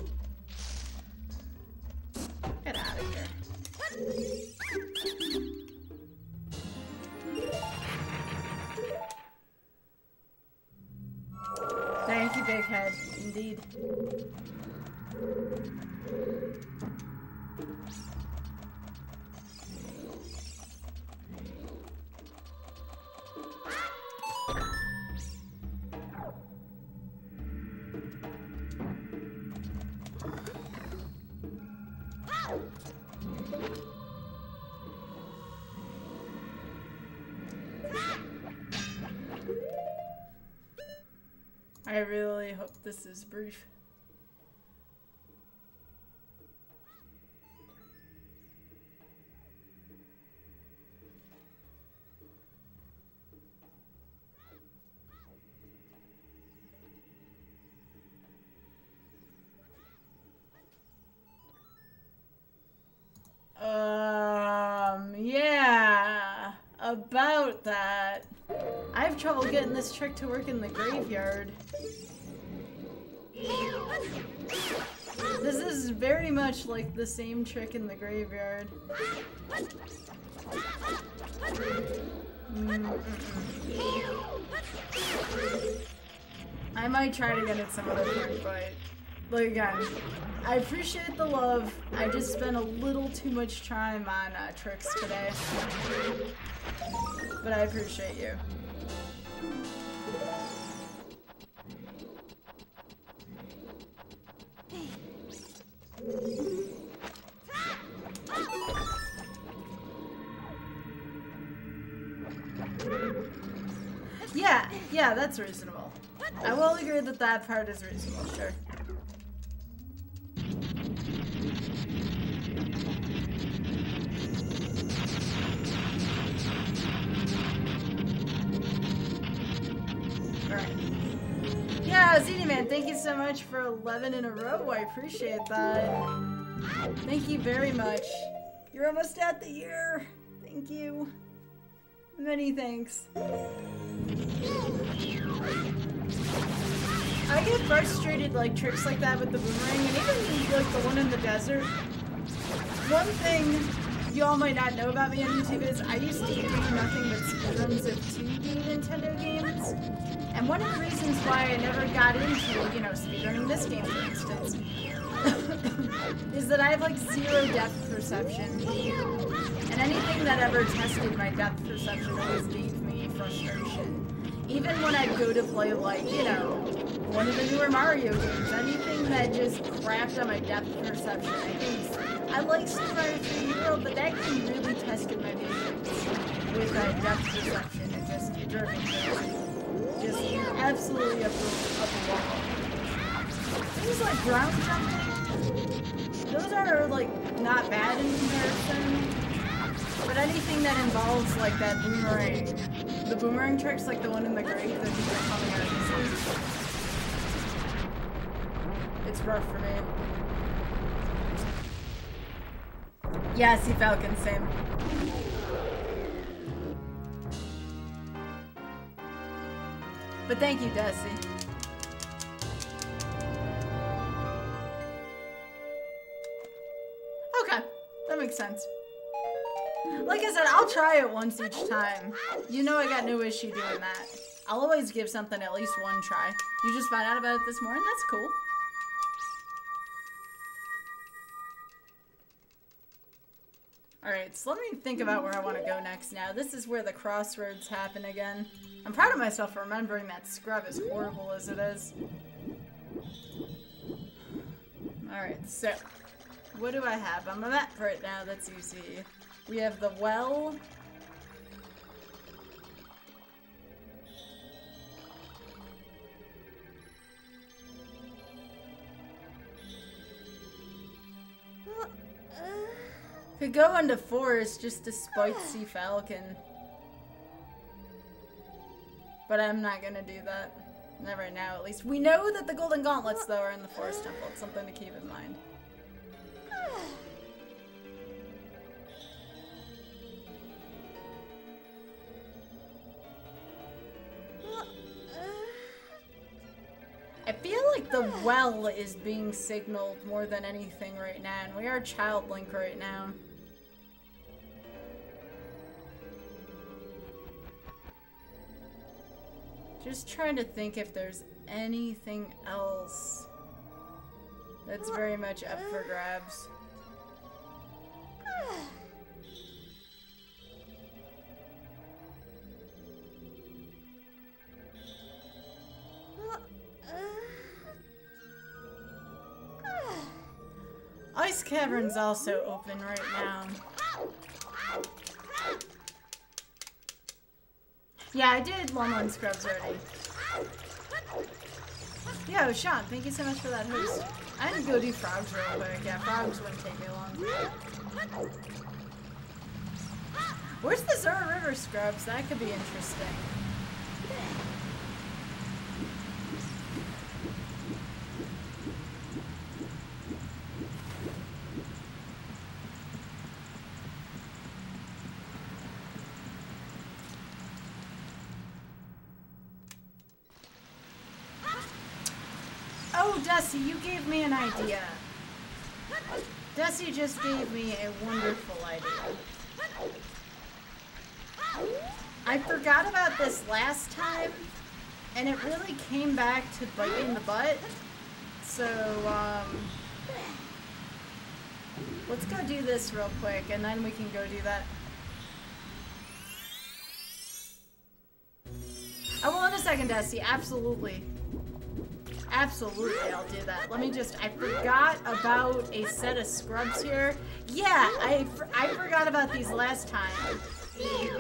Get out of here. Thank you, Big Head. Indeed. I really hope this is brief. Yeah, about that. I have trouble getting this trick to work in the graveyard. This is very much like the same trick in the graveyard. I might try to get it some other point, but like again, I appreciate the love. I just spent a little too much time on tricks today, but I appreciate you. Yeah, that's reasonable. I will agree that that part is reasonable, sure. Alright. Yeah, ZD Man, thank you so much for 11 in a row. I appreciate that. Thank you very much. You're almost at the year. Thank you. Many thanks. I get frustrated like tricks like that with the boomerang, and even like the one in the desert. One thing y'all might not know about me on YouTube is I used to do nothing but speedruns of 2D Nintendo games. And one of the reasons why I never got into, you know, speedrunning this game, for instance, is that I have like zero depth perception. And anything that ever tested my depth perception always gave me frustration. Even when I'd go to play like, you know, one of the newer Mario games, anything that just crapped on my depth perception, I like Super Mario 3D World, but that game really tested my patience with depth perception. It drove me crazy. Just absolutely up the wall. Things like ground jumping, those are like not bad in comparison. But anything that involves like that boomerang, the boomerang tricks like the one in the grave that people are calling are easy. It's rough for me. Yeah, Sea Falcon, same. But thank you, Desi. Okay, that makes sense. Like I said, I'll try it once each time. You know I got no issue doing that. I'll always give something at least one try. You just found out about it this morning? That's cool. Alright, so let me think about where I want to go next now. This is where the crossroads happen again. I'm proud of myself for remembering that scrub, as horrible as it is. Alright, so what do I have? I'm a map right now, that's easy. We have the well. Could go into forest just to spite Sea Falcon. But I'm not gonna do that. Not right now, at least. We know that the Golden Gauntlets, though, are in the Forest Temple. It's something to keep in mind. I feel like the well is being signaled more than anything right now, and we are Child Link right now. Just trying to think if there's anything else that's very much up for grabs. Ice Cavern's also open right now. Yeah, I did one scrubs already. Yo, Sean, thank you so much for that host. I had to go do frogs real quick. Yeah, frogs wouldn't take me long. Where's the Zora River scrubs? That could be interesting. Oh, Dusty, you gave me an idea. Dusty just gave me a wonderful idea. I forgot about this last time, and it really came back to bite me in the butt. So, let's go do this real quick, and then we can go do that. I will in a second, Dusty. Absolutely. Absolutely, I'll do that. Let me just, I forgot about a set of scrubs here. Yeah, I forgot about these last time. Okay,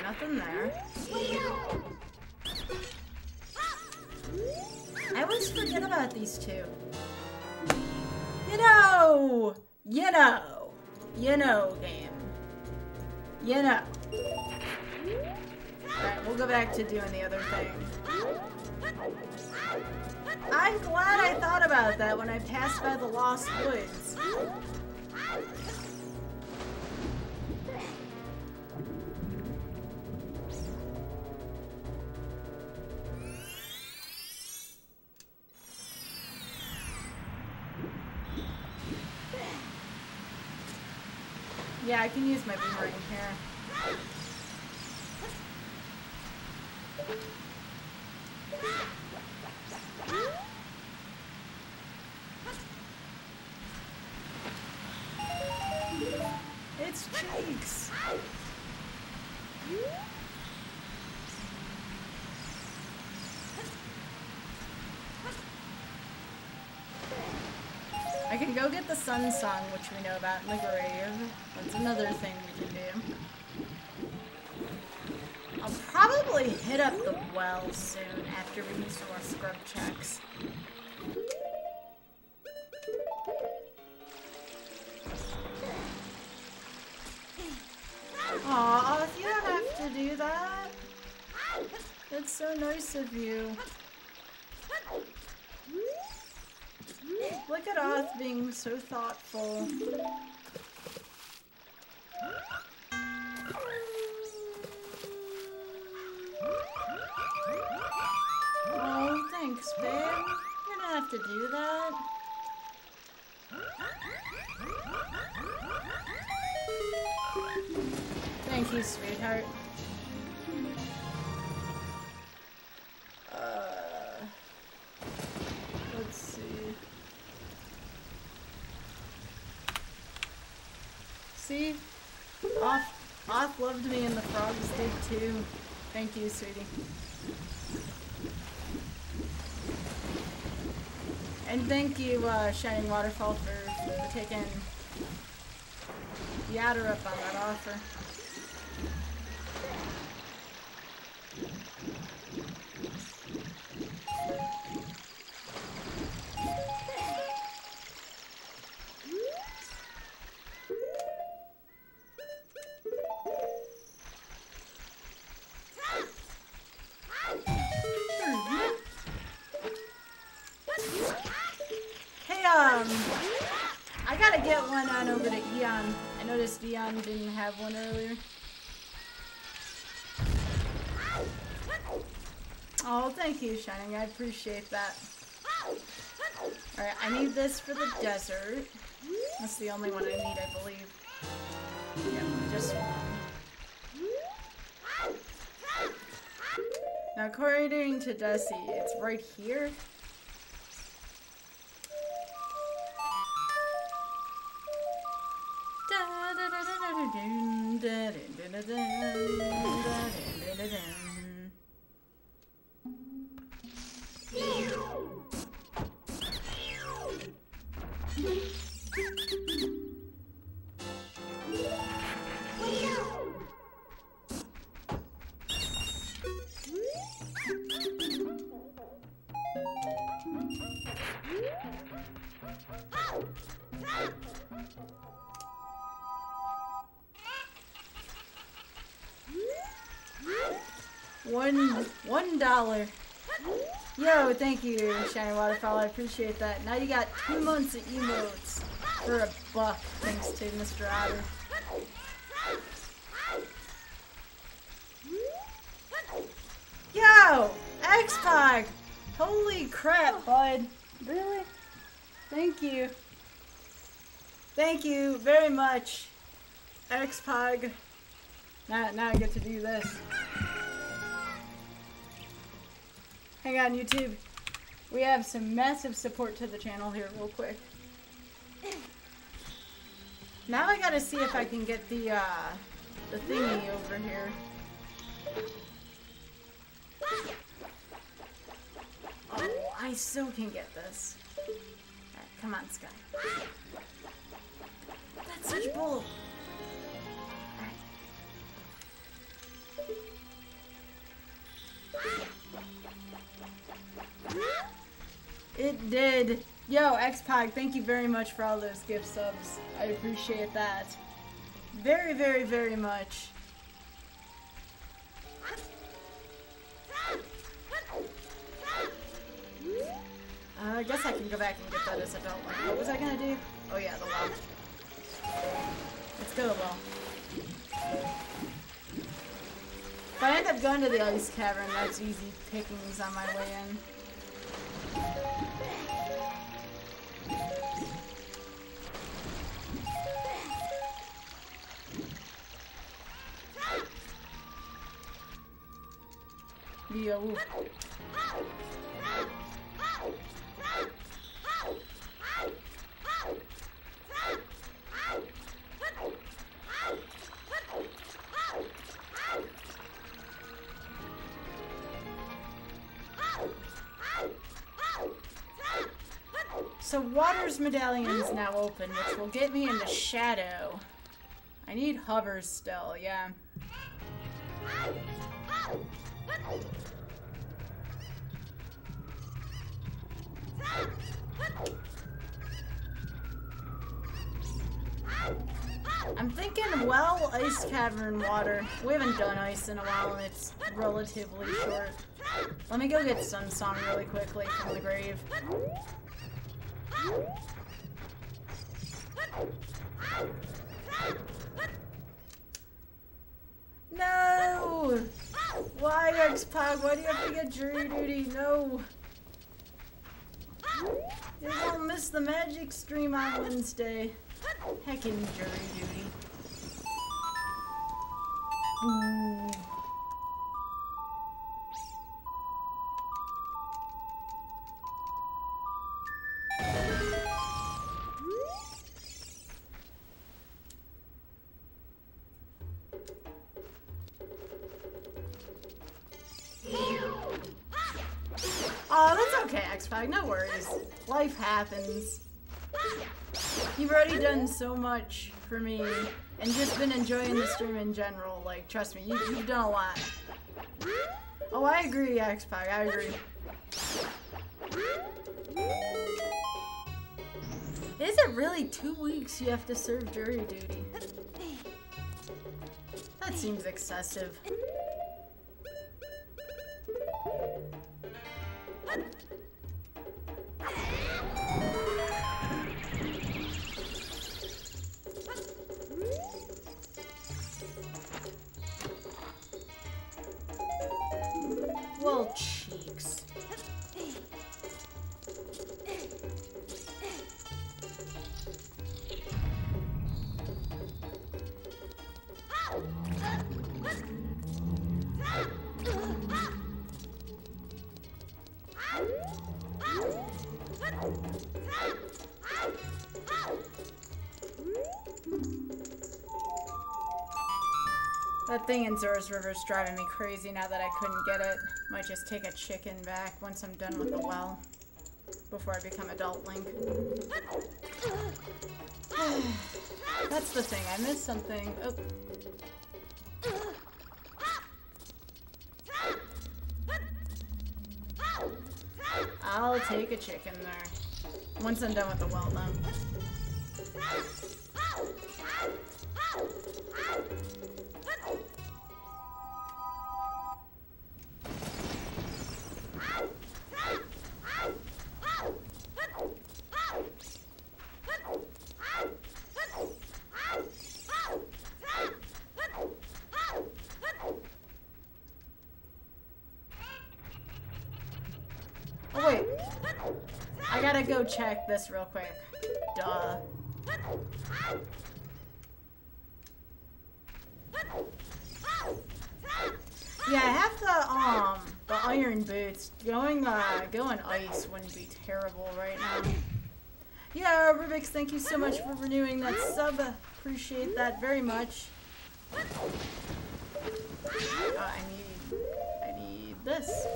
nothing there. I always forget about these two. You know, game. You know. Alright, we'll go back to doing the other thing. I'm glad I thought about that when I passed by the Lost Woods. Yeah, I can use my boomerang here. It's Cheeks! I can go get the Sun Song, which we know about in the grave. That's another thing we can do. hit up the well soon after we do some more scrub checks. Aw, you don't have to do that. That's so nice of you. Look at Oth being so thoughtful. Oh, thanks, babe. You don't have to do that. Thank you, sweetheart. Let's see. See? Oth loved me and the frogs did too. Thank you, sweetie. And thank you, Shining Waterfall, for taking the adder up on that offer. I gotta get one on over to Eon. I noticed Eon didn't have one earlier. Oh, thank you, Shining. I appreciate that. Alright, I need this for the desert. That's the only one I need, I believe. Yeah, just one. Now, according to Desi, it's right here. $1. Yo, thank you, Shiny Waterfall. I appreciate that. Now you got 2 months of emotes for $1, thanks to Mr. Otter. Yo, X-Pac! Holy crap, bud. Really? Thank you. Thank you very much, X-Pac. Now I get to do this. Hang on, YouTube. We have some massive support to the channel here real quick. Now I gotta see if I can get the thingy over here. Oh, I still can get this. Alright, come on, Sky. That's such bull. It did. Yo, X-Pac, thank you very much for all those gift subs. I appreciate that. Very, very, very much. I guess I can go back and get that as adult one. What was I gonna do? Oh yeah, the well. Let's go to the well. If I end up going to the ice cavern, that's easy pickings on my way in. Yo. So Water's Medallion is now open, which will get me into Shadow. I need hovers still, yeah. I'm thinking well, ice cavern water. We haven't done ice in a while and it's relatively short. Let me go get Sun Song really quickly from the grave. No! Why, X-Pog? Why do you have to get jury duty? No! You're gonna miss the magic stream on Wednesday. Heckin' jury duty. Ooh. Oh, that's okay, X-Pac. No worries. Life happens. You've already done so much for me, and just been enjoying the stream in general. Like, trust me, you've done a lot. Oh, I agree, X-Pac. I agree. Is it really 2 weeks you have to serve jury duty? That seems excessive. Well, cheeks. That thing in Zora's River is driving me crazy now that I couldn't get it. Might just take a chicken back once I'm done with the well. Before I become adult Link. That's the thing, I missed something. Oh. I'll take a chicken there. Once I'm done with the well, though. Oh wait, I gotta go check this real quick. Duh. Yeah, I have the iron boots. Going ice wouldn't be terrible right now. Yeah, Rubik's, thank you so much for renewing that sub. Appreciate that very much. I need this.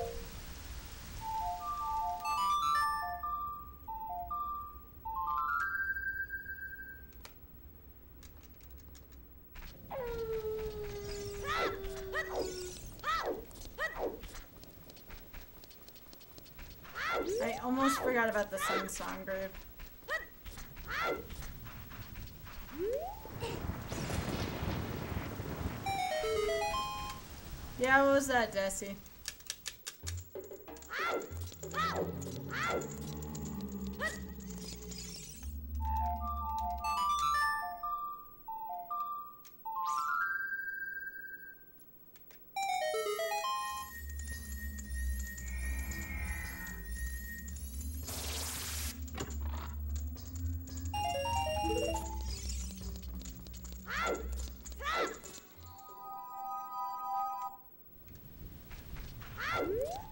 I almost forgot about the Sun Song grave. Yeah, what was that, Desi?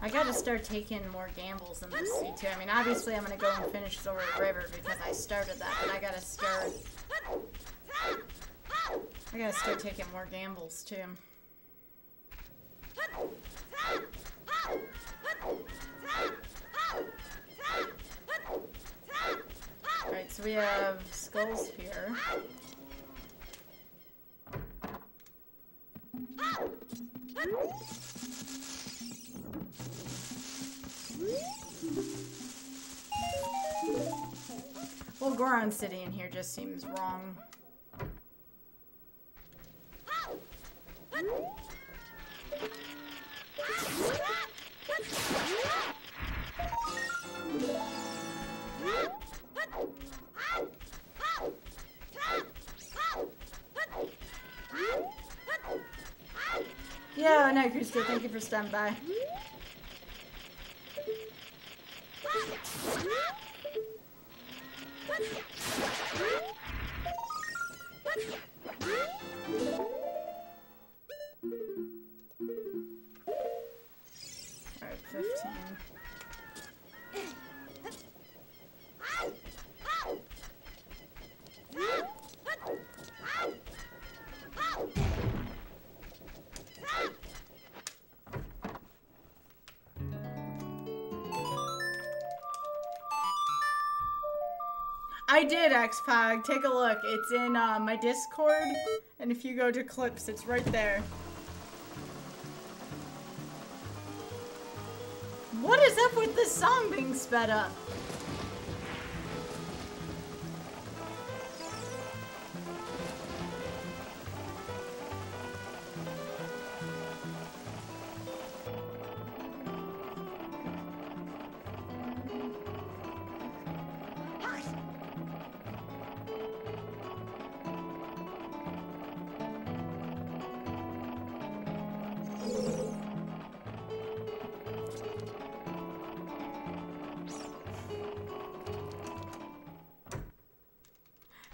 I gotta start taking more gambles in this C2. I mean, obviously I'm gonna go and finish Zora River because I started that, but I gotta start taking more gambles too. Alright, so we have skulls here. Well, Goron City in here just seems wrong. Yeah, no, Christo, thank you for standing by. Alright, 15. I did, Xpog. Take a look. It's in my Discord, and if you go to clips, it's right there. What is up with this song being sped up?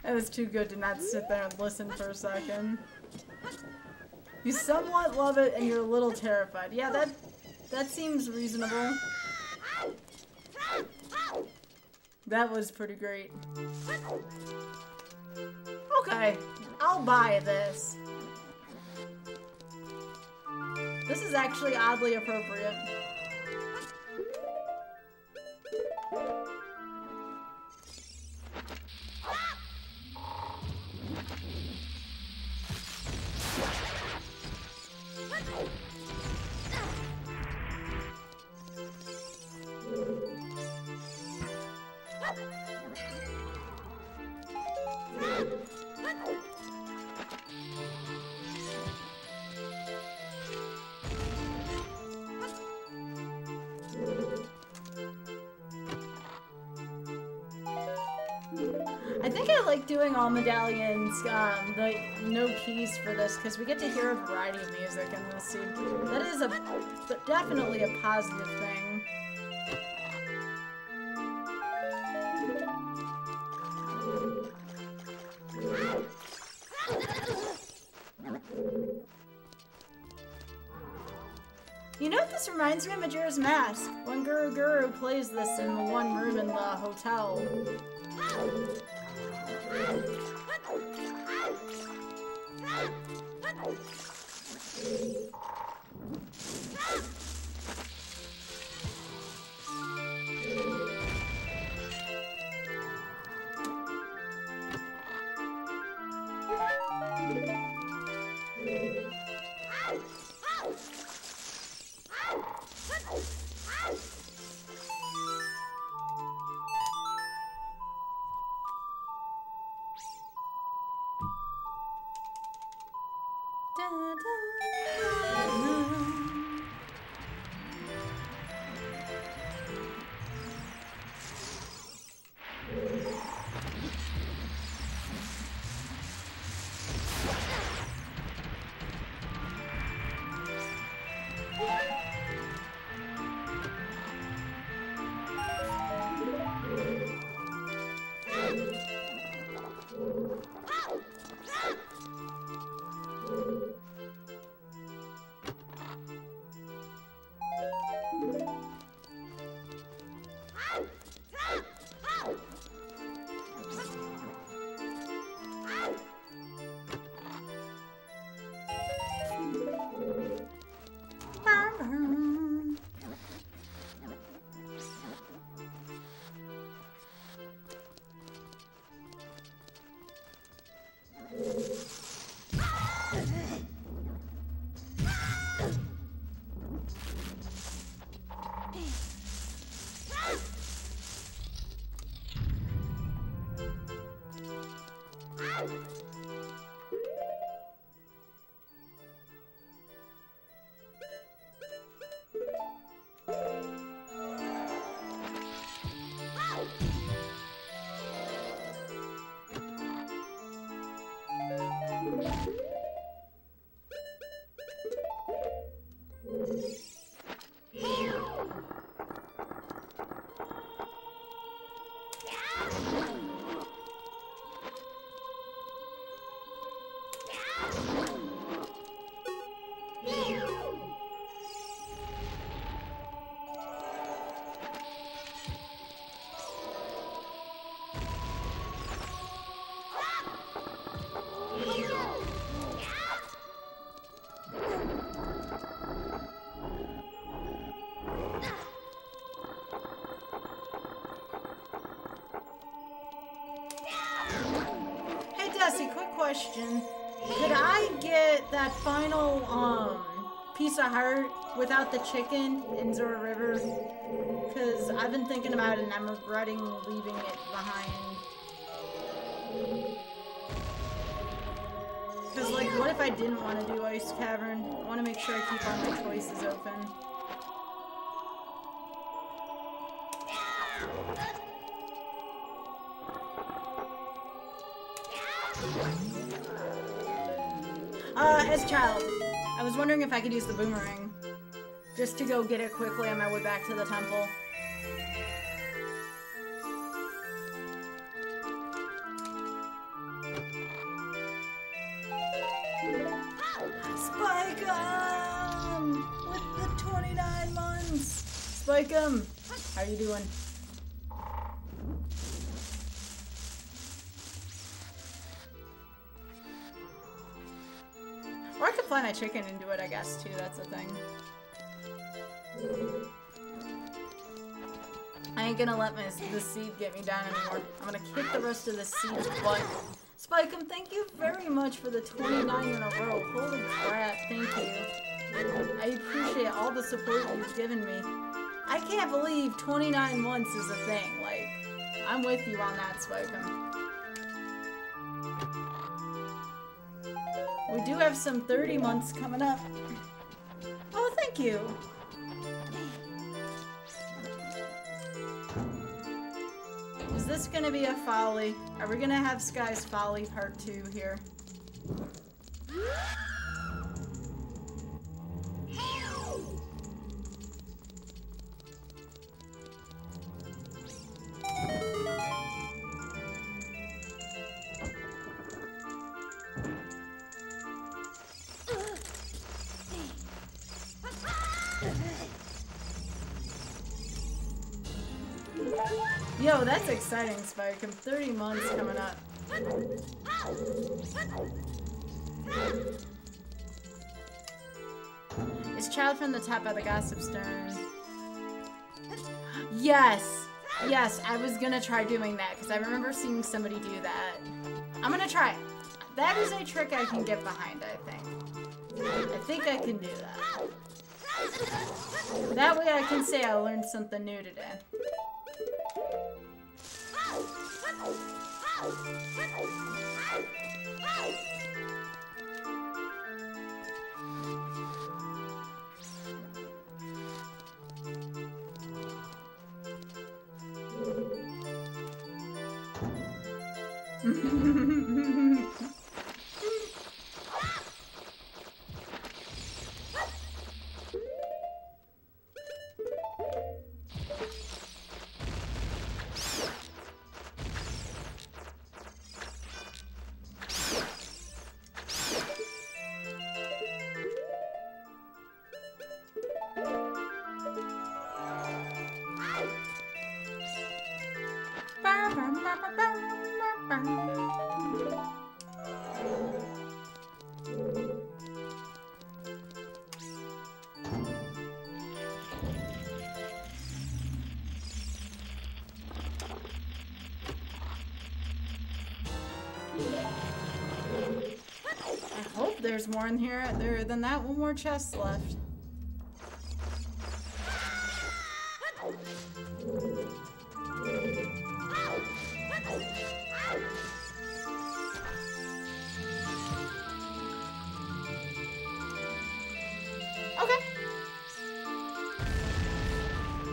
It was too good to not sit there and listen for a second. You somewhat love it and you're a little terrified. Yeah, that seems reasonable. That was pretty great. Okay, I'll buy this. This is actually oddly appropriate. I think I like doing all medallions, the no keys for this, because we get to hear a variety of music, and we'll see. That is definitely a positive thing. You know what this reminds me of? Majora's Mask. When Guru Guru plays this in the one room in the hotel. question. Could I get that final, piece of heart without the chicken in Zora River? Because I've been thinking about it and I'm regretting leaving it behind. Because, like, what if I didn't want to do Ice Cavern? I want to make sure I keep all my choices open. As a child, I was wondering if I could use the boomerang. Just to go get it quickly on my way back to the temple. Spike 'em! With the 29 months! Spike 'em! How you doing? Or I could fly my chicken and do it, I guess, too. That's the thing. I ain't gonna let the seed get me down anymore. I'm gonna kick the rest of the seed's butt. Spike'em, thank you very much for the 29 in a row. Holy crap, thank you. I appreciate all the support you've given me. I can't believe 29 months is a thing. Like, I'm with you on that, Spike'em. We do have some 30 months coming up. Oh, thank you. Is this gonna be a folly? Are we gonna have Sky's Folly Part 2 here? Yo, that's exciting, Spike. I'm 30 months coming up. Is Child from the Top by the Gossip Stone? Yes! Yes, I was gonna try doing that, because I remember seeing somebody do that. I'm gonna try it. That is a trick I can get behind, I think. I think I can do that. That way I can say I learned something new today. I hope there's more in here than that. One more chest left. Okay.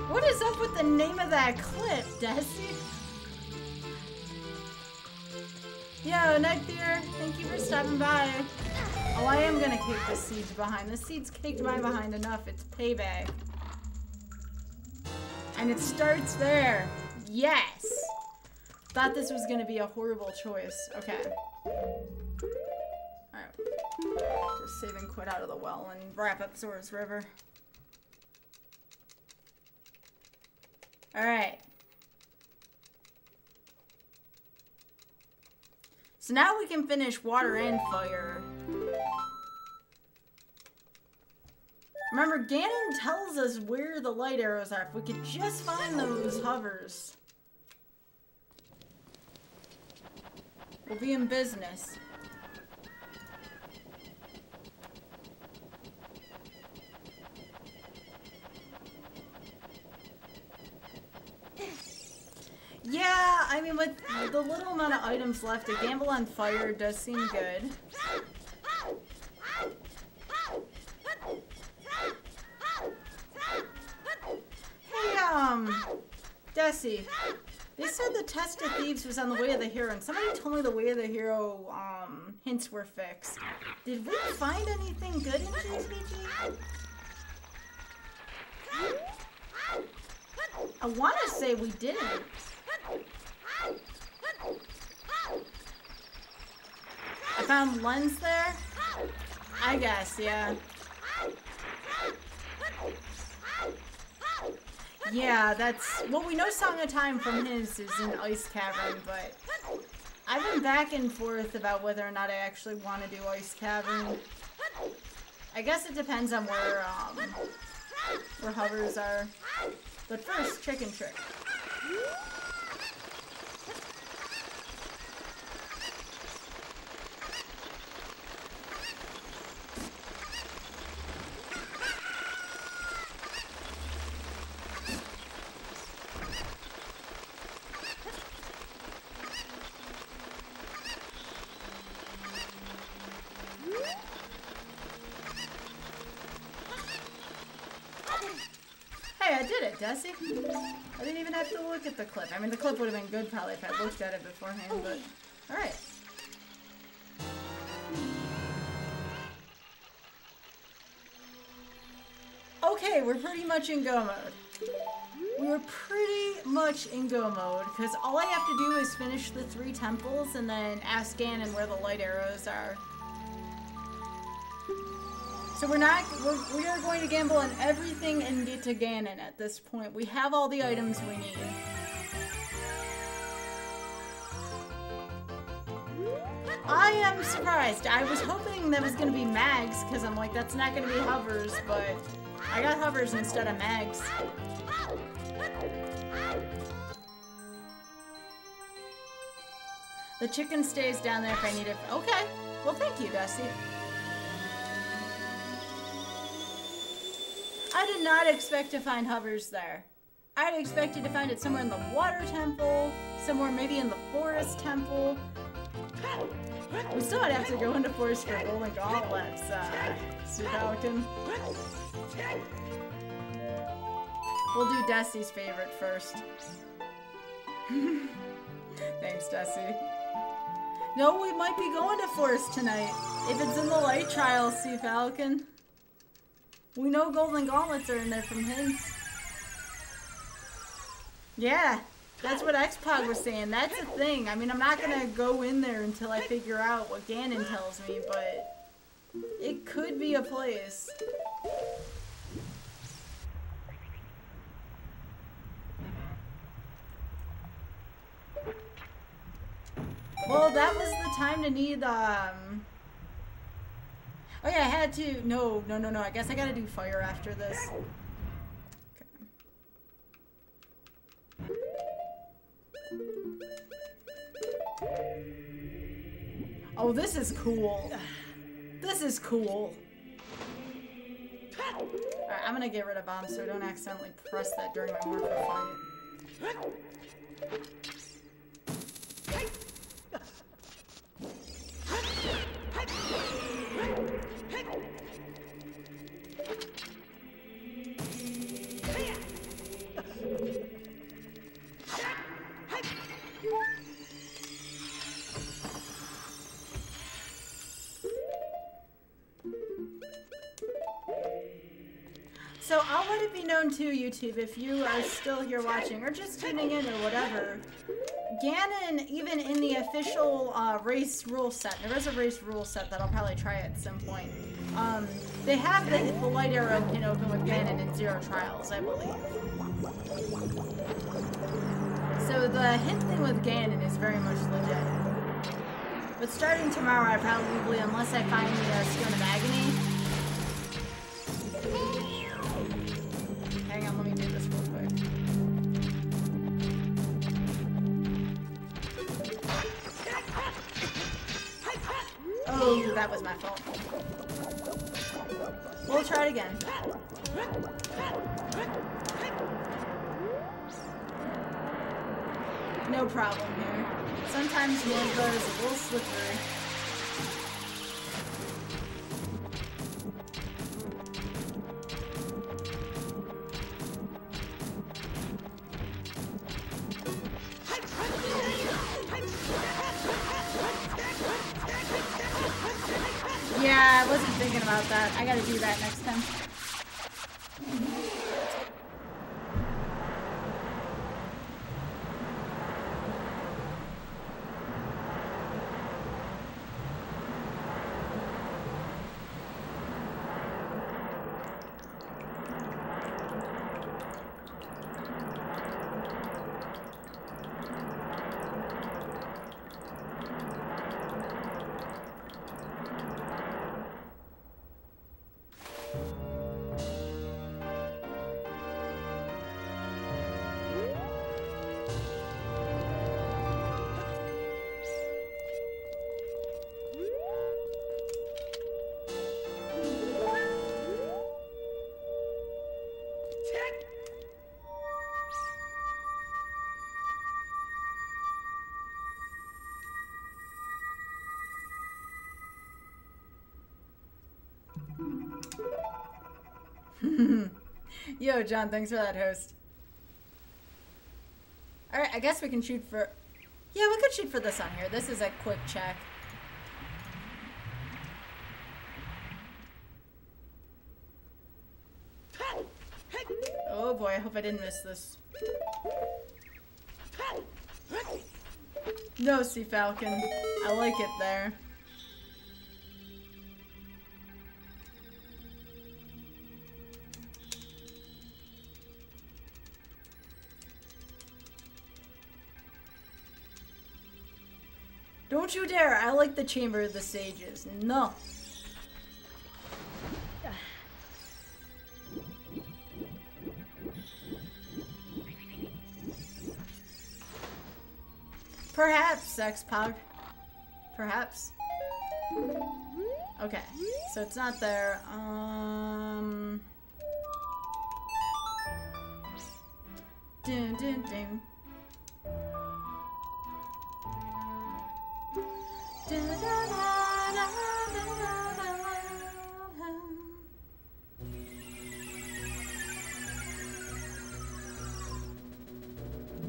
What is up with the name of that clip, Desi? Yo, Nectar, thank you for stopping by. Oh, I am gonna kick the seeds behind. The seeds kicked my behind enough. It's payback. And it starts there. Yes! Thought this was gonna be a horrible choice. Okay. Alright. Just save and quit out of the well and wrap up Zora's River. Alright. So now we can finish water and fire. Remember, Ganon tells us where the light arrows are. If we could just find those hovers, we'll be in business. I mean, with the little amount of items left, a gamble on fire does seem good. Hey, Desi, they said the test of thieves was on the Way of the Hero, and somebody told me the Way of the Hero, hints were fixed. Did we find anything good in GTG? I want to say we didn't. I found lens there? I guess, yeah. Yeah, that's... Well, we know Song of Time from his is in Ice Cavern, but... I've been back and forth about whether or not I actually want to do Ice Cavern. I guess it depends on where hovers are. But first, Chicken Trick. Hey, I did it, Desi. I didn't even have to look at the clip. I mean, the clip would have been good probably if I looked at it beforehand, but... Alright. Okay, we're pretty much in go mode. We're pretty much in go mode, because all I have to do is finish the 3 temples and then ask Ganon where the light arrows are. So we are going to gamble on everything and get to Ganon at this point. We have all the items we need. I am surprised. I was hoping that was going to be mags, because I'm like, that's not going to be hovers, but I got hovers instead of mags. The chicken stays down there if I need it. Okay. Well, thank you, Dusty. I did not expect to find hovers there. I had expected to find it somewhere in the water temple, somewhere maybe in the forest temple. We still would have to go into forest for golden gauntlets, Sue Falcon. We'll do Dusty's favorite first. Thanks, Dusty. No, we might be going to forest tonight. If it's in the light trial, Sea Falcon. We know golden gauntlets are in there from hints. Yeah, that's what Xpog was saying. That's a thing. I mean, I'm not gonna go in there until I figure out what Ganon tells me, but it could be a place. Well, that was the time to need, Oh yeah, I had to... No. I guess I gotta do fire after this. Okay. Oh, this is cool. This is cool. Alright, I'm gonna get rid of bombs so I don't accidentally press that during my morpher fight. So I'll let it be known to YouTube if you are still here watching or just tuning in or whatever. Ganon, even in the official race rule set, there is a race rule set that I'll probably try at some point. They have the light arrow can open with Ganon in 0 trials, I believe. So the hint thing with Ganon is very much legit. But starting tomorrow, I probably, unless I find the Stone of Agony. Hang on, let me do this real quick. Oh, that was my fault. We'll try it again. No problem here. Sometimes Mango is a little slippery. Yeah, I wasn't thinking about that. I gotta do that next time. Yo, John, thanks for that host. Alright, I guess we can shoot for... Yeah, we could shoot for this on here. This is a quick check. Oh boy, I hope I didn't miss this. No, Sea Falcon. I like it there. Don't you dare! I like the Chamber of the Sages. No. Perhaps, Xpog. Perhaps. Okay, so it's not there. Dun, dun, dun.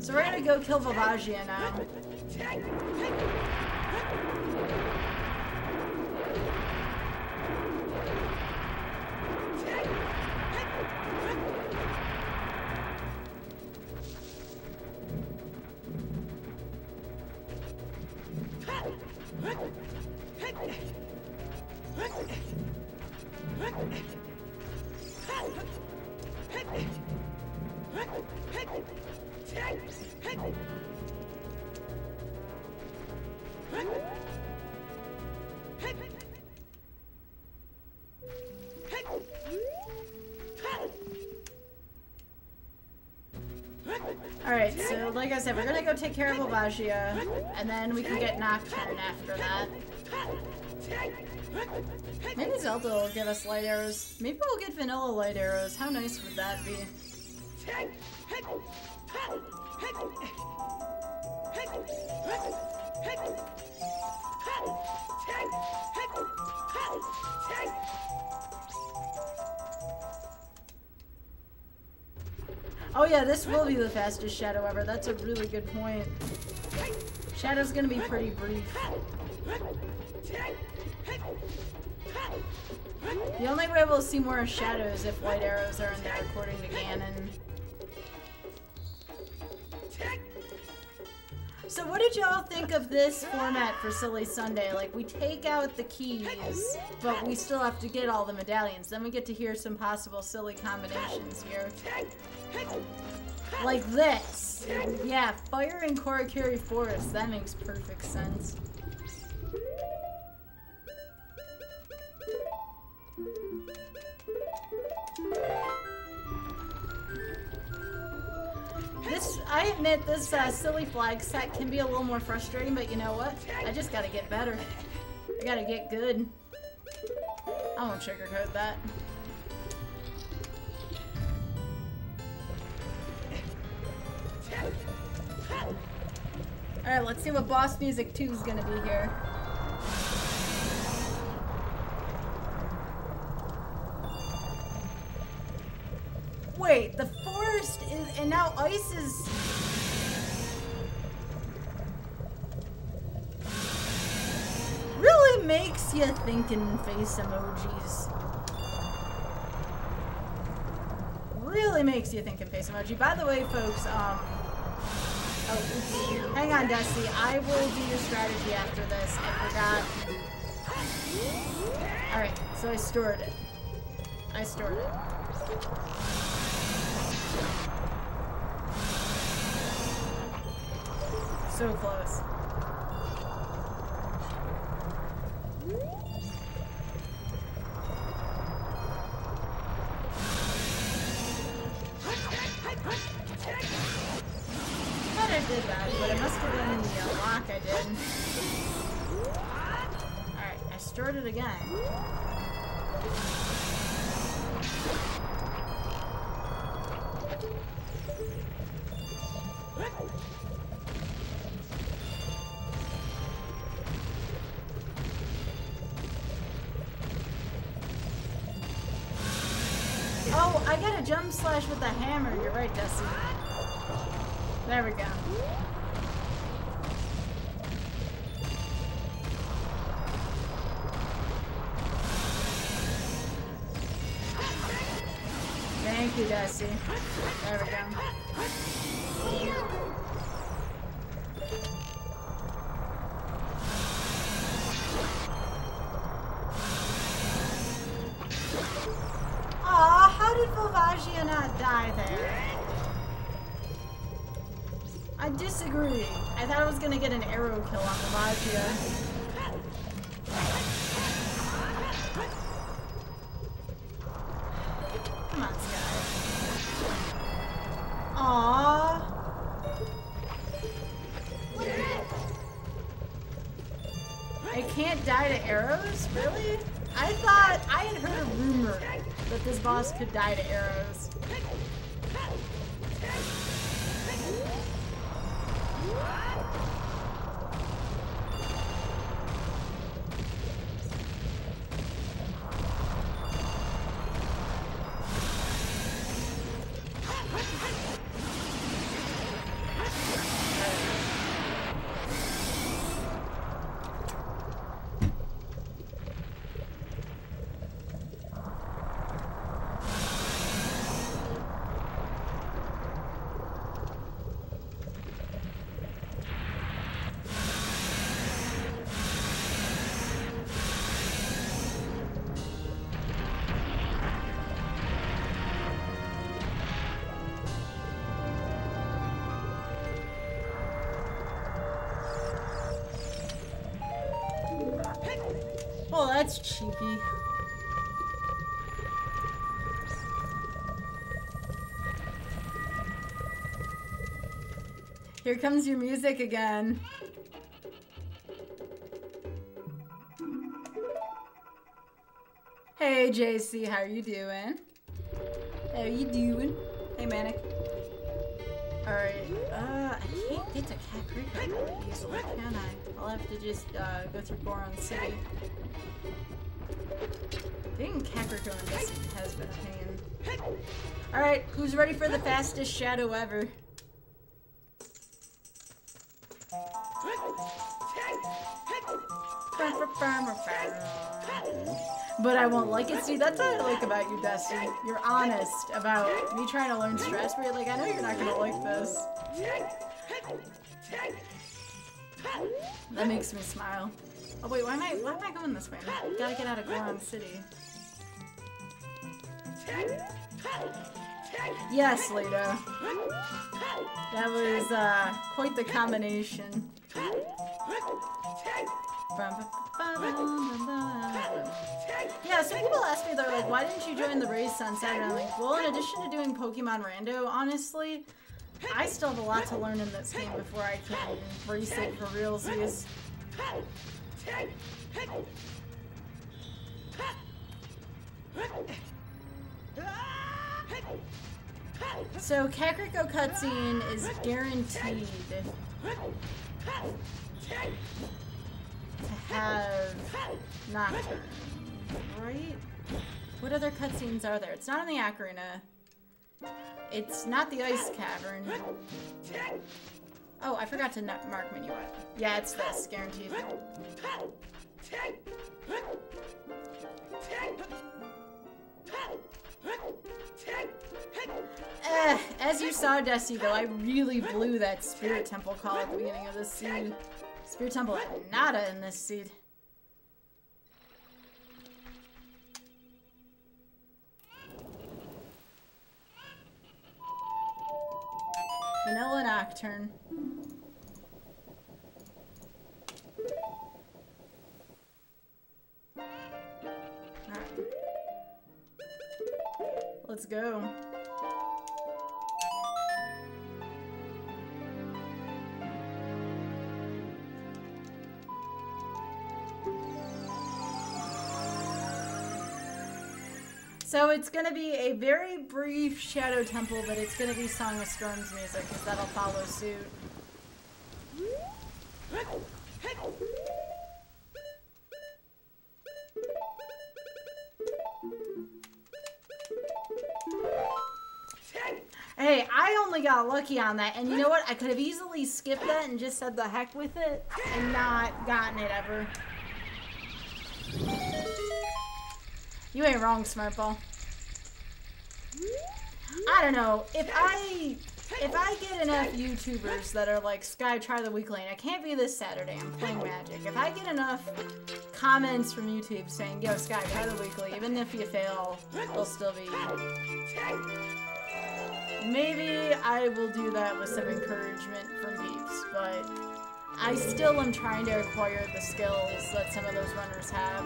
So we're gonna go kill Vavagia now. Alright, so like I said, we're gonna go take care of Vavagia, and then we can get Nocturne after that. Maybe Zelda will give us light arrows. Maybe we'll get vanilla light arrows. How nice would that be? Oh yeah, this will be the fastest Shadow ever. That's a really good point. Shadow's gonna be pretty brief. The only way we'll see more Shadow is if light arrows are in there, according to Ganon. So what did y'all think of this format for Silly Sunday? Like, we take out the keys, but we still have to get all the medallions. Then we get to hear some possible silly combinations here. Like this. Yeah, fire in Korakiri Forest. That makes perfect sense. I admit this silly flag set can be a little more frustrating, but you know what? I just gotta get better. I gotta get good. I won't sugarcoat that. Alright, let's see what boss music 2 is gonna be here. Wait, the forest is, and now ice is... Really makes you thinking face emojis. Really makes you thinking face emoji. By the way, folks, oh, oops. Hang on, Dusty. I will do your strategy after this. I forgot. Alright, so I stored it. I stored it. So close. I thought I did that, but it must have been the lock I did. Alright, I stored it again. Oh, I got a jump slash with the hammer. You're right, Dusty. There we go. Thank you, Dusty. There we go. Aw, how did Volvagia not die there? I disagree. I thought I was gonna get an arrow kill on Volvagia. Come on, Sky. Aww. I can't die to arrows? Really? I thought I had heard a rumor that this boss could die to arrows. Oh, that's cheeky. Here comes your music again. Hey, JC, how are you doing? How you doing? Hey, Manic. Alright, I can't get to Cat Creek really easily, can I? I'll have to just go through Goron City. Getting Cat Creek on this has been a pain. Alright, who's ready for the fastest shadow ever? But I won't like it. See, that's what I like about you, Dusty. You're honest about me trying to learn stress, but you're like, I know you're not gonna like this. That makes me smile. Oh wait, why am I going this way? I gotta get out of Goron City. Yes, Lito. That was quite the combination. Yeah, so people ask me, they're like, why didn't you join the race on Saturday? I'm like, well, in addition to doing Pokemon Rando, honestly, I still have a lot to learn in this game before I can race it for realsies. So, Kakariko cutscene is guaranteed. to have Nocturne, right? What other cutscenes are there? It's not in the Ocarina. It's not the Ice Cavern. Oh, I forgot to mark Minuet. Yeah, it's this, guaranteed. As you saw, Destigo, I really blew that Spirit Temple call at the beginning of this seed. Spirit Temple had nada in this seed. Vanilla Nocturne. Alright. Let's go. So it's going to be a very brief Shadow Temple, but it's going to be Song of Storms music, because that'll follow suit. Hey, I only got lucky on that, and you know what? I could have easily skipped that and just said the heck with it, and not gotten it ever. You ain't wrong, Smartball. I don't know. If I get enough YouTubers that are like, Sky, try the weekly, and I can't be this Saturday, I'm playing Magic. If I get enough comments from YouTube saying, yo, Sky, try the weekly, even if you fail, it'll still be... Maybe I will do that with some encouragement from peeps, but I still am trying to acquire the skills that some of those runners have.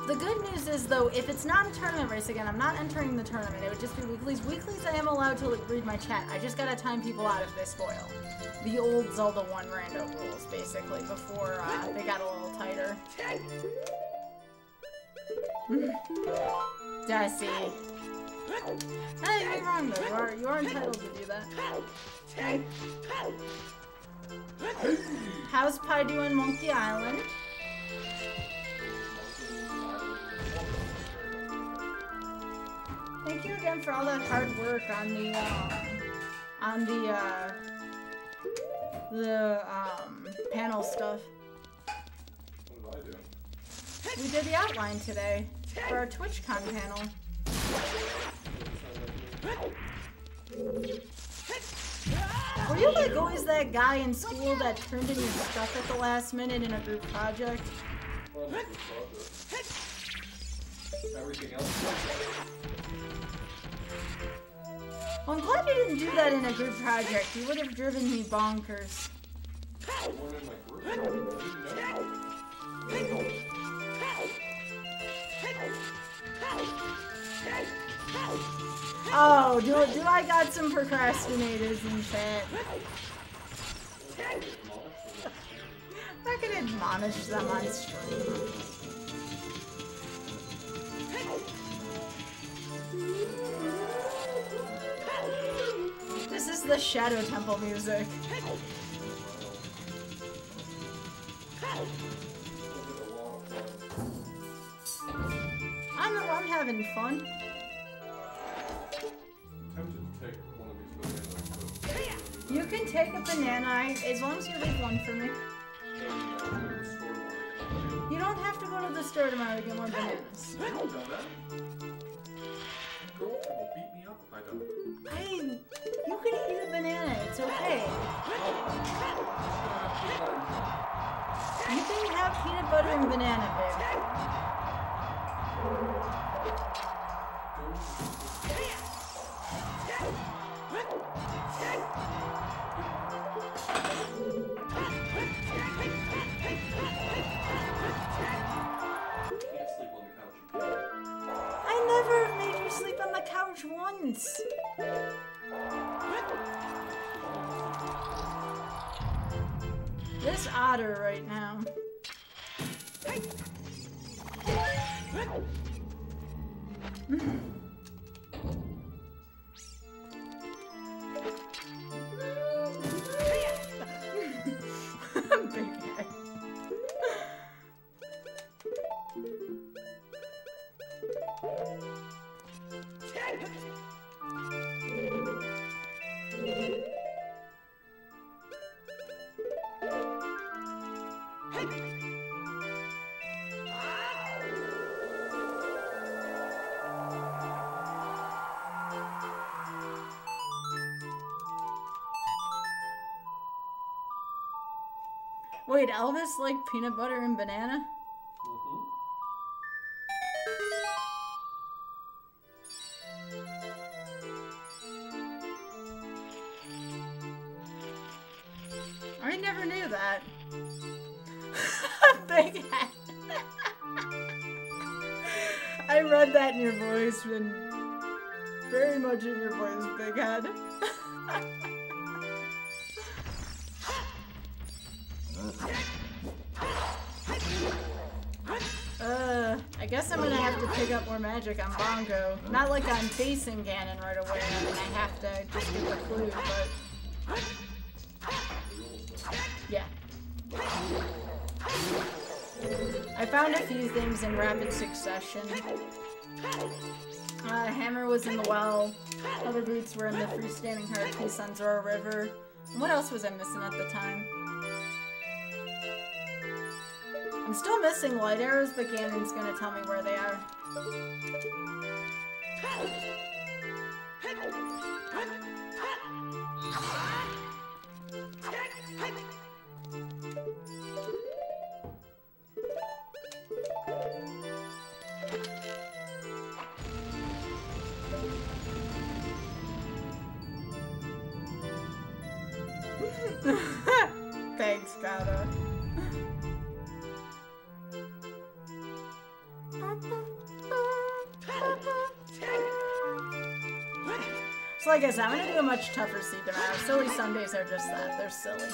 The good news is, though, if it's not a tournament race, again, I'm not entering the tournament, it would just be weeklies. Weeklies, I am allowed to read my chat. I just gotta time people out if they spoil. The old Zelda 1 Rando rules, basically, before they got a little tighter. Desi. Hey, you're wrong, though. You are entitled to do that. How's Pi doing, Monkey Island? Thank you again for all that hard work on the panel stuff. What did I do? We did the outline today for our TwitchCon panel. Were you like always that guy in school that turned in your stuff at the last minute in a group project? Well, everything else. Well, I'm glad you didn't do that in a group project. You would have driven me bonkers. I weren't in my group. I didn't know. Oh, do I got some procrastinators in chat? I'm not gonna admonish them on stream. This is the Shadow Temple music. I'm having fun. You can take a banana as long as you leave one for me. You don't have to go to the store tomorrow to get more bananas. I don't know that. Girl will beat me up if I don't. You can eat a banana. It's okay. You can have peanut butter and banana, babe. I never made you sleep on the couch once. This otter right now. Wait, Elvis liked peanut butter and banana? I never knew that. Big head. I read that in your voice, and very much in your voice, big head. I guess I'm gonna have to pick up more magic on Bongo. Not like I'm facing Ganon right away, I mean, I have to just get the clue, but... Yeah. I found a few things in rapid succession. Hammer was in the well, other boots were in the freestanding heart piece on Zora River. And what else was I missing at the time? I'm still missing light arrows, but Ganon's gonna tell me where they are. Thanks, Gata. So like I said, I'm gonna do a much tougher seed tomorrow. Silly Sundays are just that. They're silly.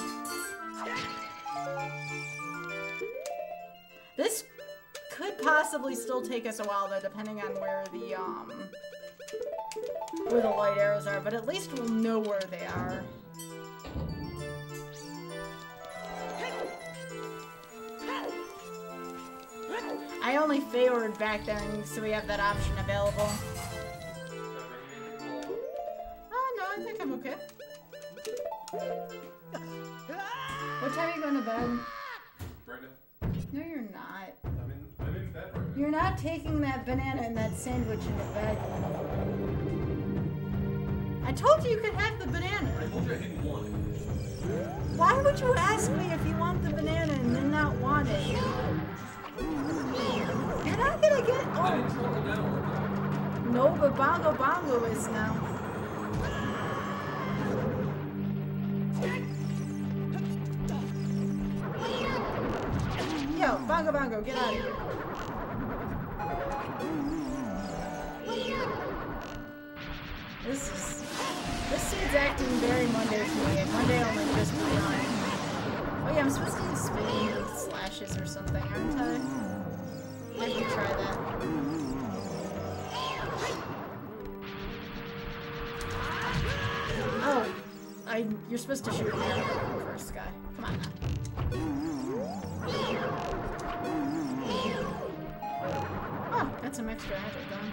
This could possibly still take us a while though, depending on where the light arrows are, but at least we'll know where they are. I only favored back there, so we have that option available. Oh, no, I think I'm okay. What time are you going to bed? Right now. No, you're not. I'm in bed right now. You're not taking that banana and that sandwich into bed. I told you you could have the banana. I told you I didn't want it. Why would you ask me if you want the banana and then not want it? You're not gonna get. Oh. I didn't troll it down. No, but Bongo is now. Yo, Bongo, get out of here. This seed's acting very Monday to me, and Monday only just begun. Oh yeah, I'm supposed to use spinning slashes or something, aren't I? I have to try that. Oh, you're supposed to shoot an arrow first, guy. Come on now. Oh, got some extra magic going.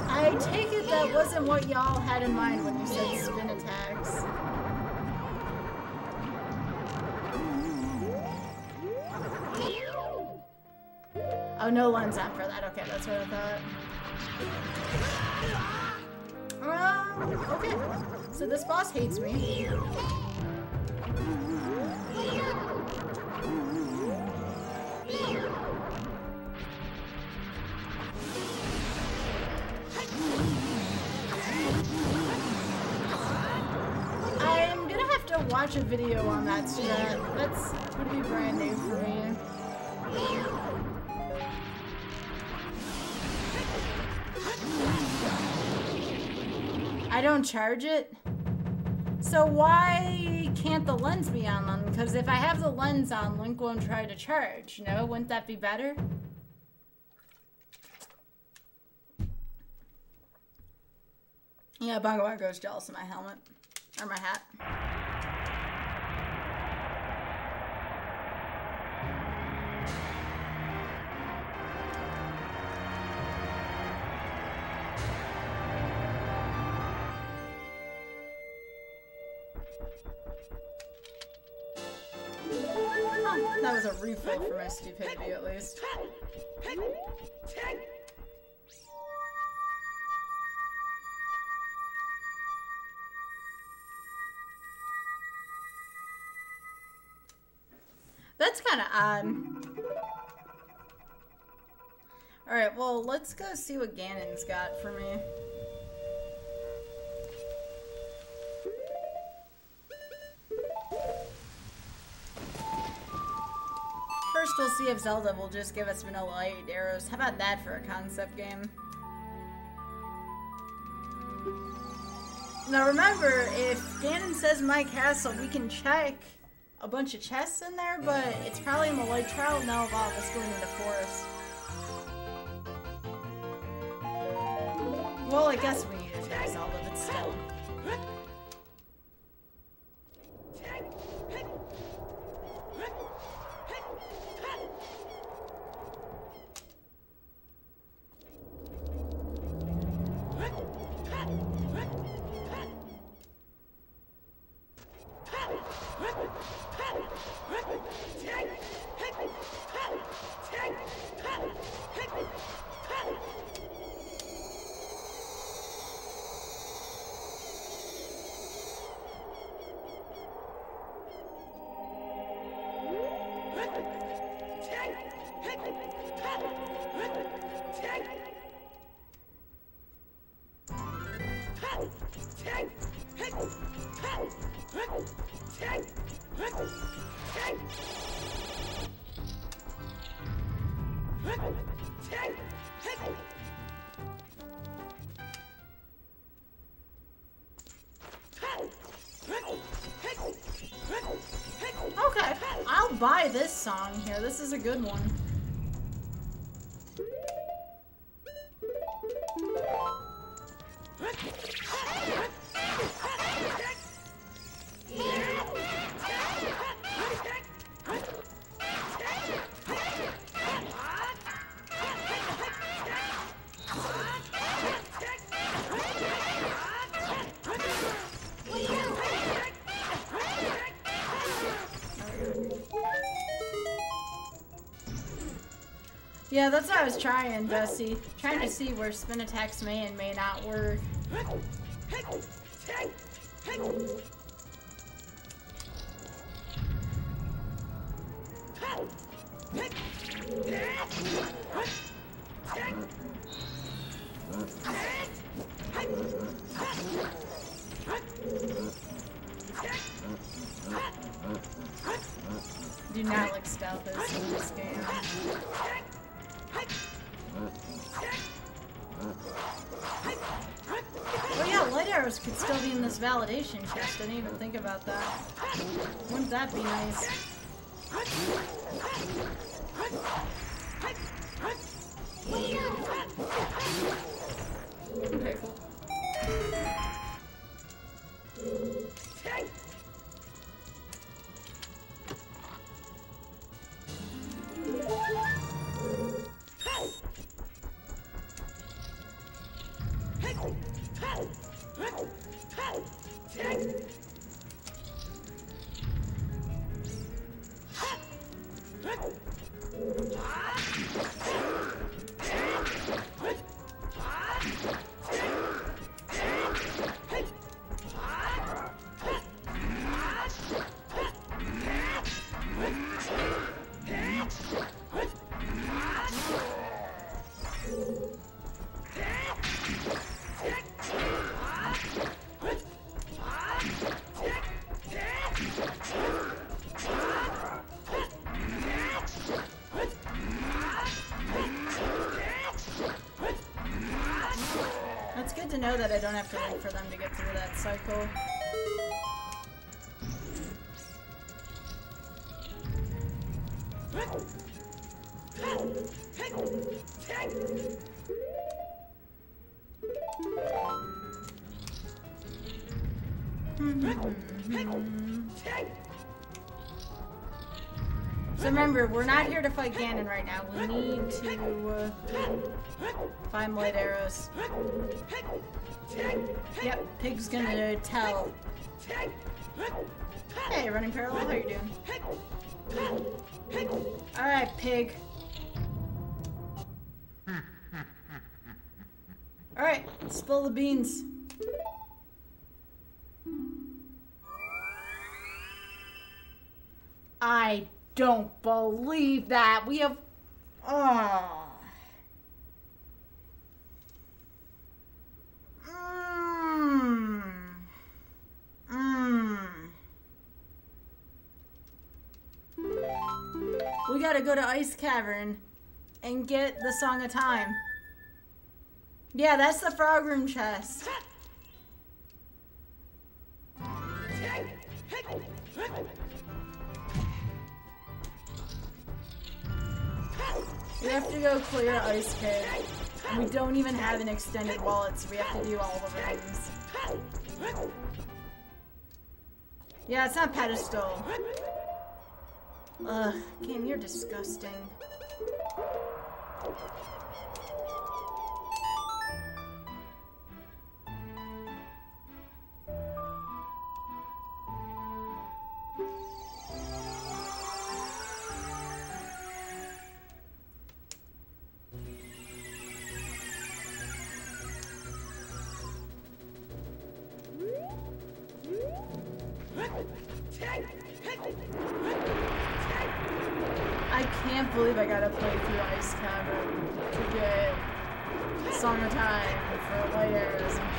I take it that wasn't what y'all had in mind when you said spin attacks. Oh, no lens on for that. Okay, that's what I thought. Okay. So this boss hates me. I'm gonna have to watch a video on that strat. That's gonna be brand new for me. I don't charge it? So why can't the lens be on them? Because if I have the lens on, Link won't try to charge. No? Wouldn't that be better? Yeah, Bongo's jealous of my helmet. Or my hat. That was a refill for my stupidity, at least. That's kind of odd. Alright, well, let's go see what Ganon's got for me. First, we'll see if Zelda will just give us vanilla light arrows. How about that for a concept game? Now remember, if Ganon says my castle, we can check a bunch of chests in there, but it's probably in the light trial now of all of us going into forest. Well, I guess we need to check Zelda, but still. Okay, I'll buy this song here. This is a good one. Yeah, that's what I was trying, Jesse. Trying to see where spin attacks may and may not work. Do not like stealthers in this game. Oh yeah, light arrows could still be in this validation chest. I didn't even think about that. Wouldn't that be nice? Okay, cool. It's good to know that I don't have to wait for them to get through that cycle. So remember, we're not here to fight Ganon right now. We need to find light arrows. Yep, Pig's gonna tell. Hey, running parallel, how you doing? Alright, Pig. Alright, spill the beans. I don't believe that. We have... Oh. We gotta go to Ice Cavern and get the Song of Time. Yeah, that's the frog room chest. We have to go clear Ice Cave. And we don't even have an extended wallet, so we have to do all the rooms. Yeah, it's not pedestal. Ugh, Kim, you're disgusting. I can't believe I gotta play through Ice Cavern to get Song of Time for White Arrows and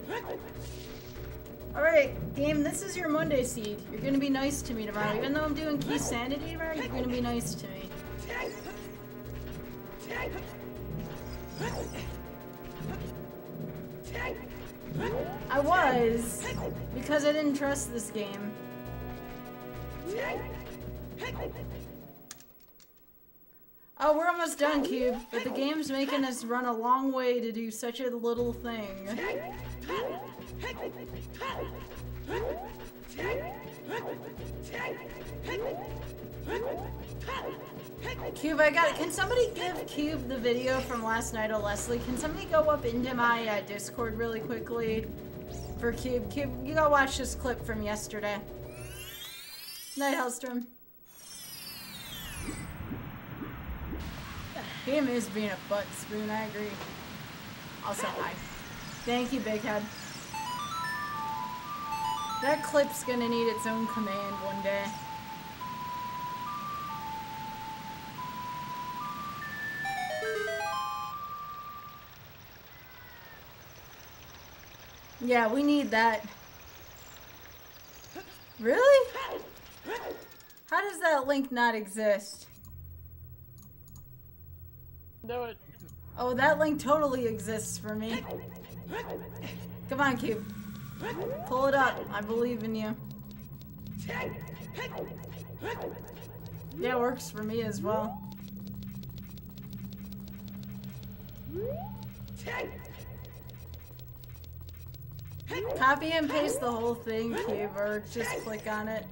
GTG. Alright, game, this is your Monday seed. You're gonna be nice to me tomorrow. Even though I'm doing Keysanity tomorrow, you're gonna be nice to me. I was, because I didn't trust this game. Oh, we're almost done, Cube, but the game's making us run a long way to do such a little thing. Cube, can somebody give Cube the video from last night of Leslie? Can somebody go up into my Discord really quickly for Cube? Cube, you go watch this clip from yesterday. Night, Hellstrom. Him is being a butt spoon, I agree. Also, hi. Thank you, Big Head. That clip's gonna need its own command one day. Yeah, we need that. Really? How does that link not exist? Do it. Oh, that link totally exists for me. Come on, Cube. Pull it up. I believe in you. Yeah, it works for me as well. Copy and paste the whole thing, Cube, or just click on it.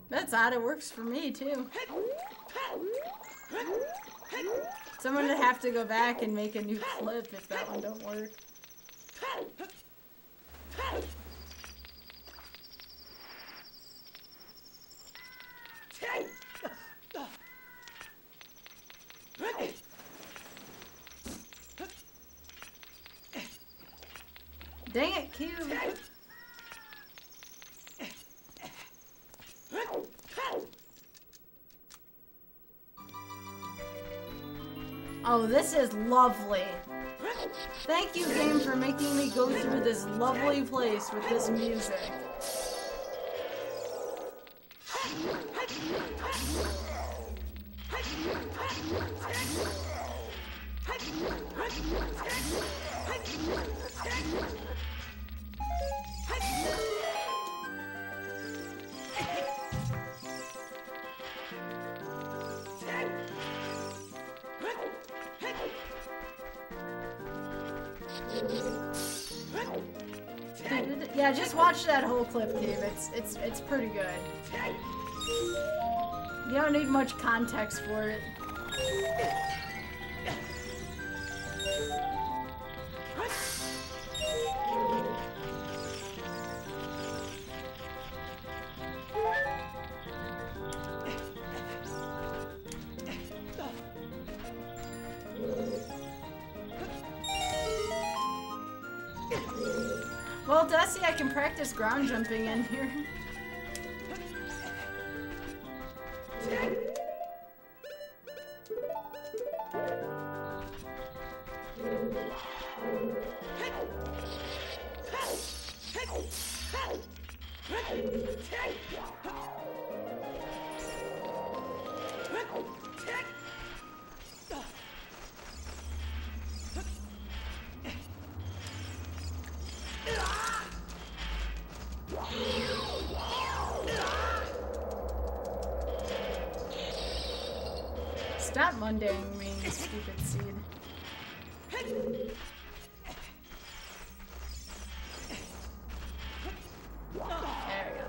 That's odd, it works for me too. Someone would have to go back and make a new clip if that one don't work. Dang it, Cube! Oh, this is lovely. Thank you, game, for making me go through this lovely place with this music. Yeah, just watch that whole clip, Cube. It's pretty good. You don't need much context for it. Well, Dusty, I can practice ground jumping in here. Stop munding me, you stupid seed. There we go.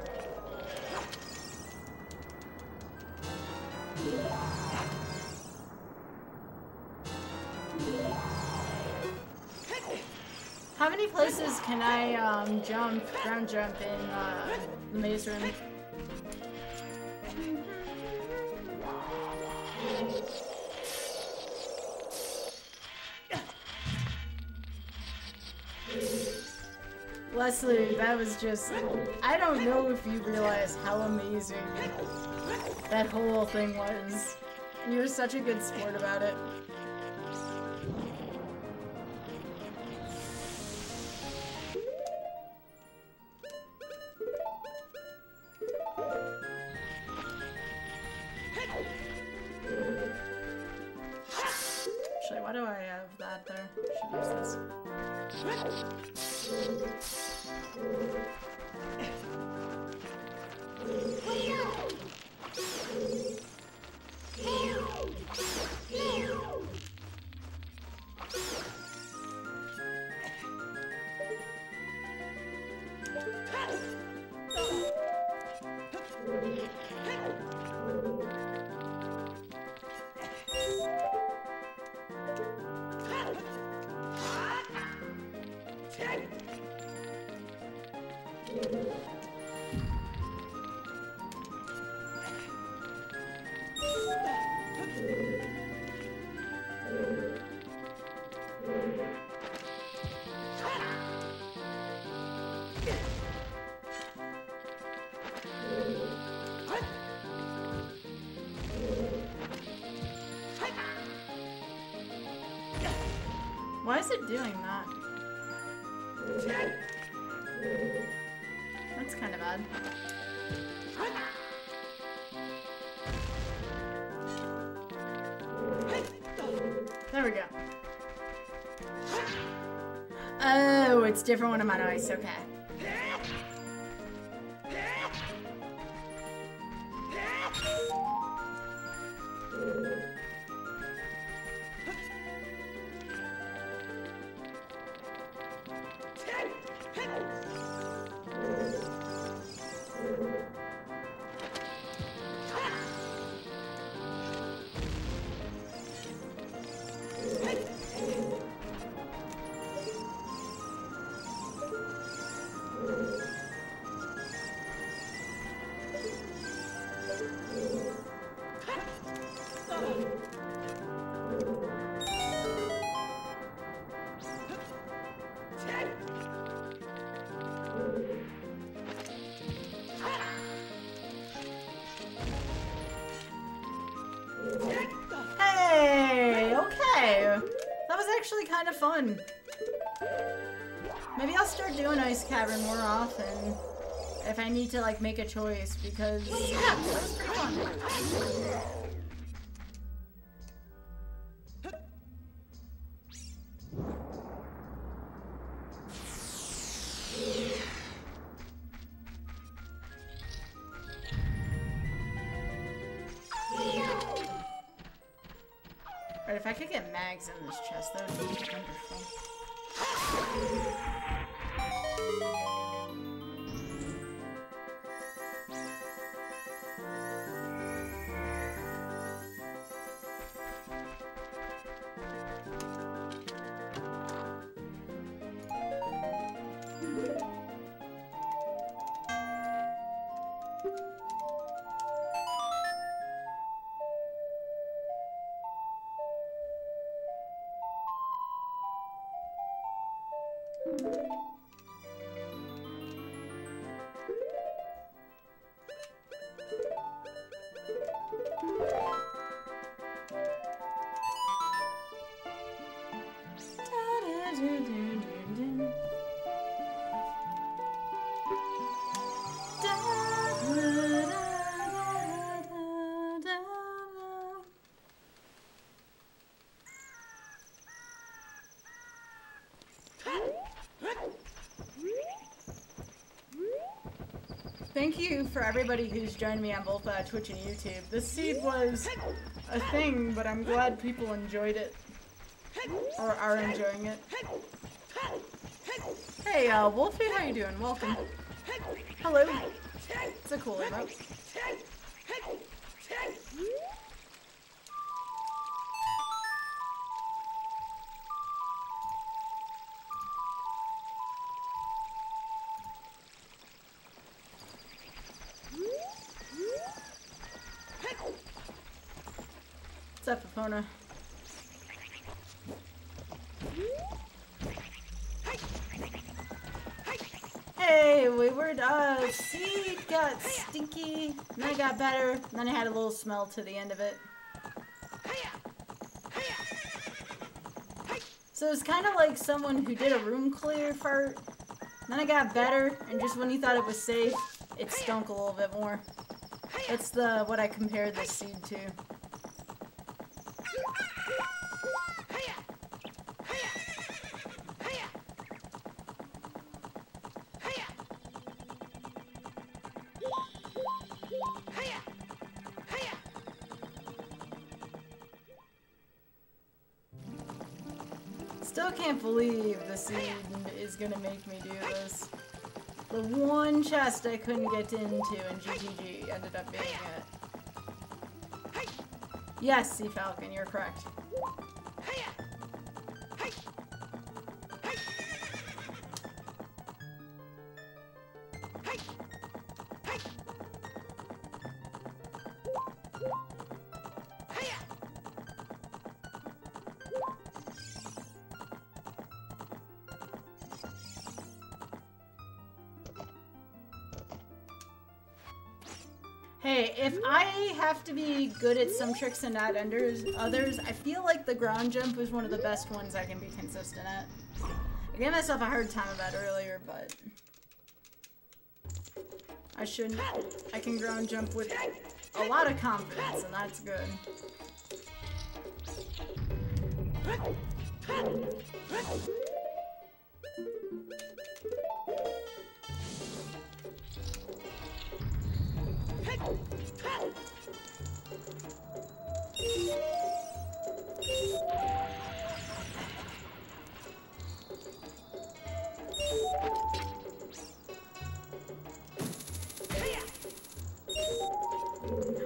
How many places can I ground jump in the maze room? Leslie, that was just... I don't know if you realize how amazing that whole thing was. You were such a good sport about it. Actually, why do I have that there? I should use this. Why is it doing that? That's kind of odd. There we go. Oh, it's different when I'm on ice, okay. Kind of fun. Maybe I'll start doing Ice Cavern more often if I need to like make a choice because yeah, that was pretty fun. Right, if I could get mags in this chest, that would be wonderful. thank you for everybody who's joined me on both Twitch and YouTube. This seed was a thing, but I'm glad people enjoyed it. Or are enjoying it. Hey, Wolfie, how you doing? Welcome. Hello. It's a cool emote. What's up, Epona? Hey, Wayward, seed got stinky, and then it got better, and then it had a little smell to the end of it. So it's kind of like someone who did a room clear fart, then it got better, and just when you thought it was safe, it stunk a little bit more. That's what I compared this seed to. Still can't believe the seed is gonna make me do this. The one chest I couldn't get into in GGG ended up being it. Yes, Sea Falcon, you're correct. Hey, if I have to be good at some tricks and not others, I feel like the ground jump is one of the best ones I can be consistent at. I gave myself a hard time about earlier, but I shouldn't. I can ground jump with a lot of confidence, and that's good.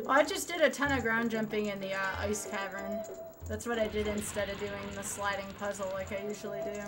Oh, I just did a ton of ground jumping in the ice cavern. That's what I did instead of doing the sliding puzzle like I usually do.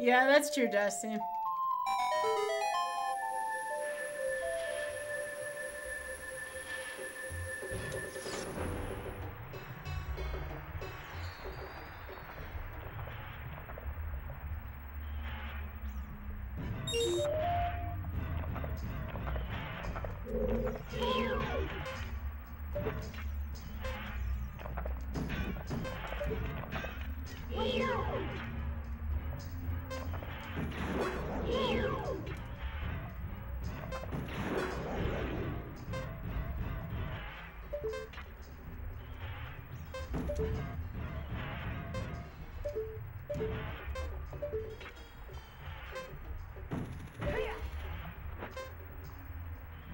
Yeah, that's true, Dusty.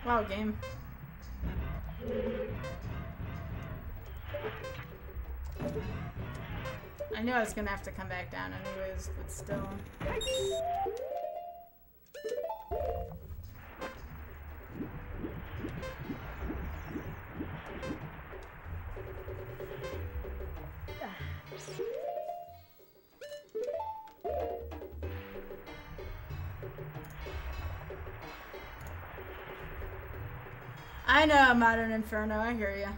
Wow, game. I knew I was gonna have to come back down anyways, but still. I know, Modern Inferno. I hear ya.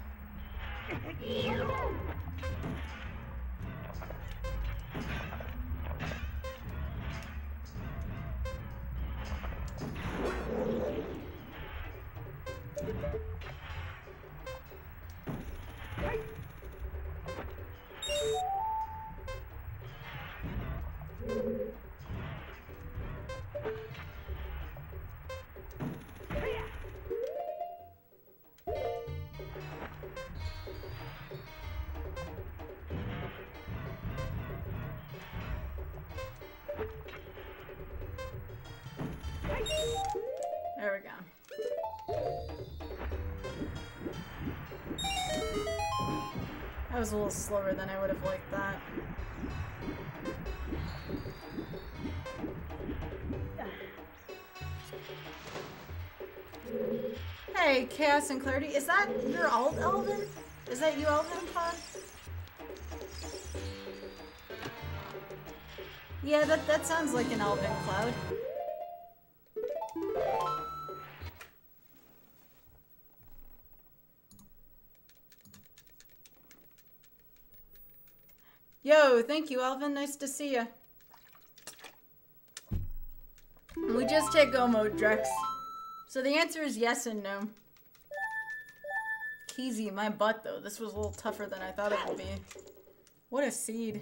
There we go. That was a little slower than I would have liked that. Hey, Chaos and Clarity, is that your alt Elvin? Is that you, Elvin Pod? Yeah, that sounds like an Elvin Cloud. Yo, thank you, Elvin. Nice to see ya. We just hit go mode, Drex. So the answer is yes and no. Keysy, my butt, though. This was a little tougher than I thought it would be. What a seed.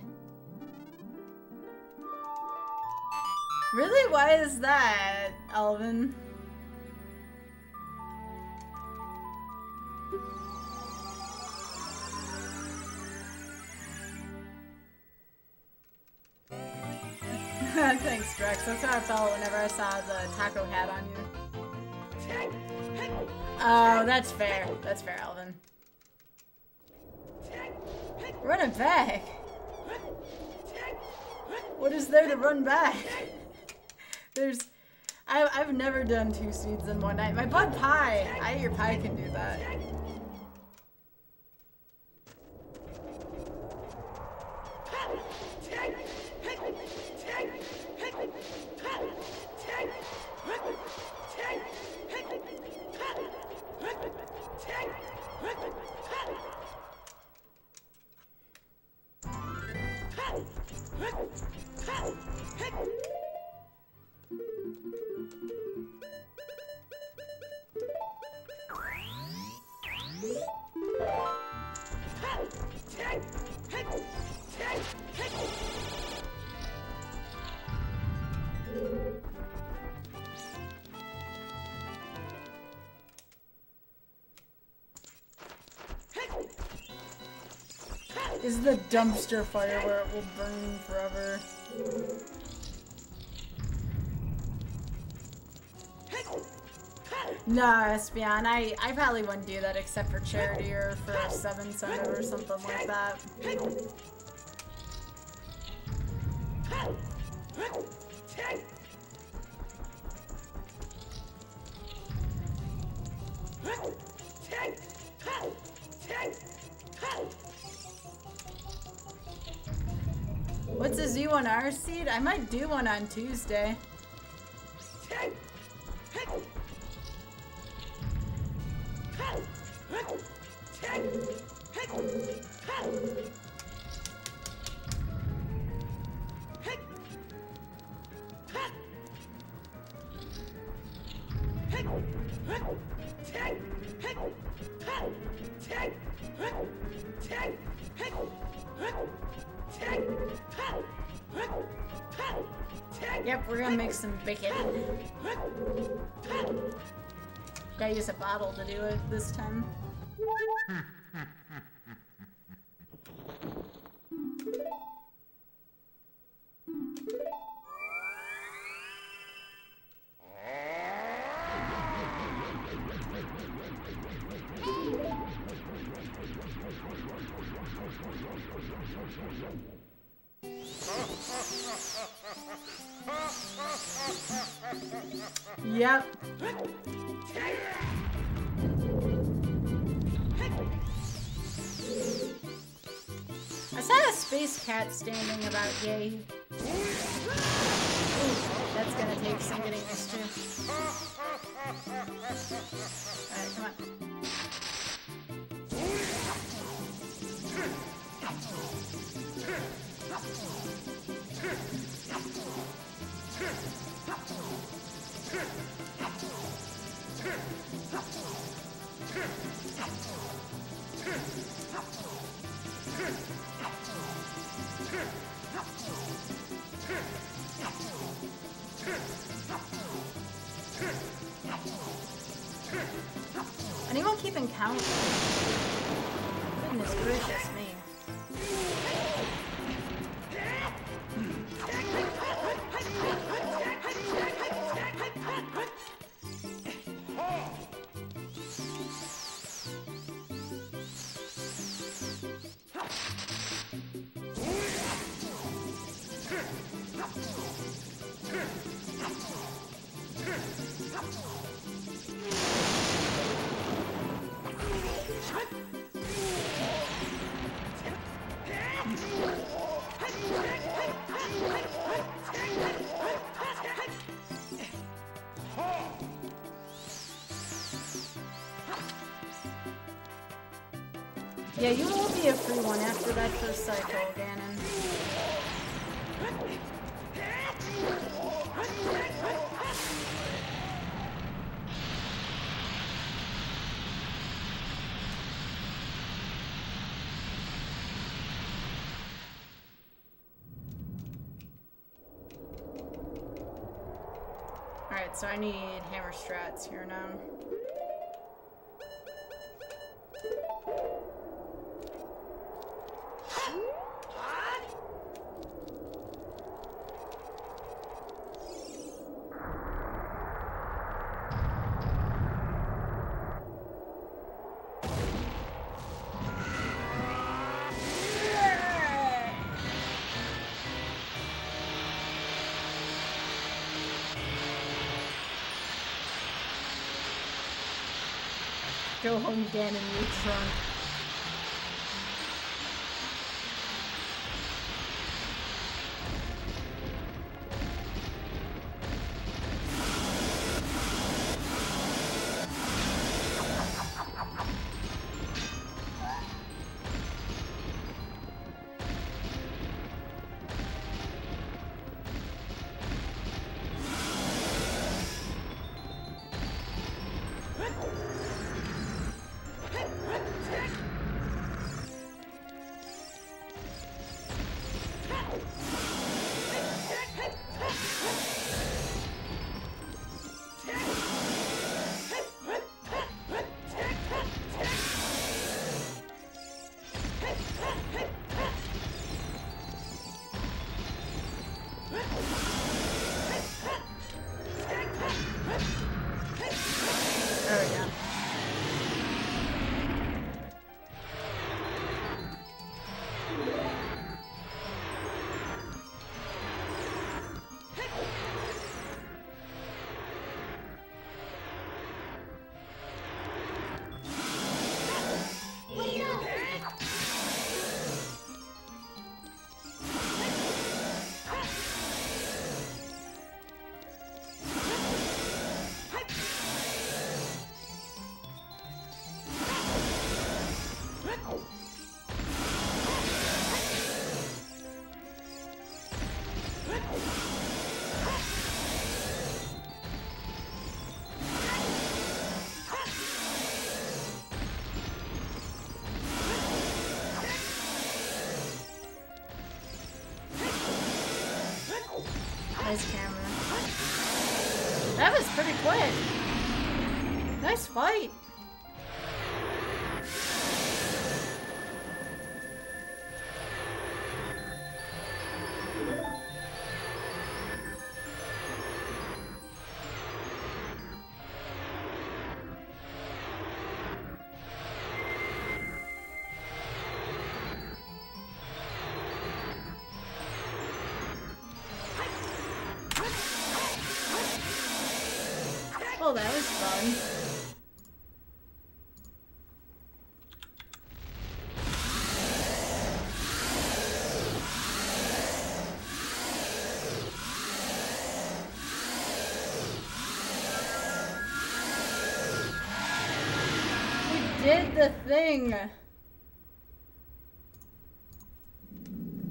Really? Why is that, Elvin? Thanks, Drex. That's how I felt whenever I saw the taco hat on you. Oh, that's fair. That's fair, Elvin. Run it back. What is there to run back? I've never done 2 seeds in one night. My bud Pie. Your Pie can do that. This is the dumpster fire where it will burn forever. Nah, Espion, I probably wouldn't do that except for charity or for a 7 center or something like that. What's a Z1R seed? I might do one on Tuesday. Yep, we're gonna make some bacon. Gotta use a bottle to do it this time. Yep. I saw a space cat standing about, yay. Ooh, that's gonna take some getting used to. Alright, come on. Anyone keeping count? Goodness gracious me. Yeah, you will be a free one after that first cycle, Ganon. Alright, so I need hammer strats here now. Go home again in your trunk. Nice camera. That was pretty quick. Nice fight. Oh, that was fun. We did the thing.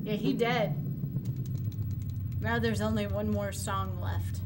Yeah, he dead. Now there's only one more song left.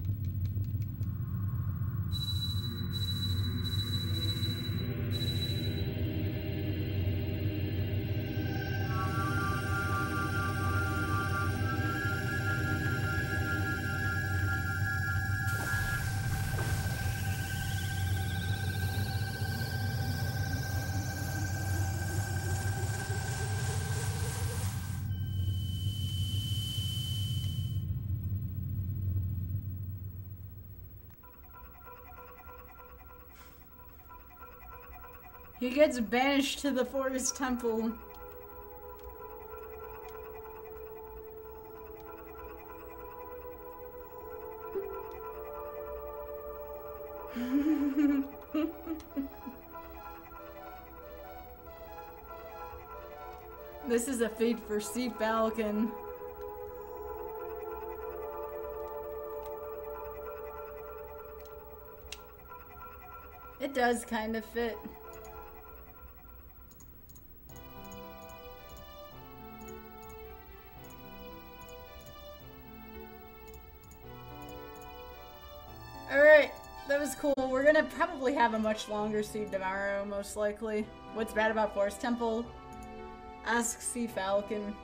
He gets banished to the forest temple. This is a fate for Sea Falcon. It does kind of fit. Alright, that was cool. We're gonna probably have a much longer seed tomorrow, most likely. What's bad about Forest Temple? Ask Sea Falcon.